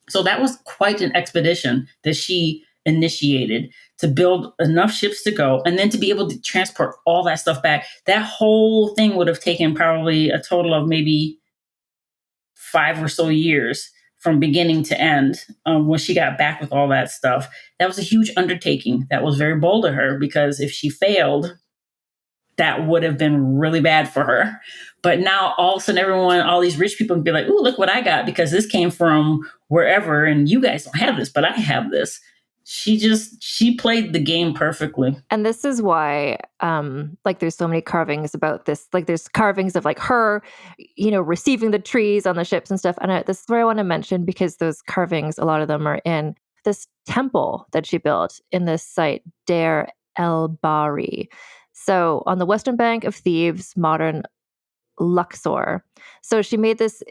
So that was quite an expedition that she initiated to build enough ships to go, and then to be able to transport all that stuff back. That whole thing would have taken probably a total of maybe 5 or so years from beginning to end, when she got back with all that stuff. That was a huge undertaking. That was very bold of her, because if she failed, that would have been really bad for her. But now all of a sudden, all these rich people can be like, "Ooh, look what I got, because this came from wherever, and you guys don't have this, but I have this." She played the game perfectly. And this is why, like, there's so many carvings about this. Like, there's carvings of like her, receiving the trees on the ships and stuff. And this is where I want to mention, because those carvings, a lot of them are in this temple that she built in this site, Deir el-Bahari. So on the western bank of Thebes, modern Luxor. So she made this,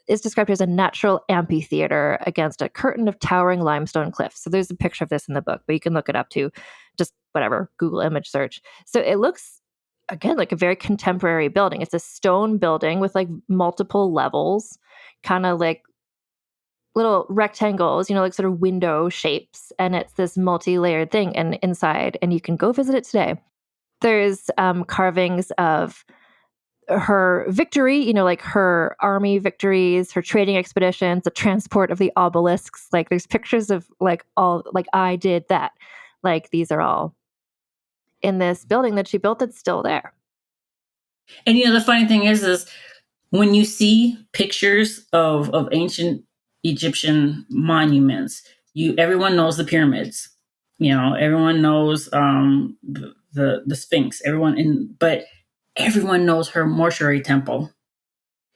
is described as a natural amphitheater against a curtain of towering limestone cliffs. So there's a picture of this in the book, but you can look it up too. Just whatever, Google image search. So it looks, again, like a very contemporary building. It's a stone building with like multiple levels, kind of like little rectangles, like sort of window shapes. And it's this multi-layered thing. And inside, and you can go visit it today, there's carvings of her victory, like her army victories, her trading expeditions, the transport of the obelisks. Like there's pictures of like all, like, I did that. Like these are all in this building that she built that's still there. And the funny thing is when you see pictures of ancient Egyptian monuments, everyone knows the pyramids. Everyone knows the Sphinx. But everyone knows her mortuary temple.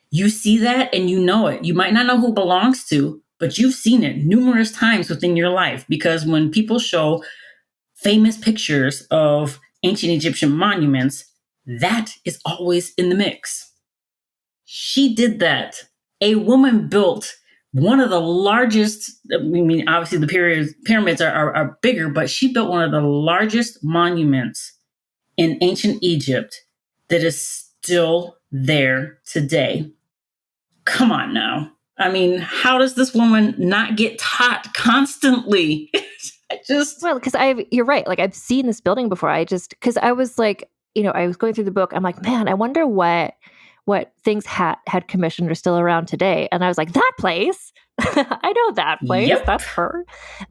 You see that and you know it. You might not know who it belongs to, but you've seen it numerous times within your life, because when people show famous pictures of ancient Egyptian monuments, that is always in the mix. She did that. A woman built one of the largest, obviously the pyramids are bigger, but she built one of the largest monuments in ancient Egypt that is still there today. Come on now. How does this woman not get taught constantly? Well, because you're right. Like, I've seen this building before. Because I was like, I was going through the book. I'm like, man, I wonder what things had commissioned are still around today. And I was like, that place. I know that place. Yep. That's her.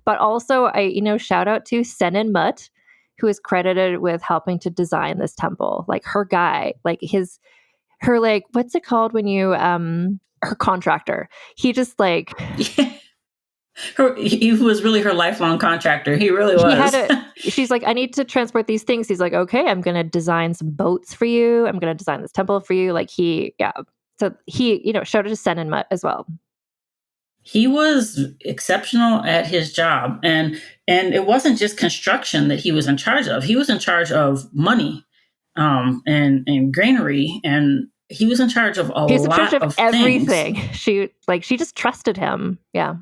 But also, shout out to Senenmut, who is credited with helping to design this temple. Like her guy, like her like, what's it called when you, her contractor. He just like... He was really her lifelong contractor. He really was. She's like, I need to transport these things. He's like, okay, I'm going to design some boats for you. I'm going to design this temple for you. Like So he, showed it to Senenmut as well. He was exceptional at his job. And it wasn't just construction that he was in charge of. He was in charge of money, and granary. And he was in charge of He was in charge of everything. Things. She just trusted him. Yeah.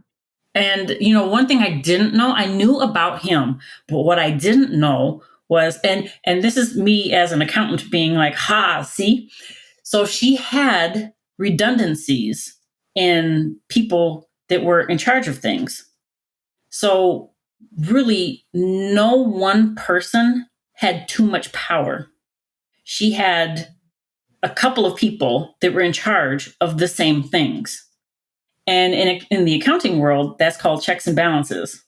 And, one thing I didn't know, I knew about him, but what I didn't know was, and this is me as an accountant being like, see? So she had redundancies in people that were in charge of things. So really, no one person had too much power. She had a couple of people that were in charge of the same things. And in the accounting world, that's called checks and balances,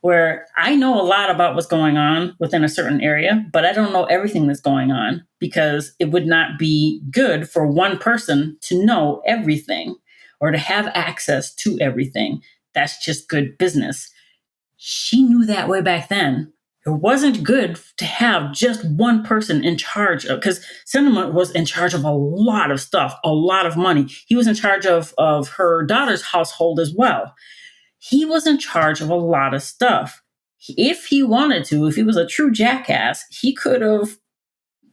where I know a lot about what's going on within a certain area, but I don't know everything that's going on, because it would not be good for one person to know everything or to have access to everything. That's just good business. She knew that way back then. It wasn't good to have just one person in charge of, because Senenmut was in charge of a lot of stuff, a lot of money. He was in charge of her daughter's household as well. He was in charge of a lot of stuff. If he wanted to, if he was a true jackass, he could have,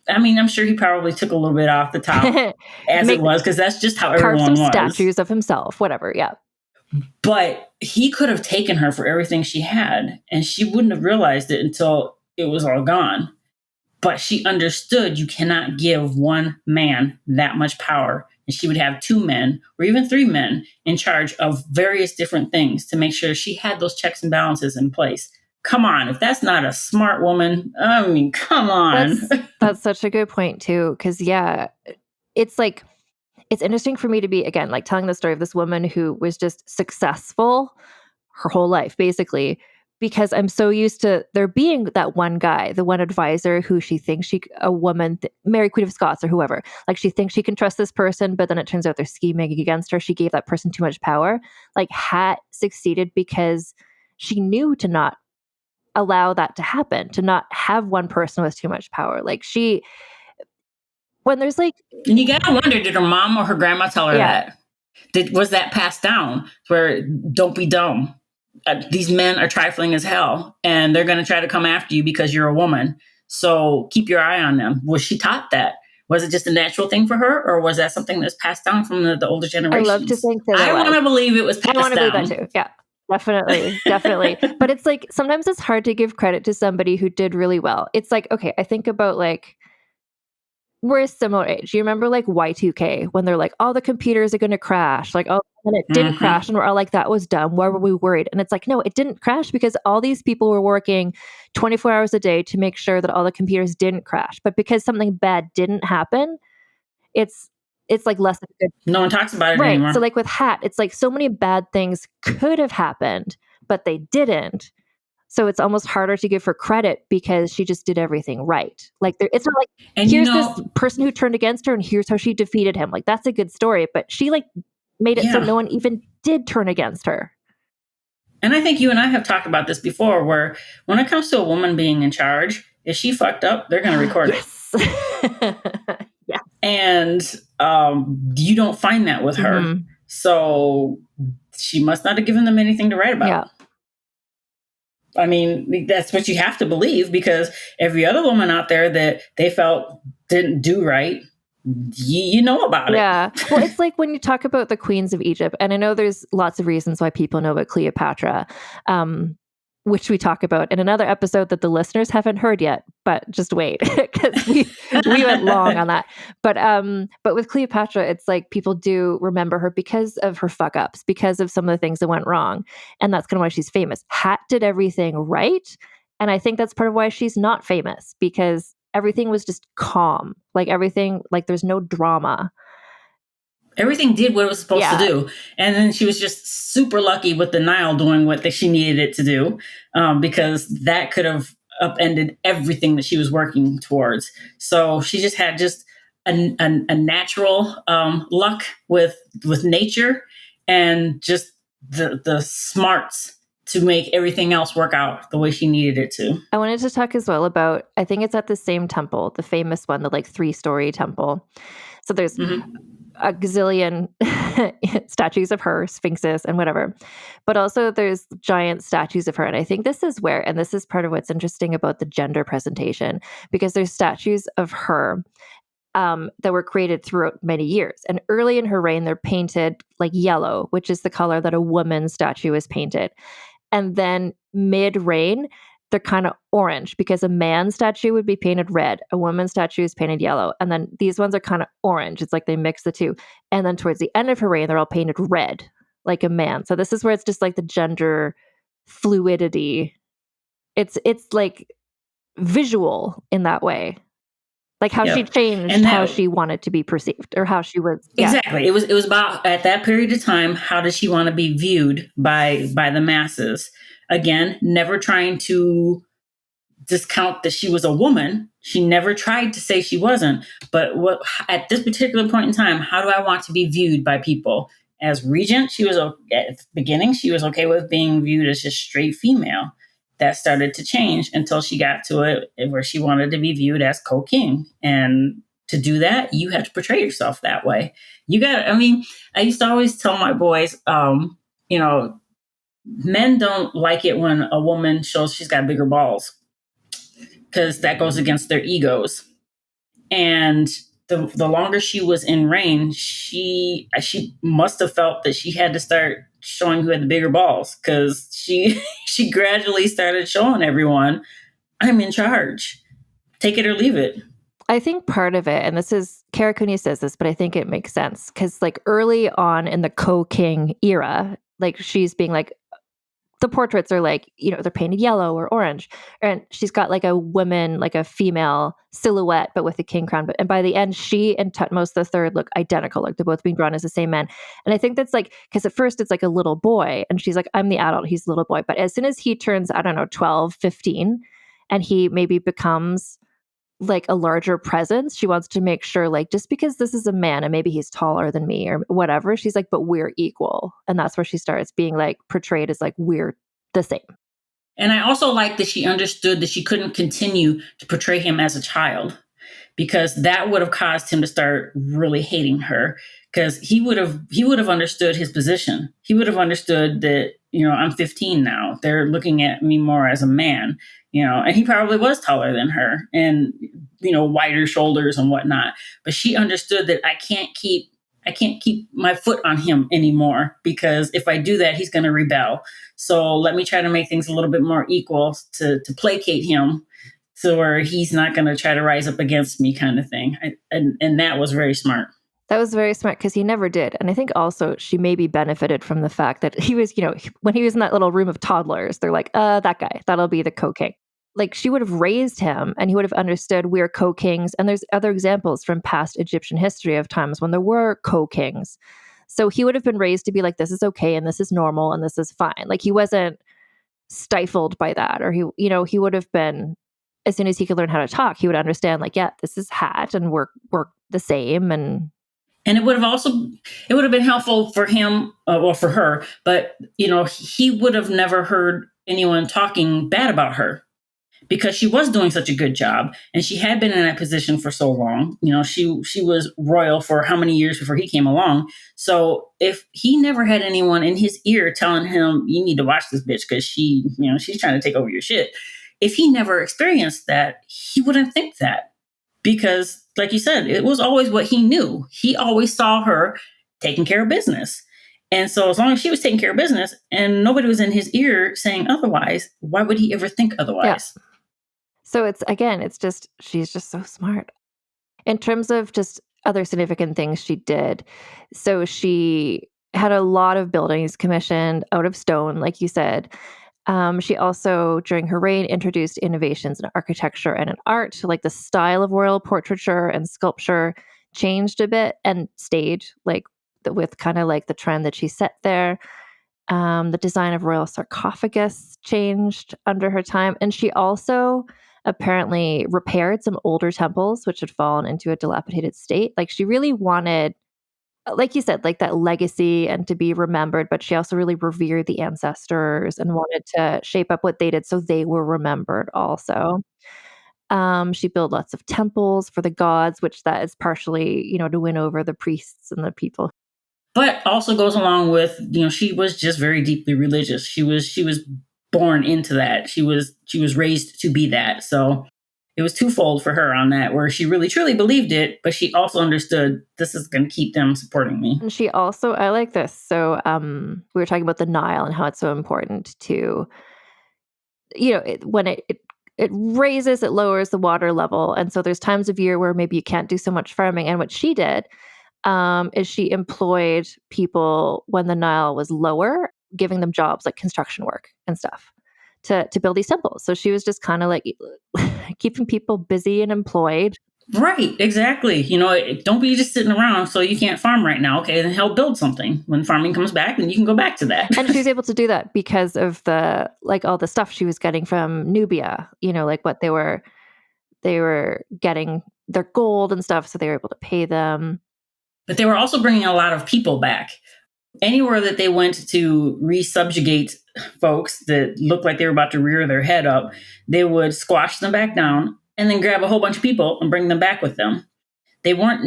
I'm sure he probably took a little bit off the top as it was, because that's just how everyone was. Statues of himself, whatever, yeah. But he could have taken her for everything she had, and she wouldn't have realized it until it was all gone. But she understood you cannot give one man that much power. And she would have 2 men or even 3 men in charge of various different things to make sure she had those checks and balances in place. Come on, if that's not a smart woman, I mean, come on. That's such a good point too. Cause yeah, it's like, it's interesting for me to be, again, like telling the story of this woman who was just successful her whole life, basically, because I'm so used to there being that one guy, the one advisor who she thinks a woman, Mary Queen of Scots or whoever, like she thinks she can trust this person, but then it turns out they're scheming against her. She gave that person too much power. Like Hat succeeded because she knew to not allow that to happen, to not have one person with too much power. Like when there's like, and you gotta wonder, did her mom or her grandma tell her that? Was that passed down where don't be dumb? These men are trifling as hell and they're going to try to come after you because you're a woman. So keep your eye on them. Was she taught that? Was it just a natural thing for her, or was that something that's passed down from the older generations? I love to think that I want to believe it was passed down. I want to believe that too. Yeah, definitely. But it's like, sometimes it's hard to give credit to somebody who did really well. It's like, okay, I think about like, we're a similar age. You remember like Y2K when they're like, all the computers are going to crash. Like, oh, and it didn't crash. And we're all like, that was dumb. Why were we worried? And it's like, no, it didn't crash because all these people were working 24 hours a day to make sure that all the computers didn't crash. But because something bad didn't happen, it's like less of a good. No one talks about it anymore. So like with Hat, it's like so many bad things could have happened, but they didn't. So it's almost harder to give her credit because she just did everything right. Like it's not like, and here's this person who turned against her and here's how she defeated him. Like that's a good story, but she like made it so no one even did turn against her. And I think you and I have talked about this before, where when it comes to a woman being in charge, if she fucked up, they're going to record it. Yeah. And you don't find that with her. Mm-hmm. So she must not have given them anything to write about. Yeah. I mean, that's what you have to believe, because every other woman out there that they felt didn't do right, you know about it. Yeah. Well, it's like when you talk about the queens of Egypt, and I know there's lots of reasons why people know about Cleopatra, which we talk about in another episode that the listeners haven't heard yet, but just wait, because we went long on that. But with Cleopatra, it's like people do remember her because of her fuck ups, because of some of the things that went wrong. And that's kind of why she's famous. Hat did everything right. And I think that's part of why she's not famous, because everything was just calm. Like everything, like there's no drama. Everything did what it was supposed to do. And then she was just super lucky with the Nile doing what she needed it to do, because that could have upended everything that she was working towards. So she just had a natural luck with nature and just the smarts to make everything else work out the way she needed it to. I wanted to talk as well about, I think it's at the same temple, the famous one, the like 3-story temple. So there's a gazillion statues of her, sphinxes and whatever. But also there's giant statues of her. And I think this is where, and this is part of what's interesting about the gender presentation, because there's statues of her that were created throughout many years. And early in her reign, they're painted like yellow, which is the color that a woman's statue is painted. And then mid-reign, they're kind of orange, because a man's statue would be painted red. A woman's statue is painted yellow. And then these ones are kind of orange. It's like they mix the two. And then towards the end of her reign, they're all painted red, like a man. So this is where it's just like the gender fluidity. It's like visual in that way. Like how she changed how she wanted to be perceived, or how she was. Yeah. Exactly. It was about, at that period of time, how does she want to be viewed by the masses? Again, never trying to discount that she was a woman. She never tried to say she wasn't. But at this particular point in time, how do I want to be viewed by people? As regent, she was, at the beginning, she was okay with being viewed as just straight female. That started to change until she got to it where she wanted to be viewed as co-king. And to do that, you have to portray yourself that way. I used to always tell my boys, men don't like it when a woman shows she's got bigger balls, because that goes against their egos. And the longer she was in reign, she must have felt that she had to start showing who had the bigger balls, because she gradually started showing everyone, I'm in charge. take it or leave it. I think part of it, and this is, Kara Cooney says this, but I think it makes sense because like early on in the co-king era, like she's being like, the portraits are like, they're painted yellow or orange. And she's got like a woman, like a female silhouette, but with a king crown. And by the end, she and Tutmos III look identical. Like they're both being drawn as the same man. And I think that's like, because at first it's like a little boy and she's like, I'm the adult, he's the little boy. But as soon as he turns, I don't know, 12, 15, and he maybe becomes like a larger presence, she wants to make sure, like, just because this is a man and maybe he's taller than me or whatever, she's like, but we're equal. And that's where she starts being like portrayed as like we're the same. And I also like that she understood that she couldn't continue to portray him as a child, because that would have caused him to start really hating her, because he would have understood his position. He would have understood that, I'm 15 now. They're looking at me more as a man, and he probably was taller than her and, wider shoulders and whatnot. But she understood that I can't keep my foot on him anymore, because if I do that, he's going to rebel. So let me try to make things a little bit more equal to placate him, so where he's not going to try to rise up against me, kind of thing. And that was very smart. That was very smart because he never did. And I think also she maybe benefited from the fact that he was, when he was in that little room of toddlers, they're like, that guy, that'll be the co-king. Like she would have raised him and he would have understood we're co-kings. And there's other examples from past Egyptian history of times when there were co-kings. So he would have been raised to be like, this is okay and this is normal and this is fine. Like he wasn't stifled by that, or he would have been, as soon as he could learn how to talk, he would understand like, yeah, this is Hat and we're the same. And it would have been helpful for him, or for her, but he would have never heard anyone talking bad about her, because she was doing such a good job and she had been in that position for so long. She was royal for how many years before he came along. So if he never had anyone in his ear telling him, you need to watch this bitch because she's trying to take over your shit. If he never experienced that, he wouldn't think that, because like you said, it was always what he knew. He always saw her taking care of business. And so as long as she was taking care of business and nobody was in his ear saying otherwise, why would he ever think otherwise? Yeah. So she's just so smart. In terms of just other significant things she did, so she had a lot of buildings commissioned out of stone, like you said. She also, during her reign, introduced innovations in architecture and in art. Like the style of royal portraiture and sculpture changed a bit and stayed like with kind of like the trend that she set there. The design of royal sarcophagus changed under her time. And she also apparently repaired some older temples, which had fallen into a dilapidated state. Like she really wanted, like you said, like that legacy and to be remembered, but she also really revered the ancestors and wanted to shape up what they did so they were remembered also. She built lots of temples for the gods, which that is partially, to win over the priests and the people. But also goes along with, she was just very deeply religious. She was born into that. She was raised to be that. So it was twofold for her on that, where she really truly believed it, but she also understood this is going to keep them supporting me. And she also, I like this. So we were talking about the Nile and how it's so important to, when it raises, it lowers the water level. And so there's times of year where maybe you can't do so much farming. And what she did is she employed people when the Nile was lower, giving them jobs like construction work and stuff to build these temples. So she was just kind of like keeping people busy and employed. Right, exactly. Don't be just sitting around so you can't farm right now. Okay, then help build something. When farming comes back, then you can go back to that. And she was able to do that because of the all the stuff she was getting from Nubia. Like what they were getting their gold and stuff, so they were able to pay them. But they were also bringing a lot of people back. Anywhere that they went to resubjugate folks that looked like they were about to rear their head up, they would squash them back down and then grab a whole bunch of people and bring them back with them. They weren't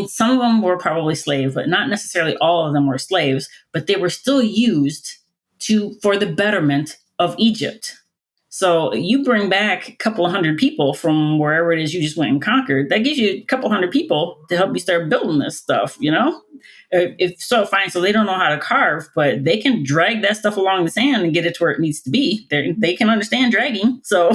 some of them were probably slaves, but not necessarily all of them were slaves, but they were still used for the betterment of Egypt. So you bring back a couple of hundred people from wherever it is you just went and conquered. That gives you a couple hundred people to help you start building this stuff, It's so fine. So they don't know how to carve, but they can drag that stuff along the sand and get it to where it needs to be. They can understand dragging. So,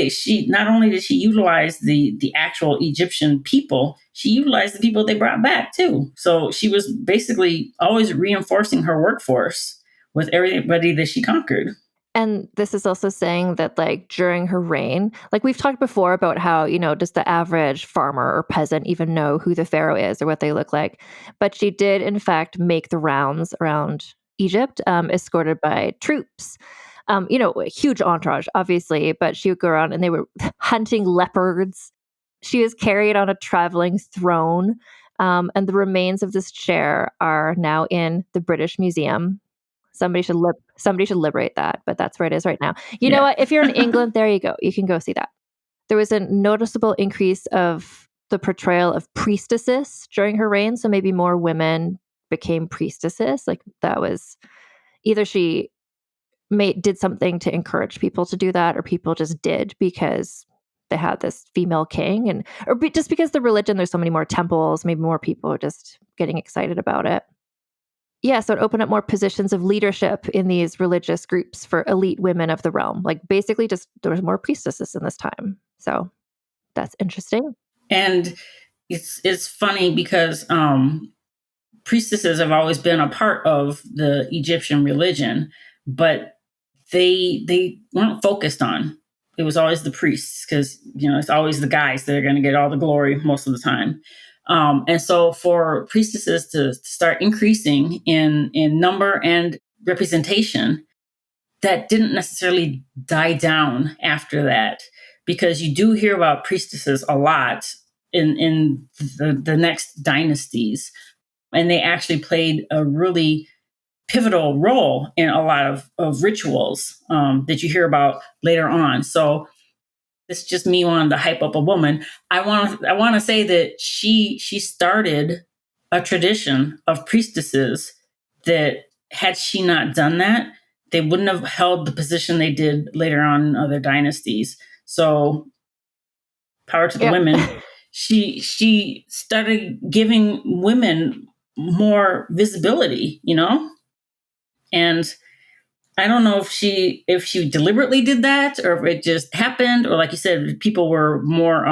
she not only did she utilize the actual Egyptian people, she utilized the people they brought back too. So she was basically always reinforcing her workforce with everybody that she conquered. And this is also saying that, like, during her reign, like we've talked before about how, does the average farmer or peasant even know who the pharaoh is or what they look like? But she did, in fact, make the rounds around Egypt, escorted by troops. A huge entourage, obviously, but she would go around and they were hunting leopards. She was carried on a traveling throne. And the remains of this chair are now in the British Museum. Somebody should liberate that, but that's where it is right now. You know what? If you're in England, there you go. You can go see that. There was a noticeable increase of the portrayal of priestesses during her reign. So maybe more women became priestesses. Like that was either she did something to encourage people to do that, or people just did because they had this female king, or just because the religion, there's so many more temples, maybe more people are just getting excited about it. Yeah, so it opened up more positions of leadership in these religious groups for elite women of the realm. Like basically just there was more priestesses in this time. So that's interesting. And it's funny because priestesses have always been a part of the Egyptian religion, but they weren't focused on. It was always the priests because it's always the guys that are going to get all the glory most of the time. And so for priestesses to start increasing in number and representation, that didn't necessarily die down after that, because you do hear about priestesses a lot in the next dynasties. And they actually played a really pivotal role in a lot of rituals that you hear about later on. So it's just me wanting to hype up a woman. I want to say that she started a tradition of priestesses that, had she not done that, they wouldn't have held the position they did later on in other dynasties. So power to the women. She started giving women more visibility, and I don't know if she deliberately did that, or if it just happened, or like you said, people were more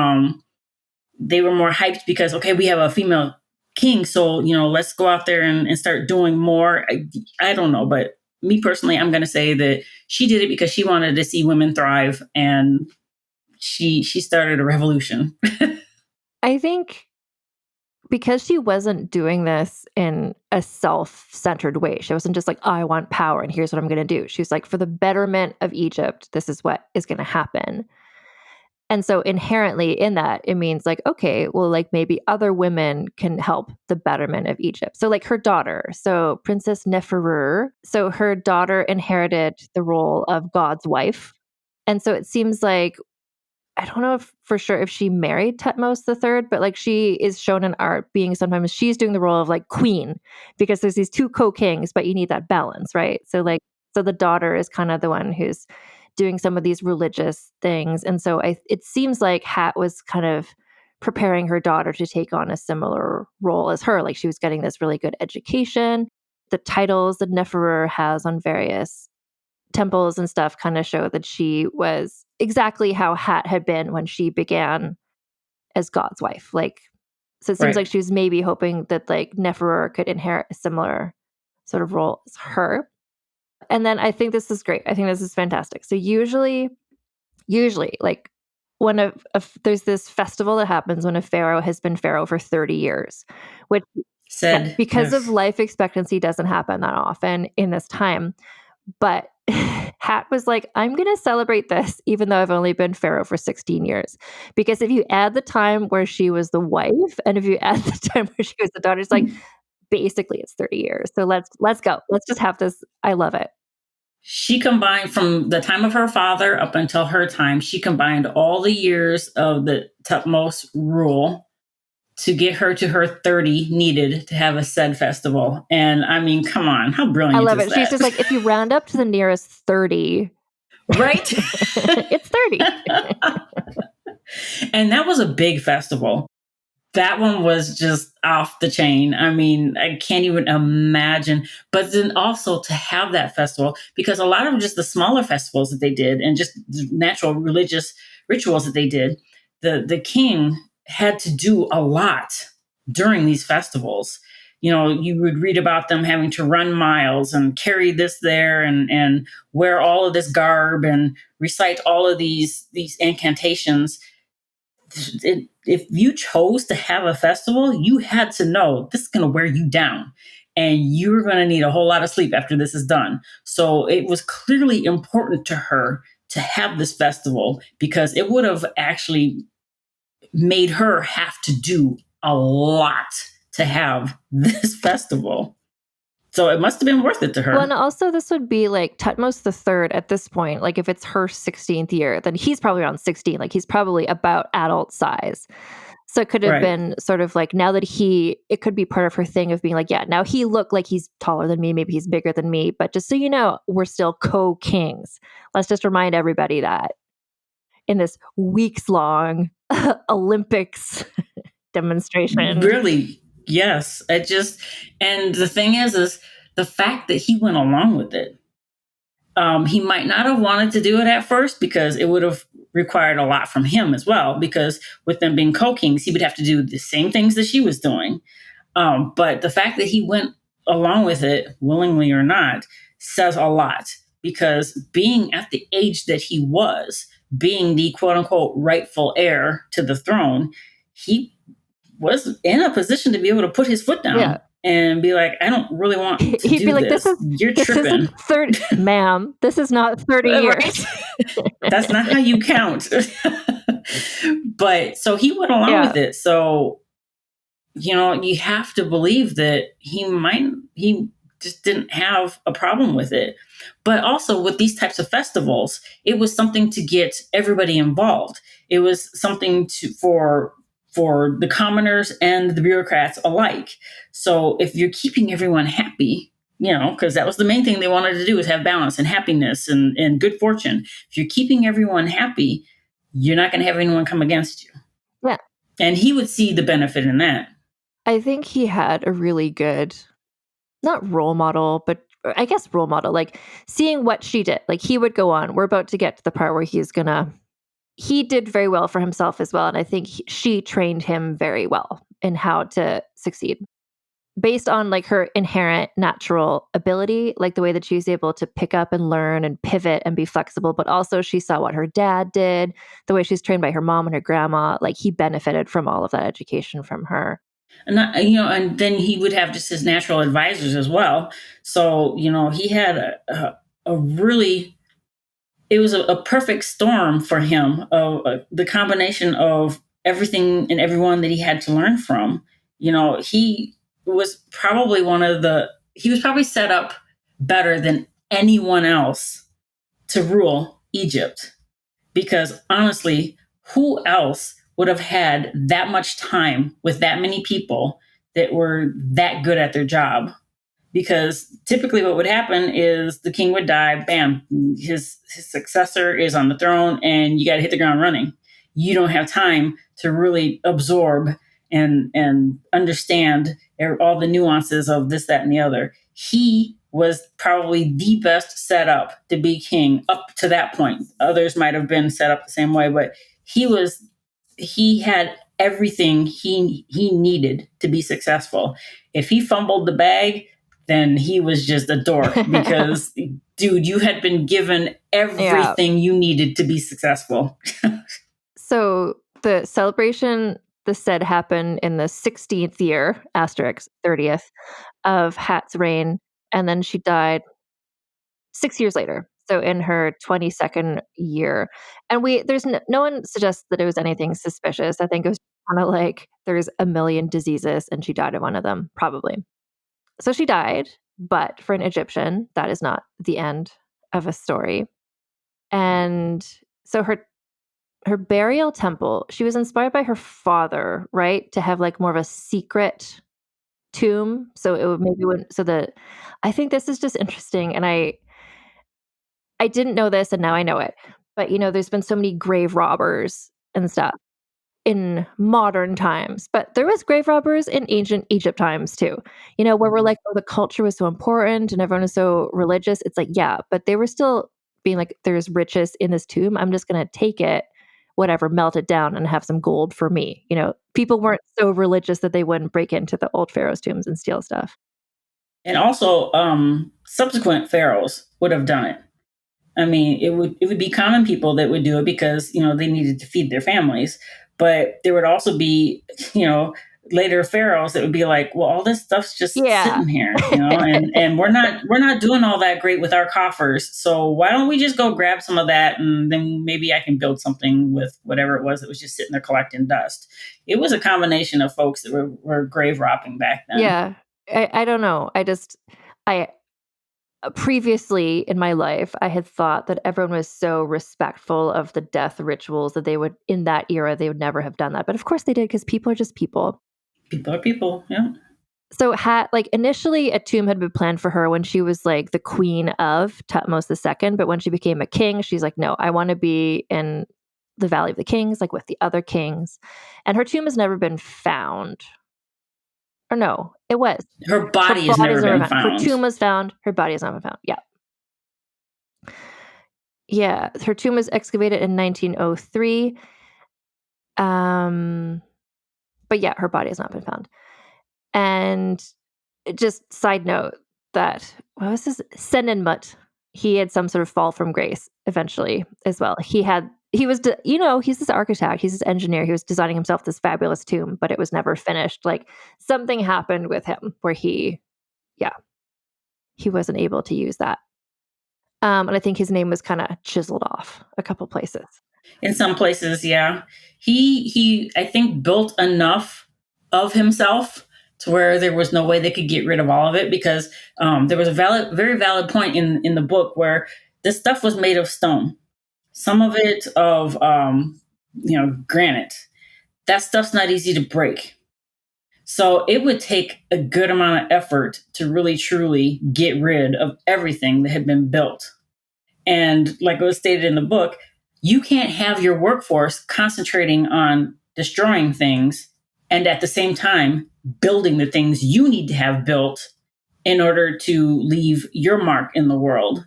they were more hyped because, okay, we have a female king, so let's go out there and start doing more. I don't know, but me personally, I'm going to say that she did it because she wanted to see women thrive, and she started a revolution. I think because she wasn't doing this in a self-centered way. She wasn't just like, I want power and here's what I'm going to do. She was like, for the betterment of Egypt, this is what is going to happen. And so inherently in that, it means like, okay, well, like maybe other women can help the betterment of Egypt. So like her daughter, so Princess Neferu, so her daughter inherited the role of God's wife. And so it seems like, I don't know if for sure if she married Thutmose III, but like she is shown in art being sometimes she's doing the role of like queen, because there's these two co-kings, but you need that balance, right? So the daughter is kind of the one who's doing some of these religious things. And so it seems like Hat was kind of preparing her daughter to take on a similar role as her. Like she was getting this really good education. The titles that Neferu has on various temples and stuff kind of show that she was exactly how Hat had been when she began as God's wife. Like, so it seems like she was maybe hoping that like Neferu could inherit a similar sort of role as her. And then I think this is great. I think this is fantastic. So usually like when there's this festival that happens when a pharaoh has been pharaoh for 30 years, which because of life expectancy doesn't happen that often in this time. But Hat was like, I'm going to celebrate this, even though I've only been pharaoh for 16 years. Because if you add the time where she was the wife, and if you add the time where she was the daughter, it's like, basically it's 30 years. So let's go. Let's just have this. I love it. She combined from the time of her father up until her time, she combined all the years of the Thutmose rule to get her to her 30 needed to have a said festival. And I mean, come on, how brilliant I love it. That? She's just like, if you round up to the nearest 30, right? It's 30. And that was a big festival. that one was just off the chain. I mean, I can't even imagine. But then also to have that festival, because a lot of just the smaller festivals that they did and just natural religious rituals that they did, the king had to do a lot during these festivals. You know, you would read about them having to run miles and carry this there and wear all of this garb and recite all of these incantations. If you chose to have a festival, you had to know this is going to wear you down and you're going to need a whole lot of sleep after this is done. So it was clearly important to her to have this festival because it would have actually made her have to do a lot to have this festival. So it must have been worth it to her. Well, and also this would be like Tutmos the Third at this point. Like if it's her 16th year, then he's probably around 16. Like he's probably about adult size. So it could have been sort of like now that it could be part of her thing of being like, yeah, now he looked like he's taller than me. Maybe he's bigger than me. But just so you know, we're still co-kings. Let's just remind everybody that in this weeks-long Olympics demonstration. Really, yes. And the thing is the fact that he went along with it. He might not have wanted to do it at first because it would have required a lot from him as well. Because with them being co-kings, he would have to do the same things that she was doing. But the fact that he went along with it, willingly or not, says a lot. Because being at the age that he was, being the quote unquote rightful heir to the throne, he was in a position to be able to put his foot down and be like, I don't really want to He'd do be like, this. You're tripping. Isn't 30, ma'am, this is not 30 years. That's not how you count. But so he went along with it. So, you know, you have to believe that he just didn't have a problem with it. But also with these types of festivals, it was something to get everybody involved. It was something for the commoners and the bureaucrats alike. So if you're keeping everyone happy, you know, because that was the main thing they wanted to do was have balance and happiness and good fortune. If you're keeping everyone happy, you're not going to have anyone come against you. Yeah. And he would see the benefit in that. I think he had a really good, not role model, but I guess role model, like seeing what she did. Like he would go on. We're about to get to the part where he did very well for himself as well. And I think she trained him very well in how to succeed based on like her inherent natural ability, like the way that she was able to pick up and learn and pivot and be flexible. But also she saw what her dad did, the way she's trained by her mom and her grandma. Like he benefited from all of that education from her. And and then he would have just his natural advisors as well. So, you know, he had it was a perfect storm for him of the combination of everything and everyone that he had to learn from. You know, he was probably set up better than anyone else to rule Egypt. Because honestly, who else would have had that much time with that many people that were that good at their job? Because typically what would happen is the king would die, bam, his successor is on the throne and you got to hit the ground running. You don't have time to really absorb and understand all the nuances of this, that, and the other. He was probably the best set up to be king up to that point. Others might have been set up the same way, but he had everything he needed to be successful. If he fumbled the bag, then he was just a dork because, dude, you had been given everything you needed to be successful. So the celebration, this said, happened in the 16th year, asterisk 30th, of Hat's reign. And then she died 6 years later. So in her 22nd year. And no one suggests that it was anything suspicious. I think it was kind of like there's a million diseases and she died of one of them, probably. So she died, but for an Egyptian, that is not the end of a story. And so her burial temple, she was inspired by her father, right? To have like more of a secret tomb. So it would I think this is just interesting. And I didn't know this and now I know it. But you know, there's been so many grave robbers and stuff in modern times, but there was grave robbers in ancient Egypt times too. Where we're like, oh, the culture was so important and everyone was so religious. It's like, yeah, but they were still being like, there's riches in this tomb. I'm just going to take it, whatever, melt it down and have some gold for me. People weren't so religious that they wouldn't break into the old pharaohs' tombs and steal stuff. And also, subsequent pharaohs would have done it. I mean, it would be common people that would do it because, they needed to feed their families. But there would also be, later pharaohs that would be like, well, all this stuff's just sitting here, and we're not doing all that great with our coffers. So why don't we just go grab some of that, and then maybe I can build something with whatever it was that was just sitting there collecting dust. It was a combination of folks that were grave robbing back then. Yeah. I don't know. I previously in my life, I had thought that everyone was so respectful of the death rituals that in that era, they would never have done that. But of course they did, because people are just people. People are people, yeah. So initially a tomb had been planned for her when she was like the queen of Thutmose II. But when she became a king, she's like, no, I want to be in the Valley of the Kings, like with the other kings. And her tomb has never been found. Or no, it was. Her body has never been found. Her tomb was found. Her body has not been found. Yeah. Yeah. Her tomb was excavated in 1903. But yeah, her body has not been found. And just side note that, what was his? Senenmut. He had some sort of fall from grace eventually as well. He's this architect, he's this engineer. He was designing himself this fabulous tomb, but it was never finished. Like something happened with him where he wasn't able to use that. And I think his name was kind of chiseled off a couple places. In some places, yeah. He I think built enough of himself to where there was no way they could get rid of all of it, because there was a very valid point in the book where this stuff was made of stone. Some of it of, granite. That stuff's not easy to break. So it would take a good amount of effort to really, truly get rid of everything that had been built. And like it was stated in the book, you can't have your workforce concentrating on destroying things and at the same time building the things you need to have built in order to leave your mark in the world.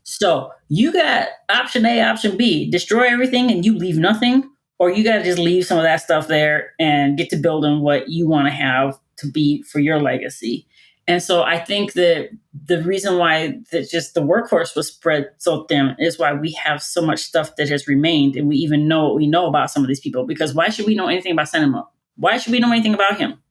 So you got option A, option B, destroy everything and you leave nothing, or you got to just leave some of that stuff there and get to building what you want to have to be for your legacy. And so I think that the reason why that just the workforce was spread so thin is why we have so much stuff that has remained, and we even know what we know about some of these people. Because why should we know anything about Senenmut? Why should we know anything about him?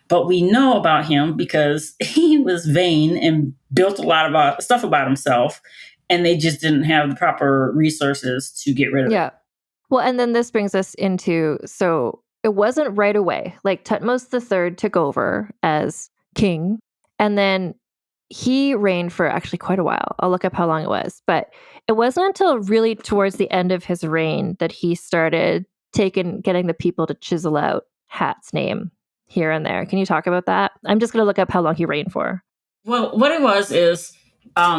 But we know about him because he was vain and built a lot of stuff about himself, and they just didn't have the proper resources to get rid of it. Yeah. Well, and then this brings us into, so it wasn't right away. Like Thutmose III took over as king, and then he reigned for actually quite a while. I'll look up how long it was, but it wasn't until really towards the end of his reign that he started getting the people to chisel out Hat's name here and there. Can you talk about that? I'm just going to look up how long he reigned for. Well, what it was is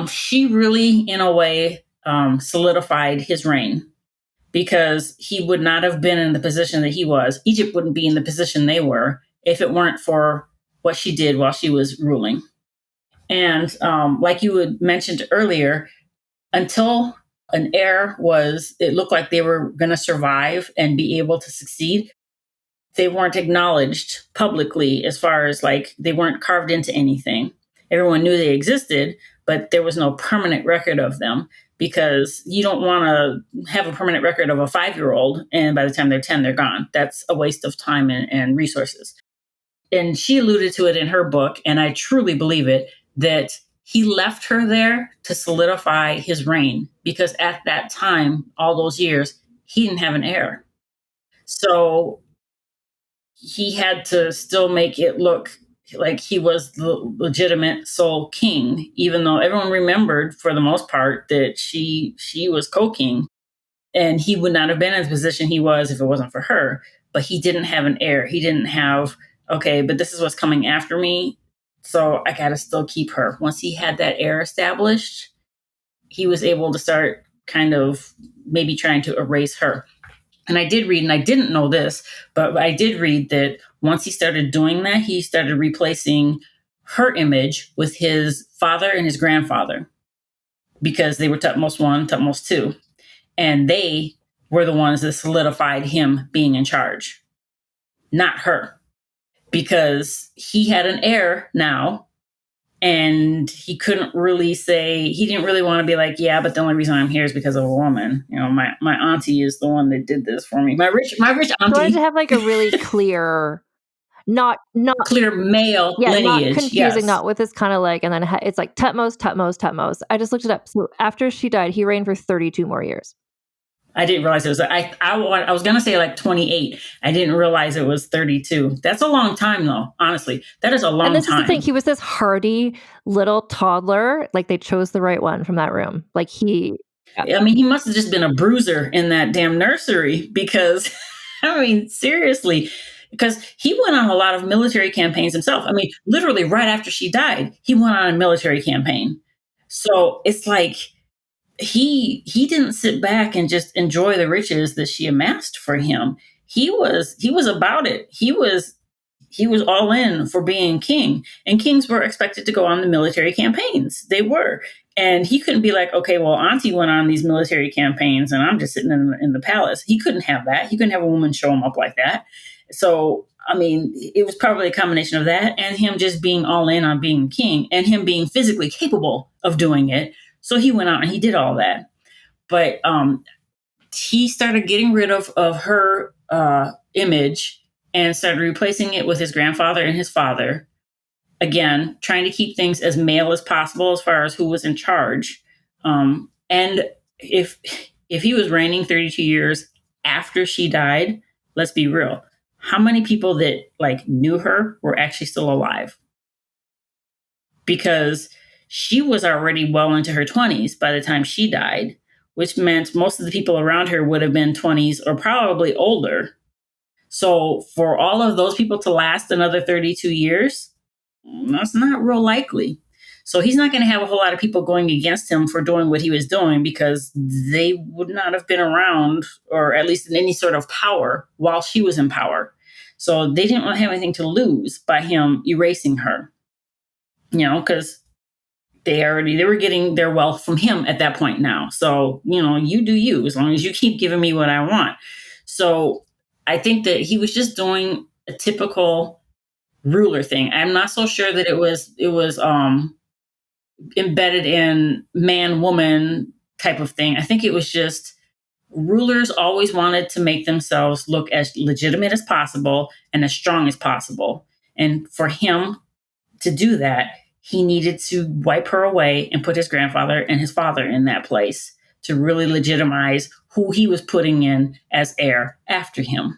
she really, in a way, solidified his reign, because he would not have been in the position that he was. Egypt wouldn't be in the position they were if it weren't for what she did while she was ruling. And like you had mentioned earlier, until an heir it looked like they were going to survive and be able to succeed, they weren't acknowledged publicly, as far as like they weren't carved into anything. Everyone knew they existed, but there was no permanent record of them, because you don't want to have a permanent record of a 5-year-old and by the time they're 10, they're gone. That's a waste of time and resources. And she alluded to it in her book, and I truly believe it, that he left her there to solidify his reign, because at that time, all those years, he didn't have an heir. So he had to still make it look like he was the legitimate sole king, even though everyone remembered for the most part that she was co-king, and he would not have been in the position he was if it wasn't for her. But he didn't have an heir. He didn't have, okay, but this is what's coming after me, so I got to still keep her. Once he had that heir established, he was able to start kind of maybe trying to erase her. And I did read, and I didn't know this, but I did read that once he started doing that, he started replacing her image with his father and his grandfather, because they were Tutmos I, Tutmos II. And they were the ones that solidified him being in charge, not her, because he had an heir now. And he couldn't really say, he didn't really want to be like, yeah, but the only reason I'm here is because of a woman. You know, my auntie is the one that did this for me. My rich auntie. I wanted to have like a really clear, not clear male lineage. Not confusing, yes. Not with this kind of like, and then it's like Tutmos. I just looked it up. So after she died, he reigned for 32 more years. I didn't realize it was, I was going to say like 28. I didn't realize it was 32. That's a long time though. Honestly, that is a long time. And this is the thing. He was this hardy little toddler. Like they chose the right one from that room. Like he must have just been a bruiser in that damn nursery, because I mean, seriously, because he went on a lot of military campaigns himself. I mean, literally right after she died, he went on a military campaign. So it's like, he didn't sit back and just enjoy the riches that she amassed for him. He was about it. He was all in for being king, and kings were expected to go on the military campaigns. They were. And he couldn't be like, okay, well, auntie went on these military campaigns and I'm just sitting in the palace. He couldn't have that. He couldn't have a woman show him up like that. So, I mean, it was probably a combination of that and him just being all in on being king and him being physically capable of doing it. So he went out and he did all that. But he started getting rid of her image and started replacing it with his grandfather and his father. Again, trying to keep things as male as possible as far as who was in charge. And if he was reigning 32 years after she died, let's be real. How many people that like knew her were actually still alive? Because she was already well into her 20s by the time she died, which meant most of the people around her would have been 20s or probably older. So for all of those people to last another 32 years, that's not real likely. So he's not going to have a whole lot of people going against him for doing what he was doing, because they would not have been around, or at least in any sort of power, while she was in power. So they didn't have anything to lose by him erasing her, because they were getting their wealth from him at that point now. So, you do you, as long as you keep giving me what I want. So I think that he was just doing a typical ruler thing. I'm not so sure that it was embedded in man-woman type of thing. I think it was just rulers always wanted to make themselves look as legitimate as possible and as strong as possible. And for him to do that, he needed to wipe her away and put his grandfather and his father in that place to really legitimize who he was putting in as heir after him.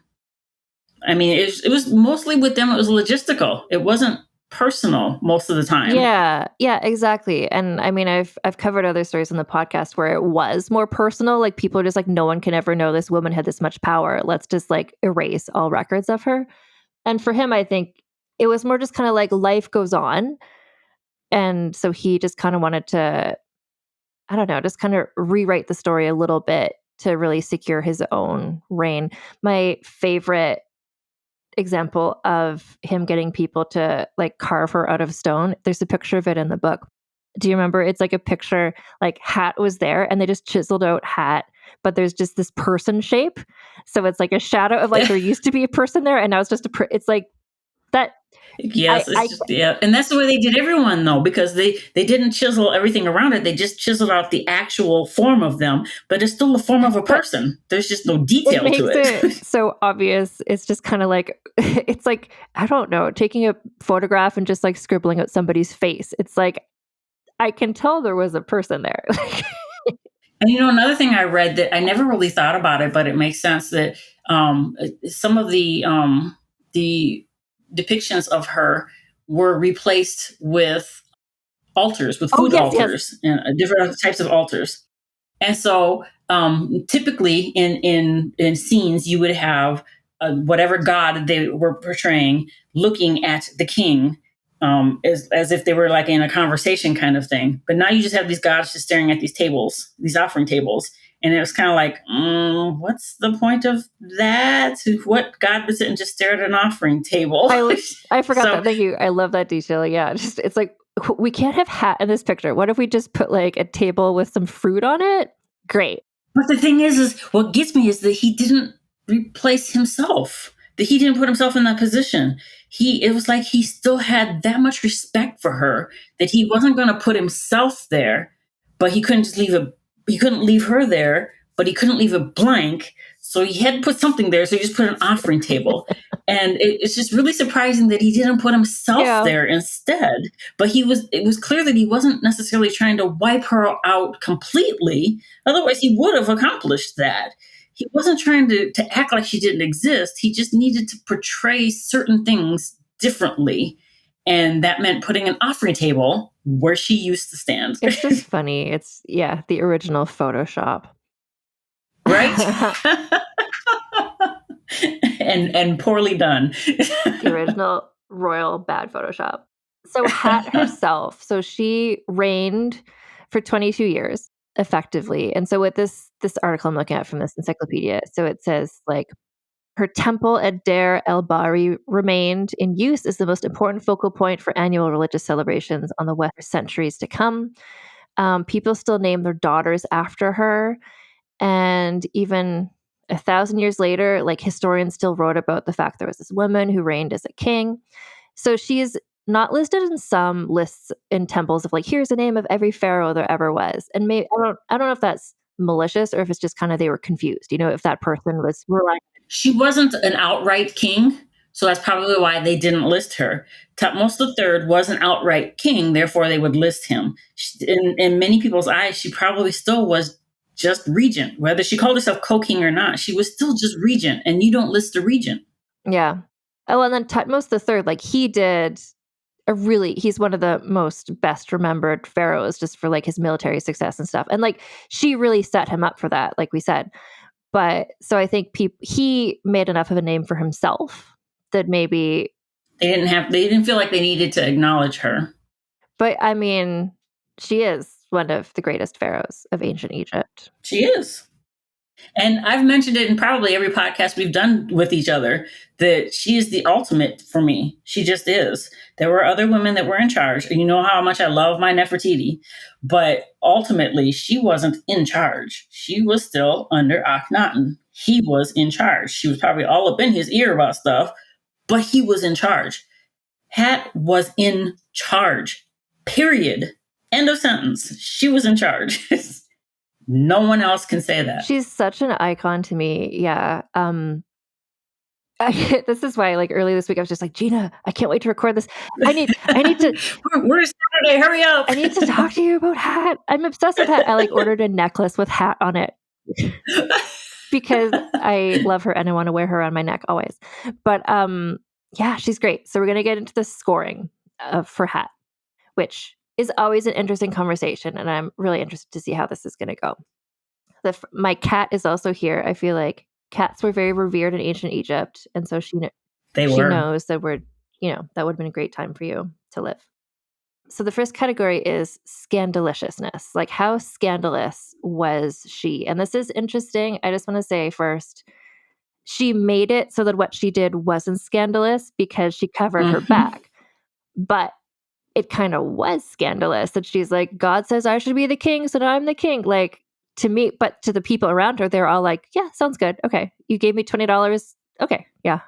I mean, it was mostly with them, it was logistical. It wasn't personal most of the time. Yeah, exactly. And I mean, I've covered other stories on the podcast where it was more personal. Like people are just like, no one can ever know this woman had this much power. Let's just like erase all records of her. And for him, I think it was more just kind of like life goes on. And so he just kind of wanted to, I don't know, just kind of rewrite the story a little bit to really secure his own reign. My favorite example of him getting people to like carve her out of stone, there's a picture of it in the book. Do you remember? It's like a picture, like Hat was there and they just chiseled out Hat, but there's just this person shape. So it's like a shadow of like there used to be a person there, and now it's just it's like that. Yes, and that's the way they did everyone though, because they didn't chisel everything around it. They just chiseled out the actual form of them, but it's still the form of a person. There's just no detail to it. It so obvious. It's just kind of like, it's like, I don't know, taking a photograph and just like scribbling out somebody's face. It's like, I can tell there was a person there. And another thing I read that I never really thought about it, but it makes sense that some of the depictions of her were replaced with altars, with food altars, and different types of altars. And so typically in scenes, you would have whatever god they were portraying looking at the king as if they were like in a conversation kind of thing. But now you just have these gods just staring at these tables, these offering tables, And it was kind of like, what's the point of that? What, God would sit and just stare at an offering table? I forgot that. Thank you. I love that detail. Yeah. It's like, we can't have Hat in this picture. What if we just put like a table with some fruit on it? Great. But the thing is what gets me is that he didn't replace himself, that he didn't put himself in that position. It was like he still had that much respect for her that he wasn't going to put himself there, but he couldn't leave her there, but he couldn't leave it blank. So he had to put something there. So he just put an offering table. And it's just really surprising that he didn't put himself there instead. But it was clear that he wasn't necessarily trying to wipe her out completely. Otherwise, he would have accomplished that. He wasn't trying to act like she didn't exist. He just needed to portray certain things differently. And that meant putting an offering table where she used to stand. It's just funny. It's, the original Photoshop. Right? and poorly done. The original royal bad Photoshop. So Hat herself, so she reigned for 22 years effectively. And so with this article I'm looking at from this encyclopedia, so it says like her temple at Deir el-Bahri remained in use as the most important focal point for annual religious celebrations on the West for centuries to come. People still name their daughters after her. And even 1,000 years later, like historians still wrote about the fact there was this woman who reigned as a king. So she's not listed in some lists in temples of like, here's the name of every pharaoh there ever was. And maybe I don't know if that's malicious or if it's just kind of they were confused, if that person was relying. She wasn't an outright king, so that's probably why they didn't list her. Thutmose III was an outright king, therefore they would list him. In many people's eyes, she probably still was just regent. Whether she called herself co-king or not, she was still just regent, and you don't list a regent. Yeah. Oh, and then Thutmose III, like he did he's one of the most best remembered pharaohs just for like his military success and stuff. And like she really set him up for that, like we said. But so I think he made enough of a name for himself that maybe they didn't feel like they needed to acknowledge her. But I mean, she is one of the greatest pharaohs of ancient Egypt. She is. And I've mentioned it in probably every podcast we've done with each other that she is the ultimate for me. She just is. There were other women that were in charge. You know how much I love my Nefertiti, but ultimately she wasn't in charge. She was still under Akhenaten. He was in charge. She was probably all up in his ear about stuff, but he was in charge. Hat was in charge. Period. End of sentence. She was in charge. No one else can say that. She's such an icon to me. Yeah. This is why, like earlier this week, I was just like, Gina, I can't wait to record this. I need to. Where's Saturday? Hurry up! I need to talk to you about Hat. I'm obsessed with Hat. I like ordered a necklace with Hat on it because I love her and I want to wear her on my neck always. But yeah, she's great. So we're gonna get into the scoring for Hat, which is always an interesting conversation, and I'm really interested to see how this is going to go. My cat is also here. I feel like cats were very revered in ancient Egypt, and so she knows that that would have been a great time for you to live. So the first category is scandaliciousness. Like, how scandalous was she? And this is interesting. I just want to say first, she made it so that what she did wasn't scandalous because she covered her back. But it kind of was scandalous that she's like, God says I should be the king, so now I'm the king. Like, to me, but to the people around her, they're all like, yeah, sounds good. Okay. You gave me $20. Okay. Yeah.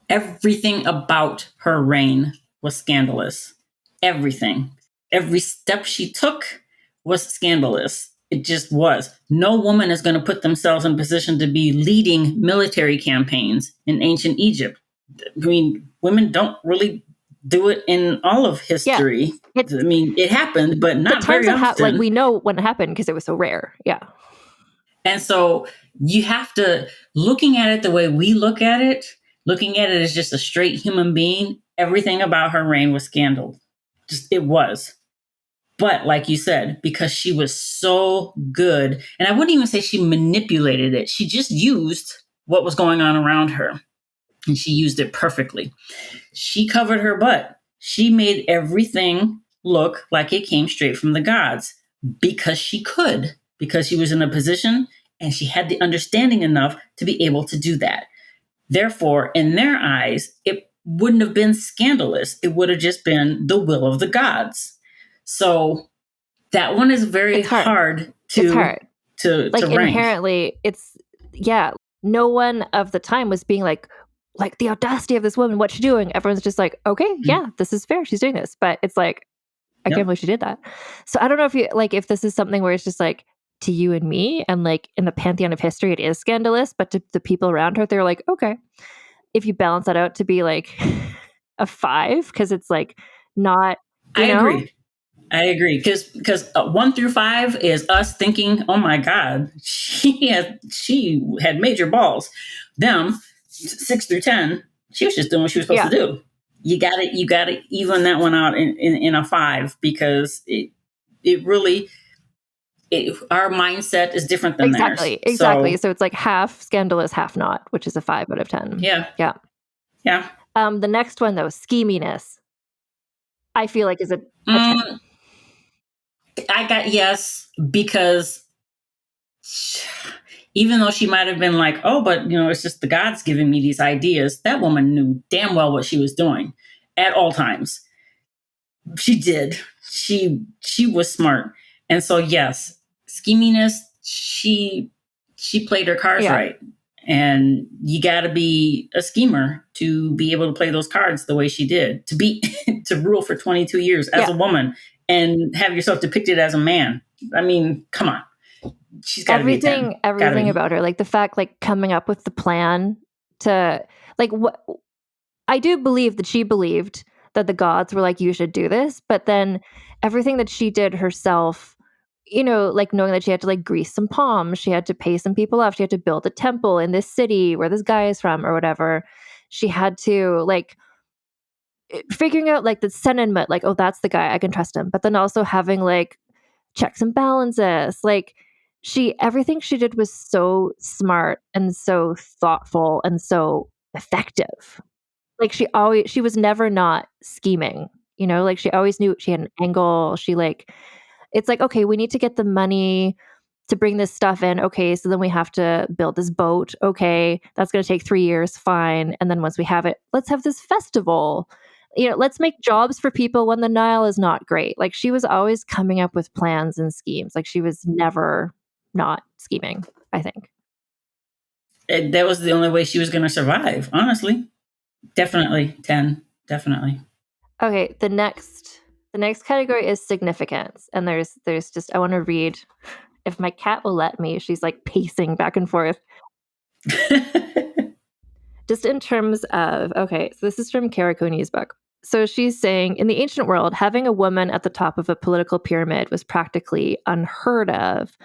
Everything about her reign was scandalous. Everything. Every step she took was scandalous. It just was. No woman is going to put themselves in a position to be leading military campaigns in ancient Egypt. I mean, women don't really do it in all of history. Yeah, I mean, it happened, but not very often. Like, we know when it happened because it was so rare. Yeah. And so you have to, looking at it the way we look at it as just a straight human being, everything about her reign was scandal. Just, it was. But like you said, because she was so good, and I wouldn't even say she manipulated it. She just used what was going on around her. And she used it perfectly. She covered her butt. She made everything look like it came straight from the gods because she could. because she was in a position and she had the understanding enough to be able to do that. Therefore, in their eyes, it wouldn't have been scandalous. It would have just been the will of the gods. So that one is very hard to rank. Inherently, no one of the time was being like the audacity of this woman, what's she doing? Everyone's just like, okay, yeah, this is fair. She's doing this. But it's like, I can't believe she did that. So I don't know if you if this is something where it's just like to you and me, and like in the pantheon of history, it is scandalous, but to the people around her, they're like, okay. If you balance that out to be like a 5, because it's like not, I agree. Because 1 through 5 is us thinking, oh my God, she had major balls. Them 6 through 10, she was just doing what she was supposed to do. You gotta even that one out in a 5, because it really our mindset is different than theirs. Exactly. So it's like half scandalous, half not, which is a 5 out of 10. Yeah. The next one though, scheminess, I feel like is a 10. I got yes, because even though she might have been like, oh, but it's just the gods giving me these ideas, that woman knew damn well what she was doing at all times. She did. She was smart. And so yes, scheminess, she played her cards right. And you got to be a schemer to be able to play those cards the way she did, to rule for 22 years as a woman and have yourself depicted as a man. I mean, come on. She's got to be everything about her, like the fact, like coming up with the plan to like what I do believe that she believed that the gods were like, you should do this, but then everything that she did herself, like knowing that she had to like grease some palms, she had to pay some people off, she had to build a temple in this city where this guy is from or whatever. She had to like figuring out like the sentiment, like, oh, that's the guy, I can trust him. But then also having like checks and balances, like everything she did was so smart and so thoughtful and so effective. Like she was never not scheming, like she always knew she had an angle. It's like, okay, we need to get the money to bring this stuff in. Okay, so then we have to build this boat. Okay, that's going to take 3 years. Fine. And then once we have it, let's have this festival. Let's make jobs for people when the Nile is not great. Like she was always coming up with plans and schemes. Like she was never not scheming, I think. That was the only way she was going to survive, honestly. Definitely 10. Definitely. Okay, the next category is significance. And there's just, I want to read, if my cat will let me, she's like pacing back and forth. Just in terms of, okay, so this is from Kara Cooney's book. So she's saying, in the ancient world, having a woman at the top of a political pyramid was practically unheard of.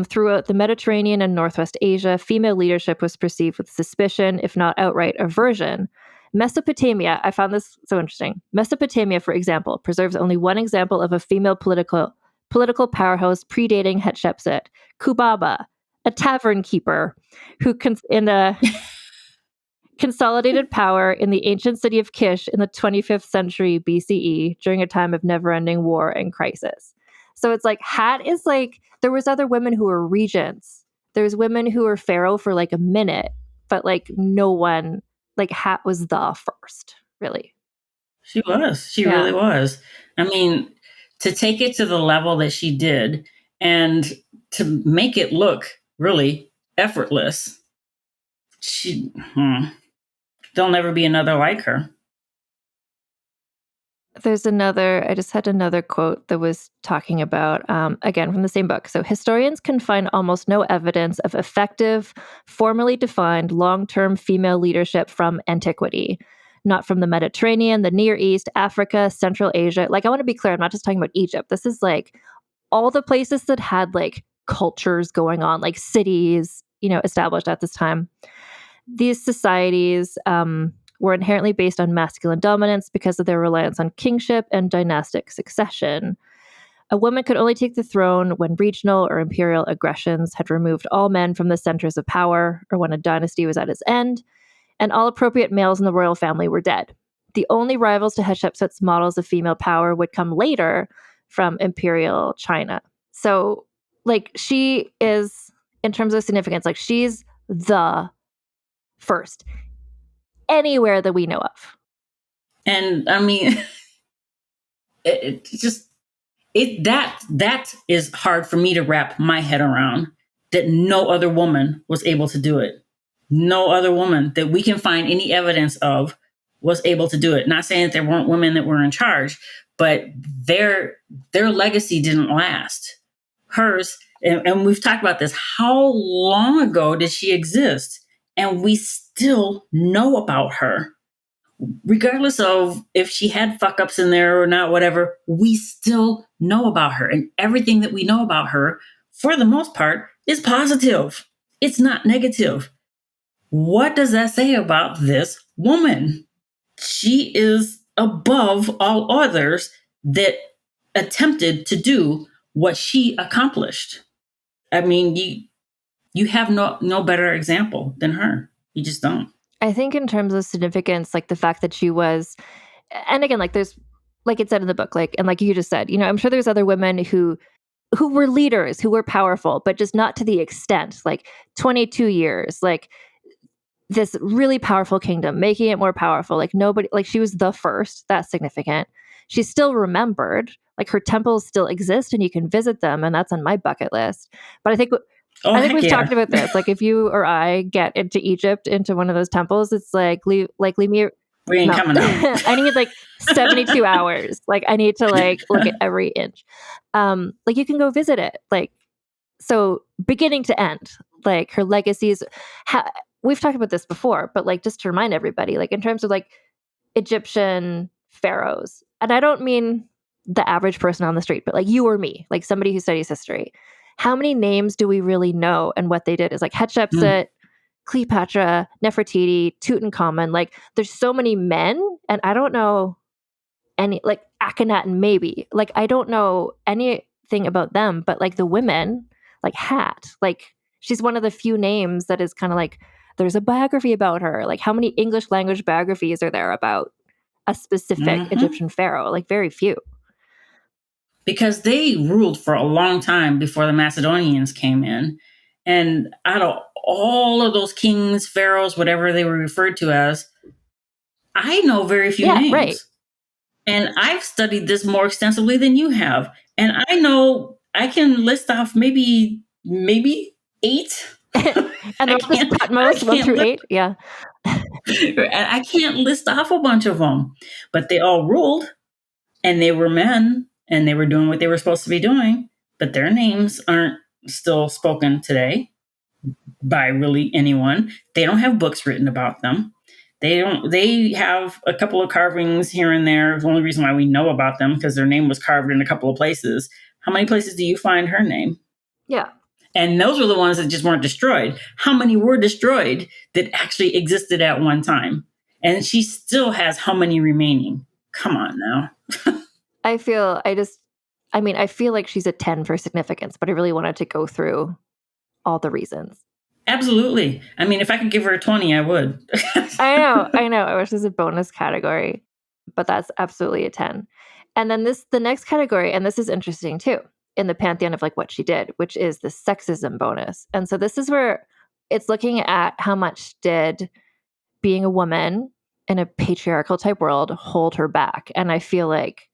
Throughout the Mediterranean and Northwest Asia, female leadership was perceived with suspicion, if not outright aversion. Mesopotamia, I found this so interesting. Mesopotamia, for example, preserves only one example of a female political powerhouse predating Hatshepsut, Kubaba, a tavern keeper who in a consolidated power in the ancient city of Kish in the 25th century BCE during a time of never-ending war and crisis. So it's like Hat is like, there was other women who were regents. There's women who were pharaoh for like a minute, but like no one, like Hat was the first, really. She was. She really was. I mean, to take it to the level that she did and to make it look really effortless, there'll never be another like her. I just had another quote that was talking about, again, from the same book. So historians can find almost no evidence of effective, formally defined, long-term female leadership from antiquity. Not from the Mediterranean, the Near East, Africa, Central Asia. Like, I want to be clear, I'm not just talking about Egypt. This is like all the places that had like cultures going on, like cities, established at this time. These societies, were inherently based on masculine dominance because of their reliance on kingship and dynastic succession. A woman could only take the throne when regional or imperial aggressions had removed all men from the centers of power, or when a dynasty was at its end, and all appropriate males in the royal family were dead. The only rivals to Hatshepsut's models of female power would come later from imperial China. So like she is, in terms of significance, like she's the first anywhere that we know of. And I mean, it just that is hard for me to wrap my head around, that no other woman was able to do it. No other woman that we can find any evidence of was able to do it. Not saying that there weren't women that were in charge, but their legacy didn't last. Hers, and we've talked about this, how long ago did she exist? And we still know about her. Regardless of if she had fuck ups in there or not, whatever, we still know about her. And everything that we know about her, for the most part, is positive. It's not negative. What does that say about this woman? She is above all others that attempted to do what she accomplished. I mean, you have no better example than her. You just don't. I think in terms of significance, like the fact that she was, and again, like there's, like it said in the book, like, and like you just said, I'm sure there's other women who were leaders, who were powerful, but just not to the extent, like 22 years, like this really powerful kingdom, making it more powerful. Like nobody, like she was the first. That's significant. She's still remembered. Like her temples still exist and you can visit them. And that's on my bucket list. But I think we've talked about this. Like if you or I get into Egypt, into one of those temples, it's like, leave me. We ain't coming out. I need like 72 hours. Like I need to like look at every inch. Like you can go visit it. Like, so beginning to end, like her legacies, we've talked about this before, but like just to remind everybody, like in terms of like Egyptian pharaohs, and I don't mean the average person on the street, but like you or me, like somebody who studies history, how many names do we really know and what they did? Is like Hatshepsut, Cleopatra, Nefertiti, Tutankhamun. Like there's so many men, and I don't know any, like Akhenaten maybe. Like I don't know anything about them, but like the women, like like she's one of the few names that is kind of like, there's a biography about her. Like how many English language biographies are there about a specific Egyptian pharaoh? Like very few. Because they ruled for a long time before the Macedonians came in. And out of all of those kings, pharaohs, whatever they were referred to as, I know very few names. Right. And I've studied this more extensively than you have. And I know I can list off maybe 8. And there's the Patmos 1 through 8. Yeah. And I can't list off a bunch of them, but they all ruled and they were men and they were doing what they were supposed to be doing, but their names aren't still spoken today by really anyone. They don't have books written about them. They have a couple of carvings here and there. The only reason why we know about them because their name was carved in a couple of places. How many places do you find her name? Yeah. And those were the ones that just weren't destroyed. How many were destroyed that actually existed at one time? And she still has how many remaining? Come on now. I feel like she's a 10 for significance, but I really wanted to go through all the reasons. Absolutely. I mean, if I could give her a 20, I would. I know. I wish there's a bonus category, but that's absolutely a 10. And then the next category, and this is interesting too, in the pantheon of like what she did, which is the sexism bonus. And so this is where it's looking at how much did being a woman in a patriarchal type world hold her back. And I feel like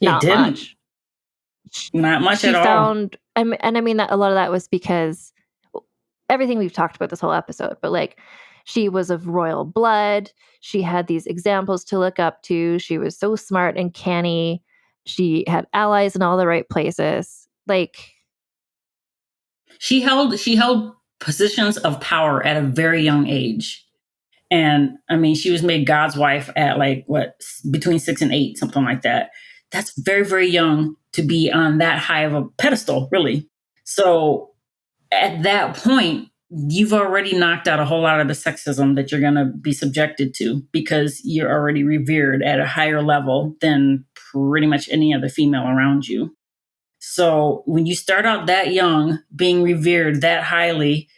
not much. Not much at all. And I mean that a lot of that was because everything we've talked about this whole episode, but like she was of royal blood. She had these examples to look up to. She was so smart and canny. She had allies in all the right places. Like she held positions of power at a very young age. And I mean, she was made God's wife at like between 6 and 8, something like that. That's very, very young to be on that high of a pedestal, really. So at that point, you've already knocked out a whole lot of the sexism that you're going to be subjected to because you're already revered at a higher level than pretty much any other female around you. So when you start out that young, being revered that highly,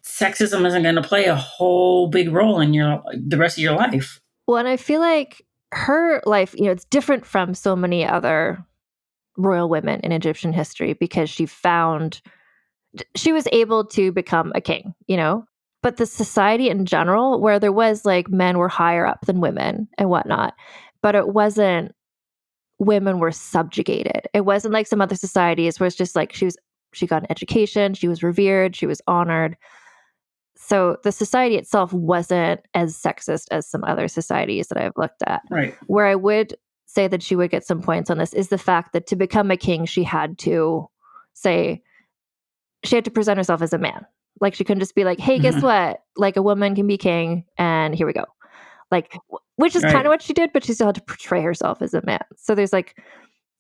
sexism isn't going to play a whole big role in the rest of your life. Well, and I feel like her life, it's different from so many other royal women in Egyptian history because she was able to become a king, but the society in general, where there was like men were higher up than women and whatnot, but it wasn't women were subjugated. It wasn't like some other societies where it's just like she got an education, she was revered, she was honored. So the society itself wasn't as sexist as some other societies that I've looked at. Right. Where I would say that she would get some points on this is the fact that to become a king, she had to present herself as a man. Like she couldn't just be like, hey, guess what? Like a woman can be king and here we go. Like, which is kind of what she did, but she still had to portray herself as a man. So there's like,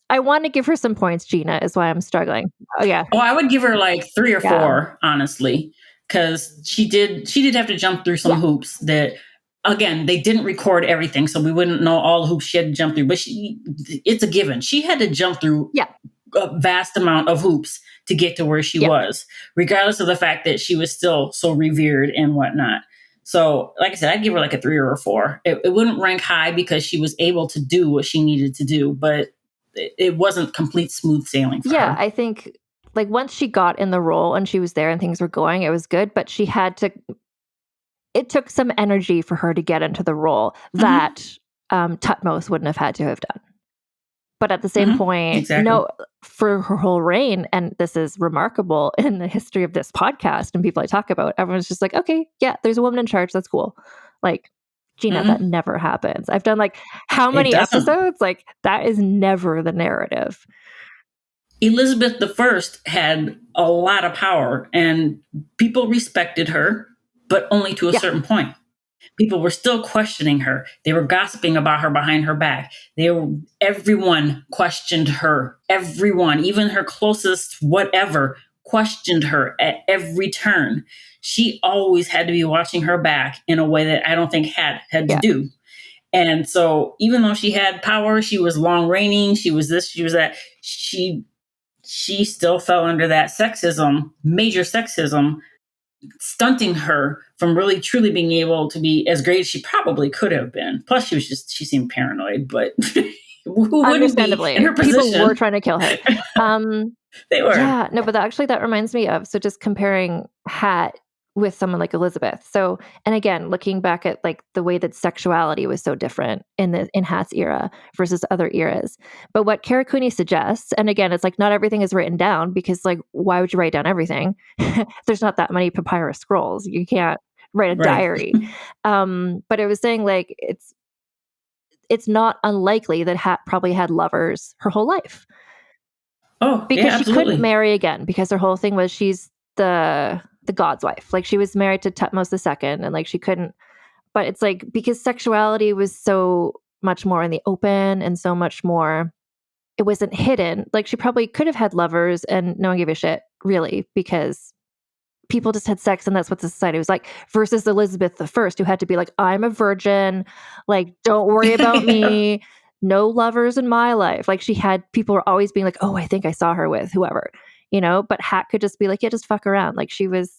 I want to give her some points, Gina, is why I'm struggling. Oh yeah. Oh, I would give her like 3 or 4, honestly, because she did have to jump through some hoops that, again, they didn't record everything, so we wouldn't know all the hoops she had to jump through. But it's a given. She had to jump through a vast amount of hoops to get to where she was, regardless of the fact that she was still so revered and whatnot. So, like I said, I'd give her like a 3 or a 4. It wouldn't rank high because she was able to do what she needed to do, but it wasn't complete smooth sailing for her. I think like once she got in the role and she was there and things were going, it was good, but it took some energy for her to get into the role that Thutmose wouldn't have had to have done. But at the same point, for her whole reign, and this is remarkable in the history of this podcast and people I talk about, everyone's just like, okay, yeah, there's a woman in charge. That's cool. Like, Gina, that never happens. I've done like how many episodes? Like, that is never the narrative. Elizabeth I had a lot of power and people respected her, but only to a certain point. People were still questioning her. They were gossiping about her behind her back. Everyone questioned her. Everyone, even her closest whatever, questioned her at every turn. She always had to be watching her back in a way that I don't think had to do. And so even though she had power, she was long reigning, she was this, she was that, she still fell under that sexism, major sexism, stunting her from really truly being able to be as great as she probably could have been. Plus she seemed paranoid, but who wouldn't be in her position? People were trying to kill her. They were. Yeah, no, but that reminds me of, so just comparing Hat with someone like Elizabeth. So, and again, looking back at like the way that sexuality was so different in Hat's era versus other eras. But what Karakuni suggests, and again, it's like not everything is written down because like, why would you write down everything? There's not that many papyrus scrolls. You can't write a diary. But it was saying like, it's not unlikely that Hat probably had lovers her whole life. Oh, because she couldn't marry again because her whole thing was she's the god's wife. Like she was married to Thutmose II and like she couldn't, but it's like because sexuality was so much more in the open and so much more, it wasn't hidden. Like she probably could have had lovers and no one gave a shit really because people just had sex and that's what the society was like versus Elizabeth I who had to be like, I'm a virgin, like don't worry about me. No lovers in my life. Like she had, people were always being like, oh, I think I saw her with whoever, but Hat could just be like, yeah, just fuck around. Like she was.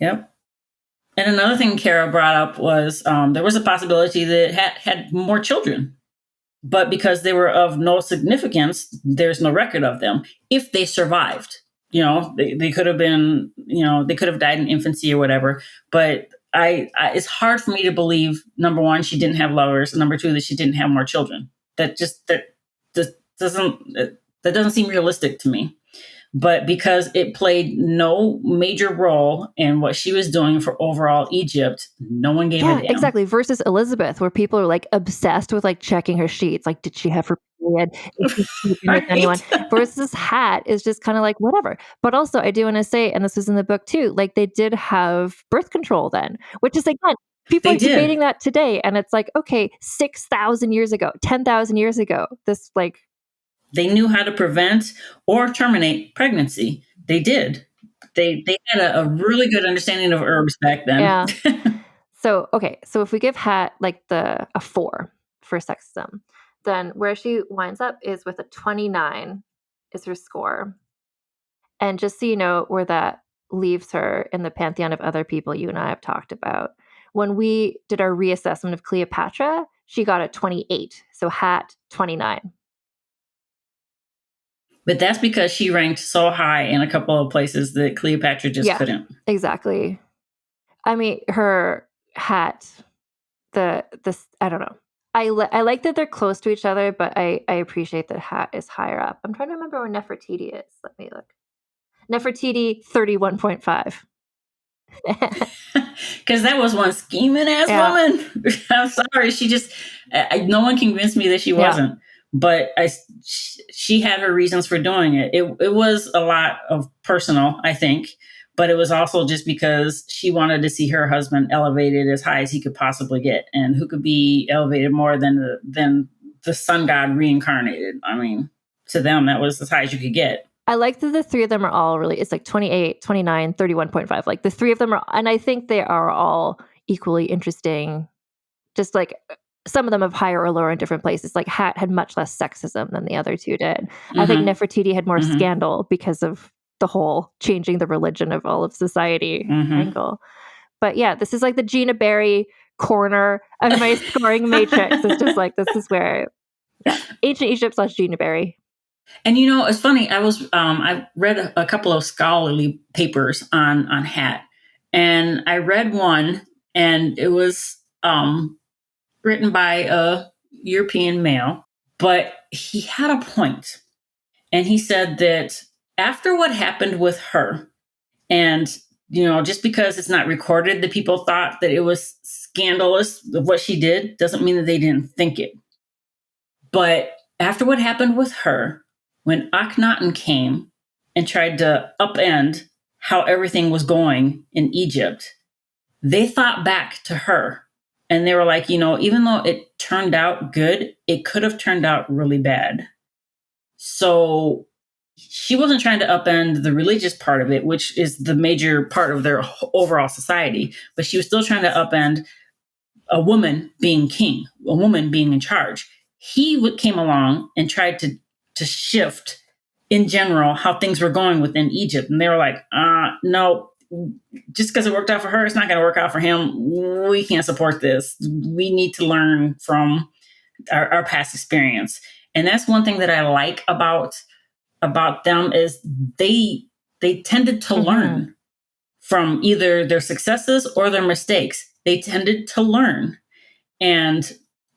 Yep. And another thing Kara brought up was there was a possibility that Hat had more children, but because they were of no significance, there's no record of them. If they survived, they could have been, they could have died in infancy or whatever, but I it's hard for me to believe, number one, she didn't have lovers, and number two, that she didn't have more children. That doesn't seem realistic to me. But because it played no major role in what she was doing for overall Egypt, no one gave a damn. Exactly. Versus Elizabeth, where people are like obsessed with like checking her sheets. Like, did she have her period? Is she sleeping with anyone? Versus Hat is just kind of like whatever. But also, I do want to say, and this was in the book too, like they did have birth control then, which is again, people are debating that today. And it's like, okay, 6,000 years ago, 10,000 years ago, this like. They knew how to prevent or terminate pregnancy. They did. They had a really good understanding of herbs back then. Yeah. So if we give Hat like a 4 for sexism, then where she winds up is with a 29 is her score. And just so you know where that leaves her in the pantheon of other people you and I have talked about. When we did our reassessment of Cleopatra, she got a 28. So Hat, 29. But that's because she ranked so high in a couple of places that Cleopatra just couldn't. Exactly. I mean, her hat, I don't know. I like that they're close to each other, but I appreciate that Hat is higher up. I'm trying to remember where Nefertiti is. Let me look. Nefertiti, 31.5. Because that was one scheming ass woman. I'm sorry. She just, no one convinced me that she wasn't. But she had her reasons for doing it. It was a lot of personal, I think. But it was also just because she wanted to see her husband elevated as high as he could possibly get. And who could be elevated more than the sun god reincarnated? I mean, to them, that was as high as you could get. I like that the three of them are all really, it's like 28, 29, 31.5. Like the three of them are, and I think they are all equally interesting. Just like some of them have higher or lower in different places. Like Hat had much less sexism than the other two did. Mm-hmm. I think Nefertiti had more scandal because of the whole changing the religion of all of society angle. But yeah, this is like the Gina Berry corner of my scoring matrix. It's just like, this is where, ancient Egypt / Gina Berry. And it's funny. I read a couple of scholarly papers on Hat, and I read one, and it was written by a European male, but he had a point, and he said that after what happened with her, and just because it's not recorded, the people thought that it was scandalous of what she did, doesn't mean that they didn't think it. But after what happened with her, when Akhenaten came and tried to upend how everything was going in Egypt, they thought back to her, and they were like, even though it turned out good, it could have turned out really bad. So she wasn't trying to upend the religious part of it, which is the major part of their overall society, but she was still trying to upend a woman being king, a woman being in charge. He came along and tried to shift in general how things were going within Egypt. And they were like, no, just because it worked out for her, it's not going to work out for him. We can't support this. We need to learn from our past experience. And that's one thing that I like about them is they tended to learn from either their successes or their mistakes. They tended to learn. And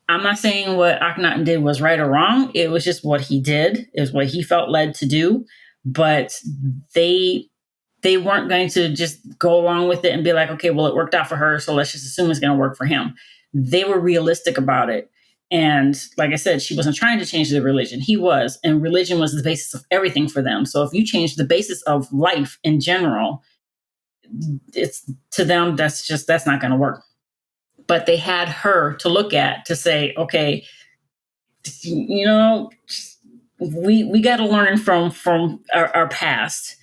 I'm not saying what Akhenaten did was right or wrong. It was just what he did. It was what he felt led to do. But they weren't going to just go along with it and be like, okay, well, it worked out for her, so let's just assume it's going to work for him. They were realistic about it. And like I said, she wasn't trying to change the religion. He was. And religion was the basis of everything for them. So if you change the basis of life in general, it's to them, that's not going to work. But they had her to look at to say, okay, we got to learn from our past.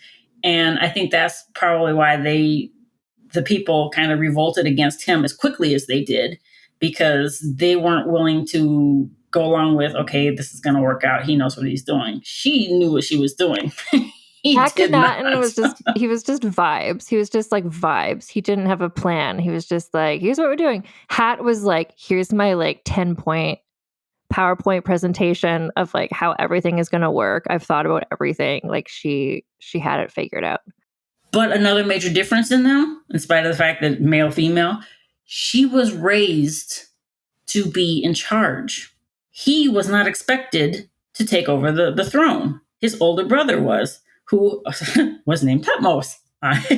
And I think that's probably why the people kind of revolted against him as quickly as they did, because they weren't willing to go along with, okay, this is going to work out. He knows what he's doing. She knew what she was doing. Akhenaten was just vibes. He was just like vibes. He didn't have a plan. He was just like, here's what we're doing. Hat was like, here's my like 10-point PowerPoint presentation of like how everything is going to work. I've thought about everything. Like she had it figured out. But another major difference in them, in spite of the fact that male, female, she was raised to be in charge. He was not expected to take over the throne. His older brother was, who was named Thutmose.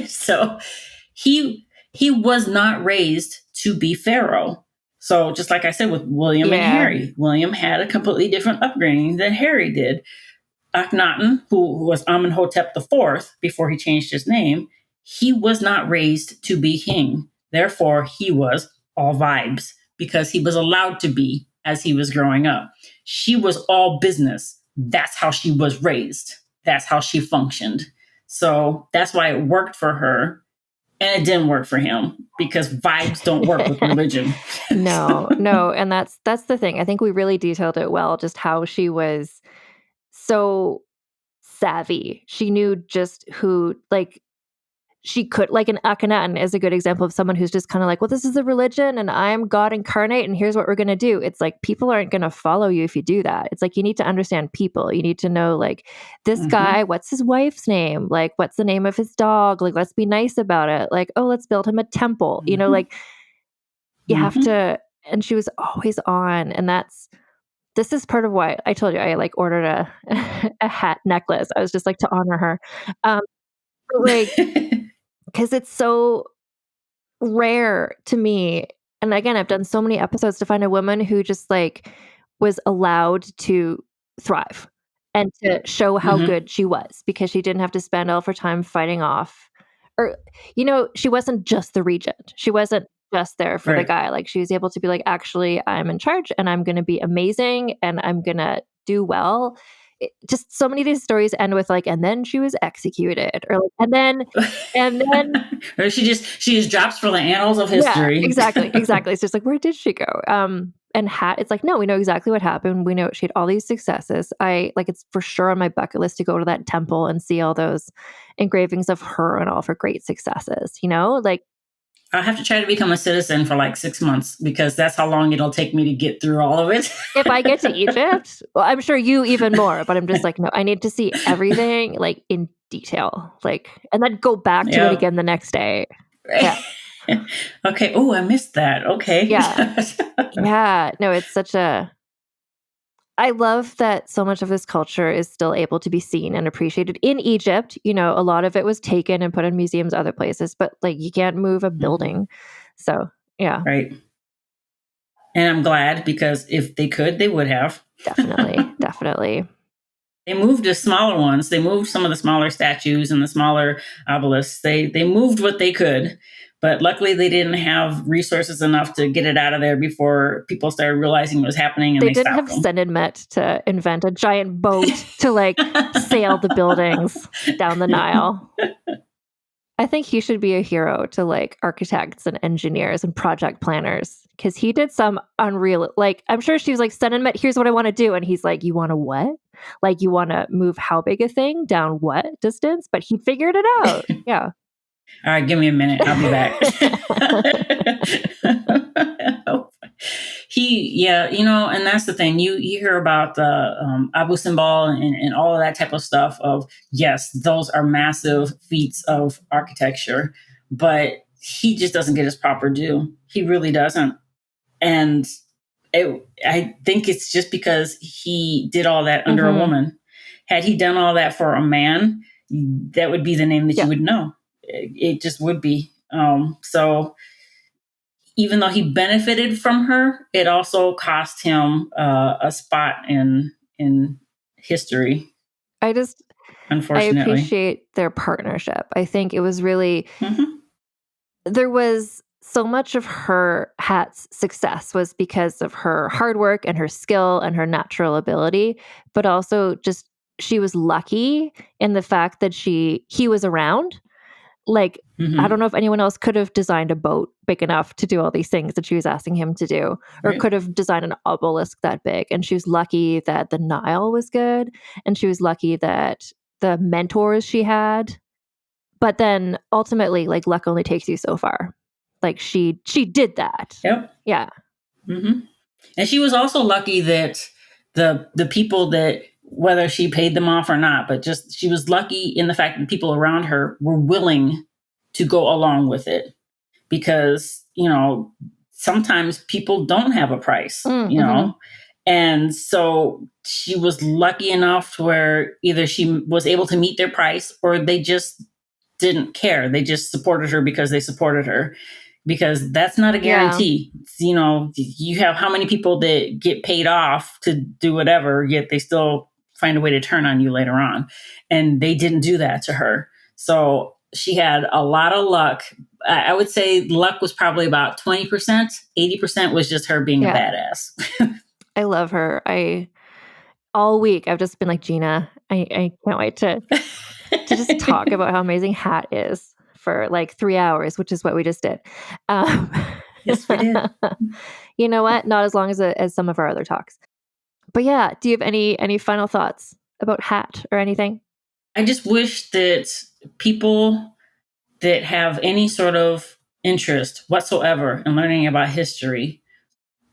So he was not raised to be Pharaoh. So just like I said with William and Harry, William had a completely different upbringing than Harry did. Akhenaten, who was Amenhotep IV before he changed his name, he was not raised to be king. Therefore, he was all vibes because he was allowed to be as he was growing up. She was all business. That's how she was raised. That's how she functioned. So that's why it worked for her. And it didn't work for him because vibes don't work with religion. No. And that's the thing. I think we really detailed it well, just how she was so savvy. She knew just who, like, she could, like an Akhenaten is a good example of someone who's just kind of like, well, this is a religion and I'm God incarnate and here's what we're going to do. It's like, people aren't going to follow you if you do that. It's like, you need to understand people. You need to know, like, this guy, what's his wife's name? Like, what's the name of his dog? Like, let's be nice about it. Like, oh, let's build him a temple. You know, like, you have to, and she was always on. And this is part of why I told you I like ordered a hat necklace. I was just like to honor her. Like, because it's so rare to me. And again, I've done so many episodes to find a woman who just like was allowed to thrive and to show how good she was, because she didn't have to spend all of her time fighting off, or, you know, she wasn't just the regent. She wasn't just there for the guy. Like, she was able to be like, actually, I'm in charge and I'm going to be amazing and I'm going to do well. Just so many of these stories end with like, and then she was executed, or like, and then or she just drops for the annals of history. Yeah, exactly. It's just like, where did she go? And Hat, it's like, no, we know exactly what happened. We know she had all these successes. It's for sure on my bucket list to go to that temple and see all those engravings of her and all of her great successes, you know, like, I'll have to try to become a citizen for like 6 months, because that's how long it'll take me to get through all of it. If I get to Egypt, well, I'm sure you even more, but I'm just like, no, I need to see everything like in detail, like, and then go back to it again the next day. Yeah. Okay. Oh, I missed that. Okay. Yeah. Yeah. No, it's I love that so much of this culture is still able to be seen and appreciated in Egypt. You know, a lot of it was taken and put in museums other places, but like, you can't move a building. So, yeah. Right. And I'm glad, because if they could, they would have. Definitely. They moved the smaller ones. They moved some of the smaller statues and the smaller obelisks. They moved what they could. But luckily, they didn't have resources enough to get it out of there before people started realizing what was happening. And they didn't have Senemet to invent a giant boat to like sail the buildings down the Nile. I think he should be a hero to like architects and engineers and project planners, because he did some unreal, like, I'm sure she was like, Senemet, here's what I want to do. And he's like, you want to what? Like, you want to move how big a thing down what distance? But he figured it out. Yeah. All right, give me a minute. I'll be back. And that's the thing. You hear about the Abu Simbel and all of that type of stuff of, yes, those are massive feats of architecture, but he just doesn't get his proper due. He really doesn't. And I think it's just because he did all that under a woman. Had he done all that for a man, that would be the name that you would know. It just would be. So even though he benefited from her, it also cost him a spot in history. Unfortunately, I appreciate their partnership. I think it was really, there was so much of Hat's success was because of her hard work and her skill and her natural ability, but also just, she was lucky in the fact that he was around. Like, I don't know if anyone else could have designed a boat big enough to do all these things that she was asking him to do, or could have designed an obelisk that big. And she was lucky that the Nile was good. And she was lucky that the mentors she had. But then ultimately, like, luck only takes you so far. Like, she did that. Yep. Yeah. And she was also lucky that the people that, whether she paid them off or not, but just she was lucky in the fact that people around her were willing to go along with it, because, you know, sometimes people don't have a price, you know, and so she was lucky enough to where either she was able to meet their price or they just didn't care. They just supported her because they supported her, because that's not a guarantee. You know, you have how many people that get paid off to do whatever, yet they still find a way to turn on you later on. And they didn't do that to her. So she had a lot of luck. I would say luck was probably about 20%. 80% was just her being a badass. I love her. All week I've just been like, Gina, I can't wait to just talk about how amazing Hat is for like 3 hours, which is what we just did. Yes, we did. You know what? Not as long as some of our other talks. But yeah, do you have any final thoughts about Hat or anything? I just wish that people that have any sort of interest whatsoever in learning about history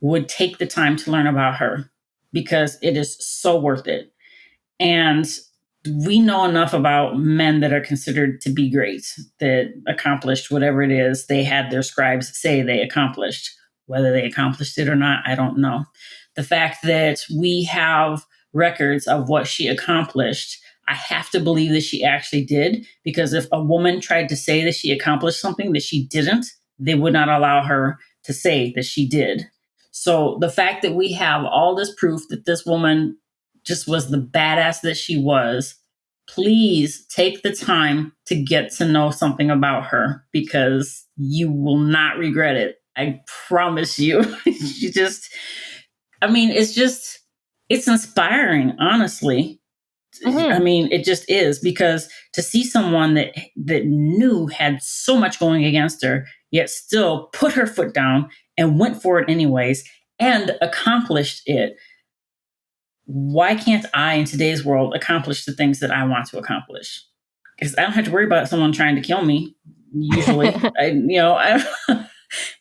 would take the time to learn about her, because it is so worth it. And we know enough about men that are considered to be great, that accomplished whatever it is they had their scribes say they accomplished. Whether they accomplished it or not, I don't know. The fact that we have records of what she accomplished, I have to believe that she actually did, because if a woman tried to say that she accomplished something that she didn't, they would not allow her to say that she did. So the fact that we have all this proof that this woman just was the badass that she was, please take the time to get to know something about her, because you will not regret it. I promise you. It's inspiring, honestly. I mean, it just is, because to see someone that knew had so much going against her, yet still put her foot down and went for it anyways and accomplished it. Why can't I, in today's world, accomplish the things that I want to accomplish? Because I don't have to worry about someone trying to kill me. Usually, I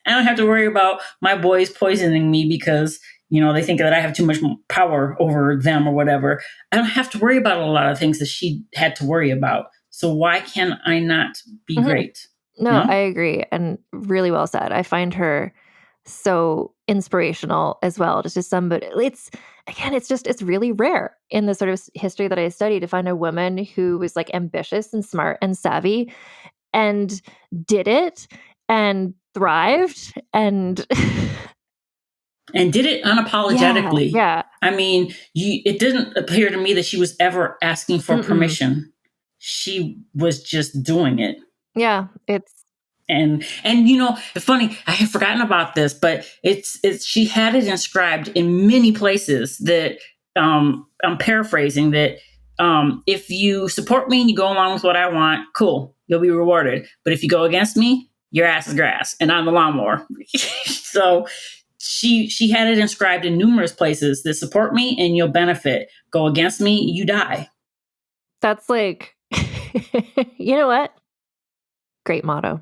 don't have to worry about my boys poisoning me because, they think that I have too much power over them or whatever. I don't have to worry about a lot of things that she had to worry about. So why can I not be great? No, I agree. And really well said. I find her so inspirational as well. Just as somebody, it's really rare in the sort of history that I study to find a woman who was like ambitious and smart and savvy and did it and thrived and and did it unapologetically. Yeah. I mean, it didn't appear to me that she was ever asking for permission. She was just doing it. Yeah, it's and it's funny, I had forgotten about this, but it's she had it inscribed in many places that I'm paraphrasing that if you support me and you go along with what I want, cool, you'll be rewarded. But if you go against me, your ass is grass and I'm the lawnmower. So she had it inscribed in numerous places that support me and you'll benefit. Go against me, you die. That's like, you know what? Great motto.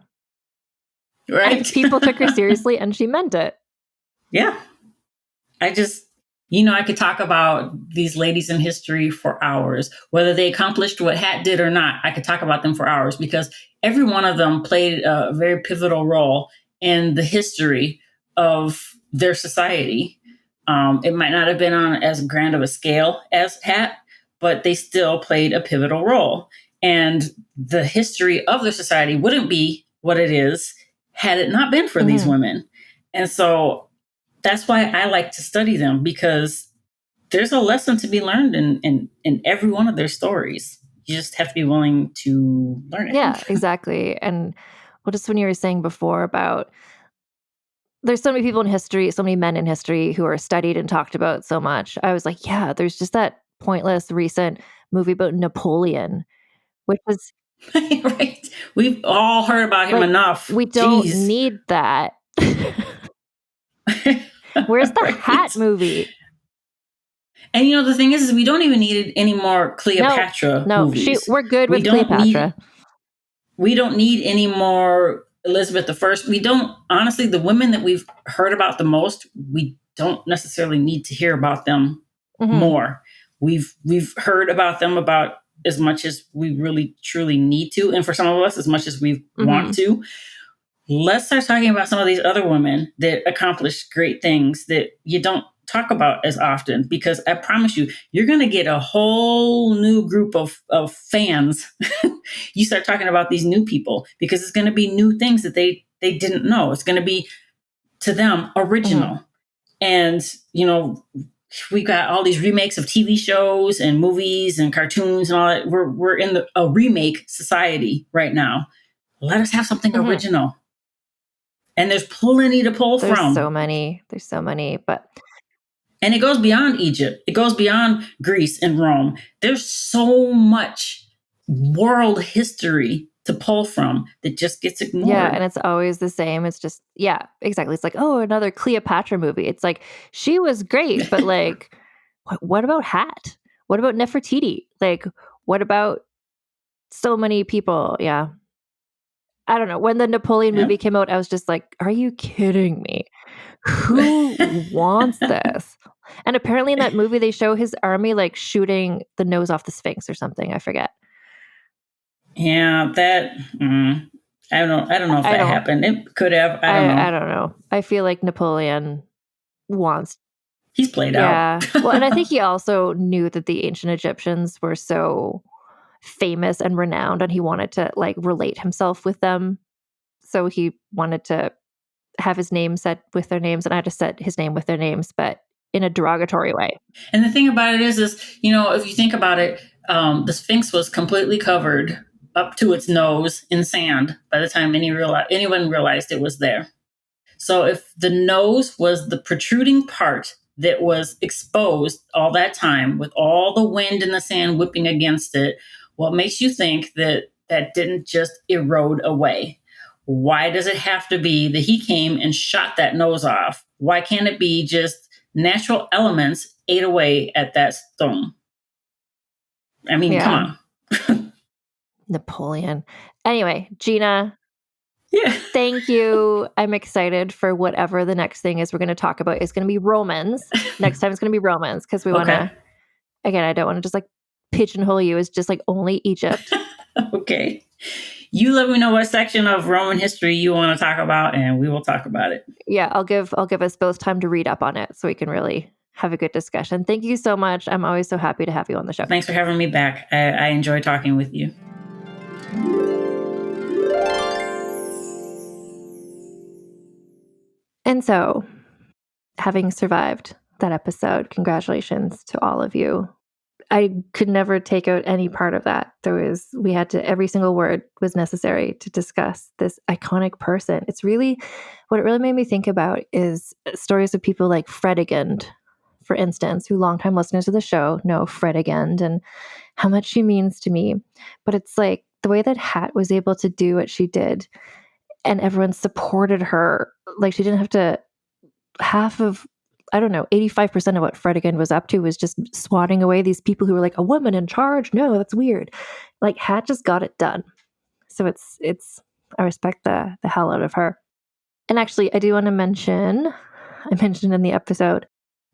Right. And people took her seriously and she meant it. Yeah. I could talk about these ladies in history for hours, whether they accomplished what Hat did or not. I could talk about them for hours because every one of them played a very pivotal role in the history of their society. It might not have been on as grand of a scale as Hat, but they still played a pivotal role. And the history of their society wouldn't be what it is had it not been for these women. And so that's why I like to study them, because there's a lesson to be learned in every one of their stories. You just have to be willing to learn it. Yeah, exactly. And just when you were saying before about there's so many people in history, so many men in history who are studied and talked about so much. I was like, yeah, there's just that pointless recent movie about Napoleon, which was right. We've all heard about him enough. We don't need that. Where's the Hat movie? And the thing is we don't even need any more Cleopatra movies. We're good with Cleopatra. We don't need any more Elizabeth I. We don't, honestly, the women that we've heard about the most, we don't necessarily need to hear about them more. We've heard about them about as much as we really truly need to, and for some of us as much as we want to. Let's start talking about some of these other women that accomplished great things that you don't talk about as often, because I promise you, you're going to get a whole new group of fans. You start talking about these new people, because it's going to be new things that they didn't know. It's going to be, to them, original. And, we got all these remakes of TV shows and movies and cartoons and all that. We're in a remake society right now. Let us have something original. And there's plenty to pull from. There's so many, but... And it goes beyond Egypt. It goes beyond Greece and Rome. There's so much world history to pull from that just gets ignored. Yeah, and it's always the same. It's just, yeah, exactly. It's like, oh, another Cleopatra movie. It's like, she was great, but like, what about Hat? What about Nefertiti? Like, what about so many people? Yeah. I don't know. When the Napoleon movie came out, I was just like, are you kidding me? Who wants this? And apparently in that movie, they show his army like shooting the nose off the Sphinx or something. I forget. Yeah, that I don't know if that happened. It could have. I don't know. I don't know. I feel like Napoleon wants. He's played out. Well, and I think he also knew that the ancient Egyptians were so famous and renowned, and he wanted to like relate himself with them. So he wanted to have his name set with their names, and I had to set his name with their names, but in a derogatory way. And the thing about it is, if you think about it, the Sphinx was completely covered up to its nose in sand by the time anyone realized it was there. So if the nose was the protruding part that was exposed all that time with all the wind and the sand whipping against it, what makes you think that didn't just erode away? Why does it have to be that he came and shot that nose off? Why can't it be just natural elements ate away at that stone? I mean, come on. Napoleon. Anyway, Gina, yeah. Thank you. I'm excited for whatever the next thing is we're going to talk about. It's going to be Romans. Next time it's going to be Romans because we want to, again, I don't want to just like pigeonhole you as just like only Egypt. Okay. You let me know what section of Roman history you want to talk about and we will talk about it. Yeah, I'll give us both time to read up on it so we can really have a good discussion. Thank you so much. I'm always so happy to have you on the show. Thanks for having me back. I enjoy talking with you. And so, having survived that episode, congratulations to all of you. I could never take out any part of that. Every single word was necessary to discuss this iconic person. What it really made me think about is stories of people like Fredegund, for instance, who longtime listeners of the show know Fredegund and how much she means to me. But it's like the way that Hat was able to do what she did and everyone supported her. Like she didn't have to, 85% of what Fredegund was up to was just swatting away these people who were like, a woman in charge? No, that's weird. Like Hat just got it done. So I respect the hell out of her. And actually, I do want to mention, I mentioned in the episode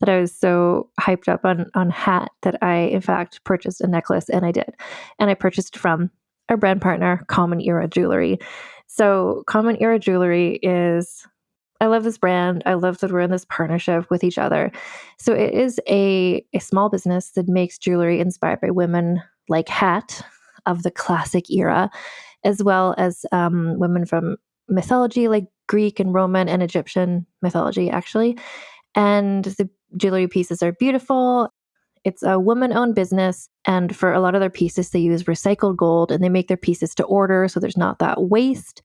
that I was so hyped up on Hat that I, in fact, purchased a necklace, and I did. And I purchased from our brand partner, Common Era Jewelry. So Common Era Jewelry I love this brand. I love that we're in this partnership with each other. So it is a small business that makes jewelry inspired by women like Hat of the classic era, as well as women from mythology like Greek and Roman and Egyptian mythology, actually. And the jewelry pieces are beautiful. It's a woman-owned business. And for a lot of their pieces, they use recycled gold and they make their pieces to order. So there's not that waste.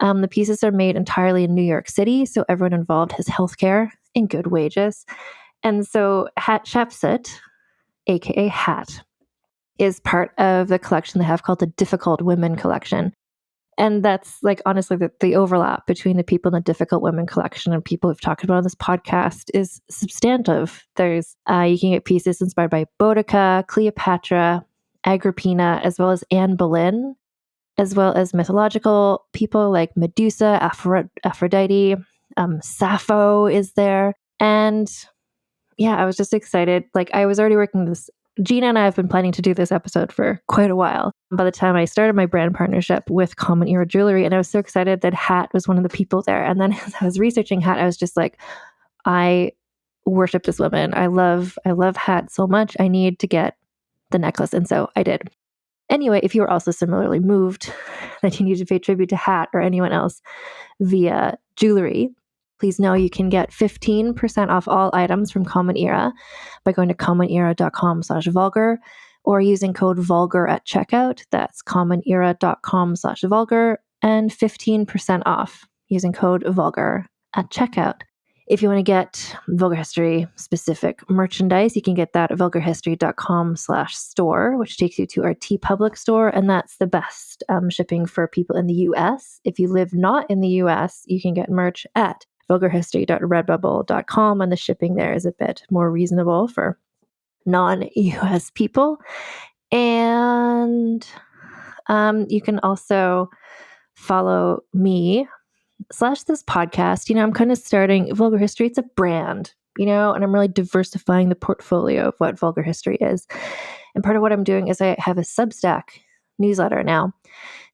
The pieces are made entirely in New York City, so everyone involved has healthcare and good wages. And so Hatshepsut, aka Hat, is part of the collection they have called the Difficult Women Collection. And that's like honestly the overlap between the people in the Difficult Women Collection and people we've talked about on this podcast is substantive. There's you can get pieces inspired by Boudica, Cleopatra, Agrippina, as well as Anne Boleyn, as well as mythological people like Medusa, Aphrodite, Sappho is there. And yeah, I was just excited. Like I was already working this. Gina and I have been planning to do this episode for quite a while. By the time I started my brand partnership with Common Era Jewelry, and I was so excited that Hat was one of the people there. And then as I was researching Hat, I was just like, I worship this woman. I love Hat so much. I need to get the necklace. And so I did. Anyway, if you are also similarly moved that you need to pay tribute to Hat or anyone else via jewelry, please know you can get 15% off all items from Common Era by going to commonera.com/vulgar or using code vulgar at checkout. That's commonera.com/vulgar and 15% off using code vulgar at checkout. If you want to get Vulgar History specific merchandise, you can get that at vulgarhistory.com/store, which takes you to our TeePublic store. And that's the best shipping for people in the US. If you live not in the US, you can get merch at vulgarhistory.redbubble.com. And the shipping there is a bit more reasonable for non-US people. And you can also follow me / this podcast. I'm kind of starting Vulgar History. It's a brand, and I'm really diversifying the portfolio of what Vulgar History is. And part of what I'm doing is I have a Substack newsletter now.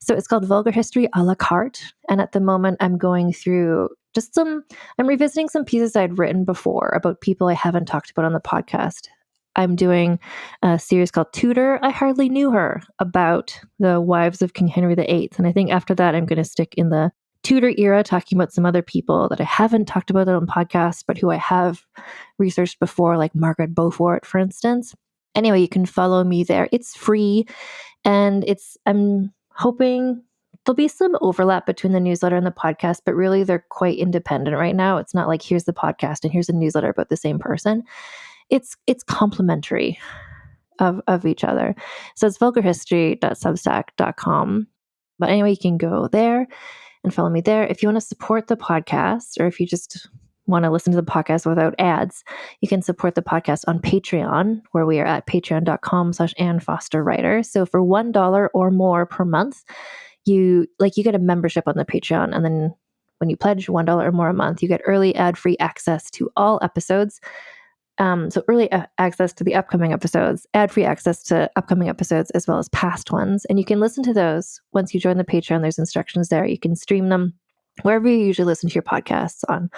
So it's called Vulgar History a la carte. And at the moment, I'm going through I'm revisiting some pieces I'd written before about people I haven't talked about on the podcast. I'm doing a series called Tudor, I Hardly Knew Her, about the wives of King Henry VIII. And I think after that, I'm going to stick in the Tudor era, talking about some other people that I haven't talked about on podcasts, but who I have researched before, like Margaret Beaufort, for instance. Anyway, you can follow me there. It's free, and I'm hoping there'll be some overlap between the newsletter and the podcast, but really they're quite independent right now. It's not like here's the podcast and here's a newsletter about the same person. It's complementary of each other. So it's vulgarhistory.substack.com. But anyway, you can go there and follow me there. If you want to support the podcast, or if you just want to listen to the podcast without ads, you can support the podcast on Patreon, where we are at patreon.com/AnnFosterWriter. So for $1 or more per month, you get a membership on the Patreon. And then when you pledge $1 or more a month, you get early ad-free access to all episodes. So early access to the upcoming episodes, ad-free access to upcoming episodes, as well as past ones. And you can listen to those once you join the Patreon. There's instructions there. You can stream them wherever you usually listen to your podcasts, on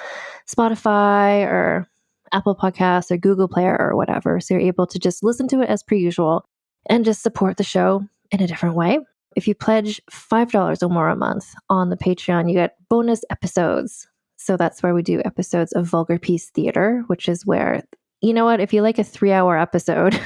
Spotify or Apple Podcasts or Google Play or whatever. So you're able to just listen to it as per usual and just support the show in a different way. If you pledge $5 or more a month on the Patreon, you get bonus episodes. So that's where we do episodes of Vulgar Piece Theater, which is where, if you like a 3-hour episode,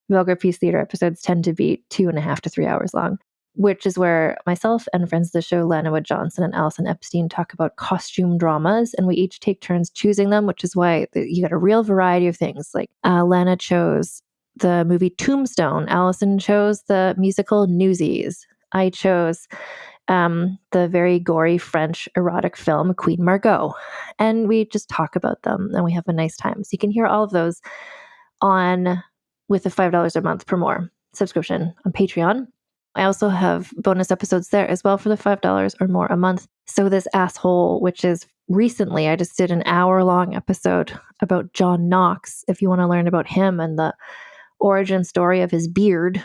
Vulgar Piece Theater episodes tend to be 2.5 to 3 hours long, which is where myself and friends of the show, Lana Wood Johnson and Allison Epstein, talk about costume dramas, and we each take turns choosing them, which is why you got a real variety of things. Like Lana chose the movie Tombstone. Allison chose the musical Newsies. I chose the very gory French erotic film Queen Margot. And we just talk about them and we have a nice time. So you can hear all of those with the $5 a month per more subscription on Patreon. I also have bonus episodes there as well for the $5 or more a month. So this asshole, which is recently, I just did an hour-long episode about John Knox. If you want to learn about him and the origin story of his beard,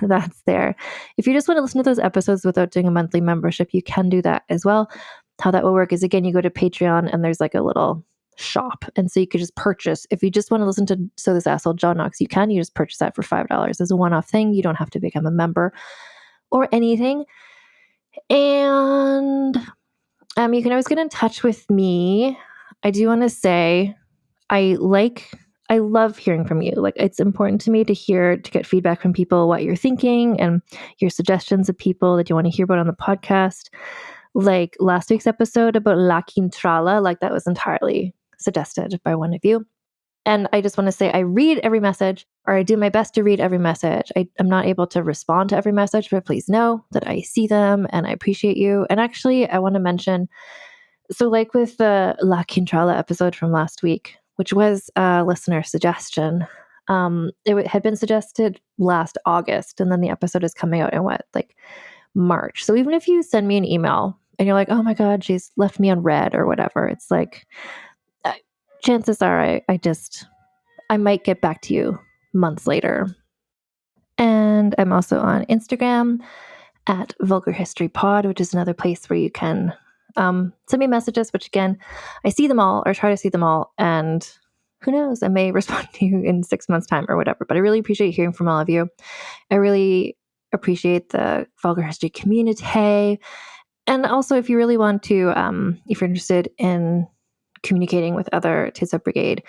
that's there. If you just want to listen to those episodes without doing a monthly membership, you can do that as well. How that will work is, again, you go to Patreon and there's like a little shop. And so you could just purchase, if you just want to listen to So This Asshole John Knox, you just purchase that for $5 as a one-off thing. You don't have to become a member or anything. And you can always get in touch with me. I do want to say I love hearing from you. Like, it's important to me to get feedback from people, what you're thinking and your suggestions of people that you want to hear about on the podcast. Like last week's episode about La Quintrala, like that was entirely suggested by one of you. And I just want to say I read every message, or I do my best to read every message. I'm not able to respond to every message, but please know that I see them and I appreciate you. And actually, I want to mention, so like with the La Quintrala episode from last week, which was a listener suggestion. It had been suggested last August, and then the episode is coming out in March. So even if you send me an email and you're like, oh my God, she's left me unread or whatever, it's like, chances are I might get back to you months later. And I'm also on Instagram at Vulgar History Pod, which is another place where you can send me messages, which again, I see them all or try to see them all. And who knows, I may respond to you in 6 months' time or whatever. But I really appreciate hearing from all of you. I really appreciate the Vulgar History community. And also, if you really want to, if you're interested in communicating with other Tits Up Brigade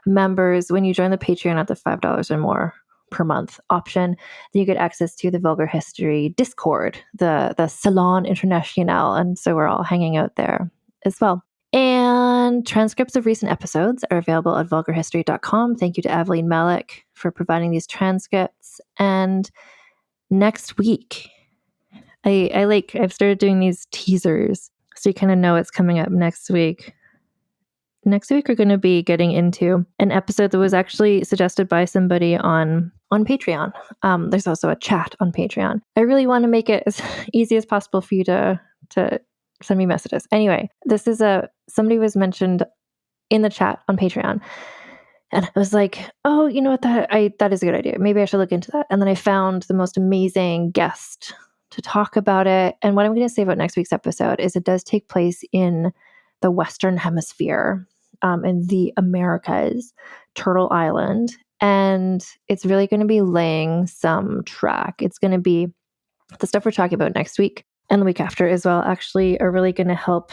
members, when you join the Patreon at the $5 or more per month option, then you get access to the Vulgar History Discord, the Salon International, and so we're all hanging out there as well. And transcripts of recent episodes are available at vulgarhistory.com. Thank you to Aveline Malik for providing these transcripts. And next week, I've started doing these teasers, so you kind of know it's coming up next week. next week we're going to be getting into an episode that was actually suggested by somebody on Patreon. There's also a chat on Patreon. I really want to make it as easy as possible for you to send me messages. Anyway, this is somebody was mentioned in the chat on Patreon. And I was like, oh, you know what, that is a good idea. Maybe I should look into that. And then I found the most amazing guest to talk about it. And what I'm going to say about next week's episode is it does take place in the Western Hemisphere, in the Americas, Turtle Island. And it's really going to be laying some track. It's going to be the stuff we're talking about next week and the week after as well, actually are really going to help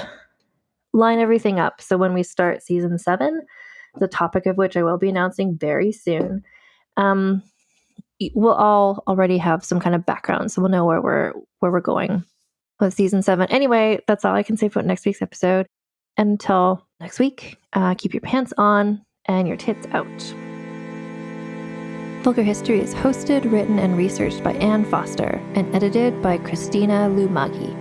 line everything up. So when we start season 7, the topic of which I will be announcing very soon, we'll all already have some kind of background, so we'll know where we're going with season 7. Anyway, that's all I can say about next week's episode. Until next week, keep your pants on and your tits out. Vulgar History is hosted, written, and researched by Anne Foster and edited by Christina Lumagi.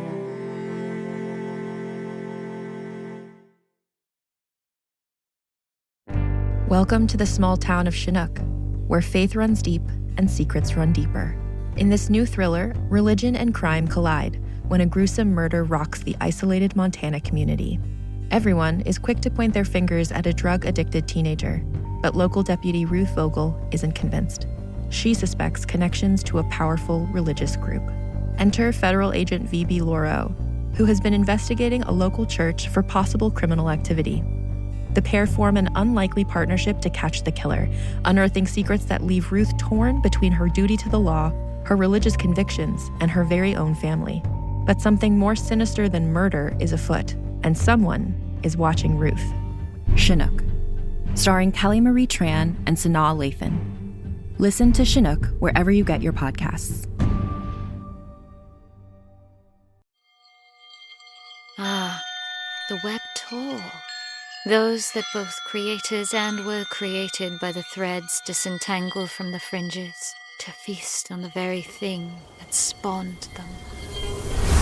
Welcome to the small town of Chinook, where faith runs deep and secrets run deeper. In this new thriller, religion and crime collide when a gruesome murder rocks the isolated Montana community. Everyone is quick to point their fingers at a drug-addicted teenager, but local deputy Ruth Vogel isn't convinced. She suspects connections to a powerful religious group. Enter federal agent V.B. Laureau, who has been investigating a local church for possible criminal activity. The pair form an unlikely partnership to catch the killer, unearthing secrets that leave Ruth torn between her duty to the law, her religious convictions, and her very own family. But something more sinister than murder is afoot, and someone is watching Ruth. Chinook, starring Kelly Marie Tran and Sanaa Lathan. Listen to Chinook wherever you get your podcasts. Ah, the web tour. Those that both creators and were created by the threads disentangle from the fringes to feast on the very thing that spawned them.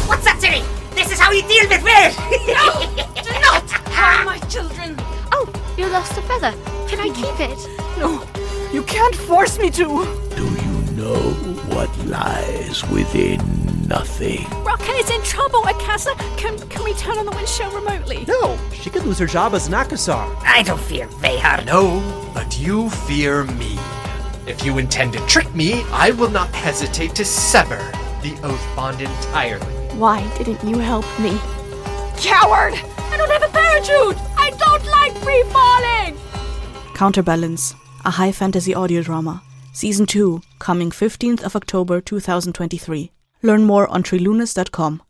What's that, City? This is how you deal with weird! No! Do not harm my children! Oh, you lost a feather. Can I keep it? No, you can't force me to! Do you know what lies within nothing? Rocket is in trouble, Akasa! Can we turn on the windshield remotely? No, she could lose her job as an Akasar. I don't fear Vehar. No, but you fear me. If you intend to trick me, I will not hesitate to sever the oath bond entirely. Why didn't you help me? Coward! I don't have a parachute! I don't like free falling! Counterbalance, a high fantasy audio drama. Season 2, coming 15th of October 2023. Learn more on trilunas.com.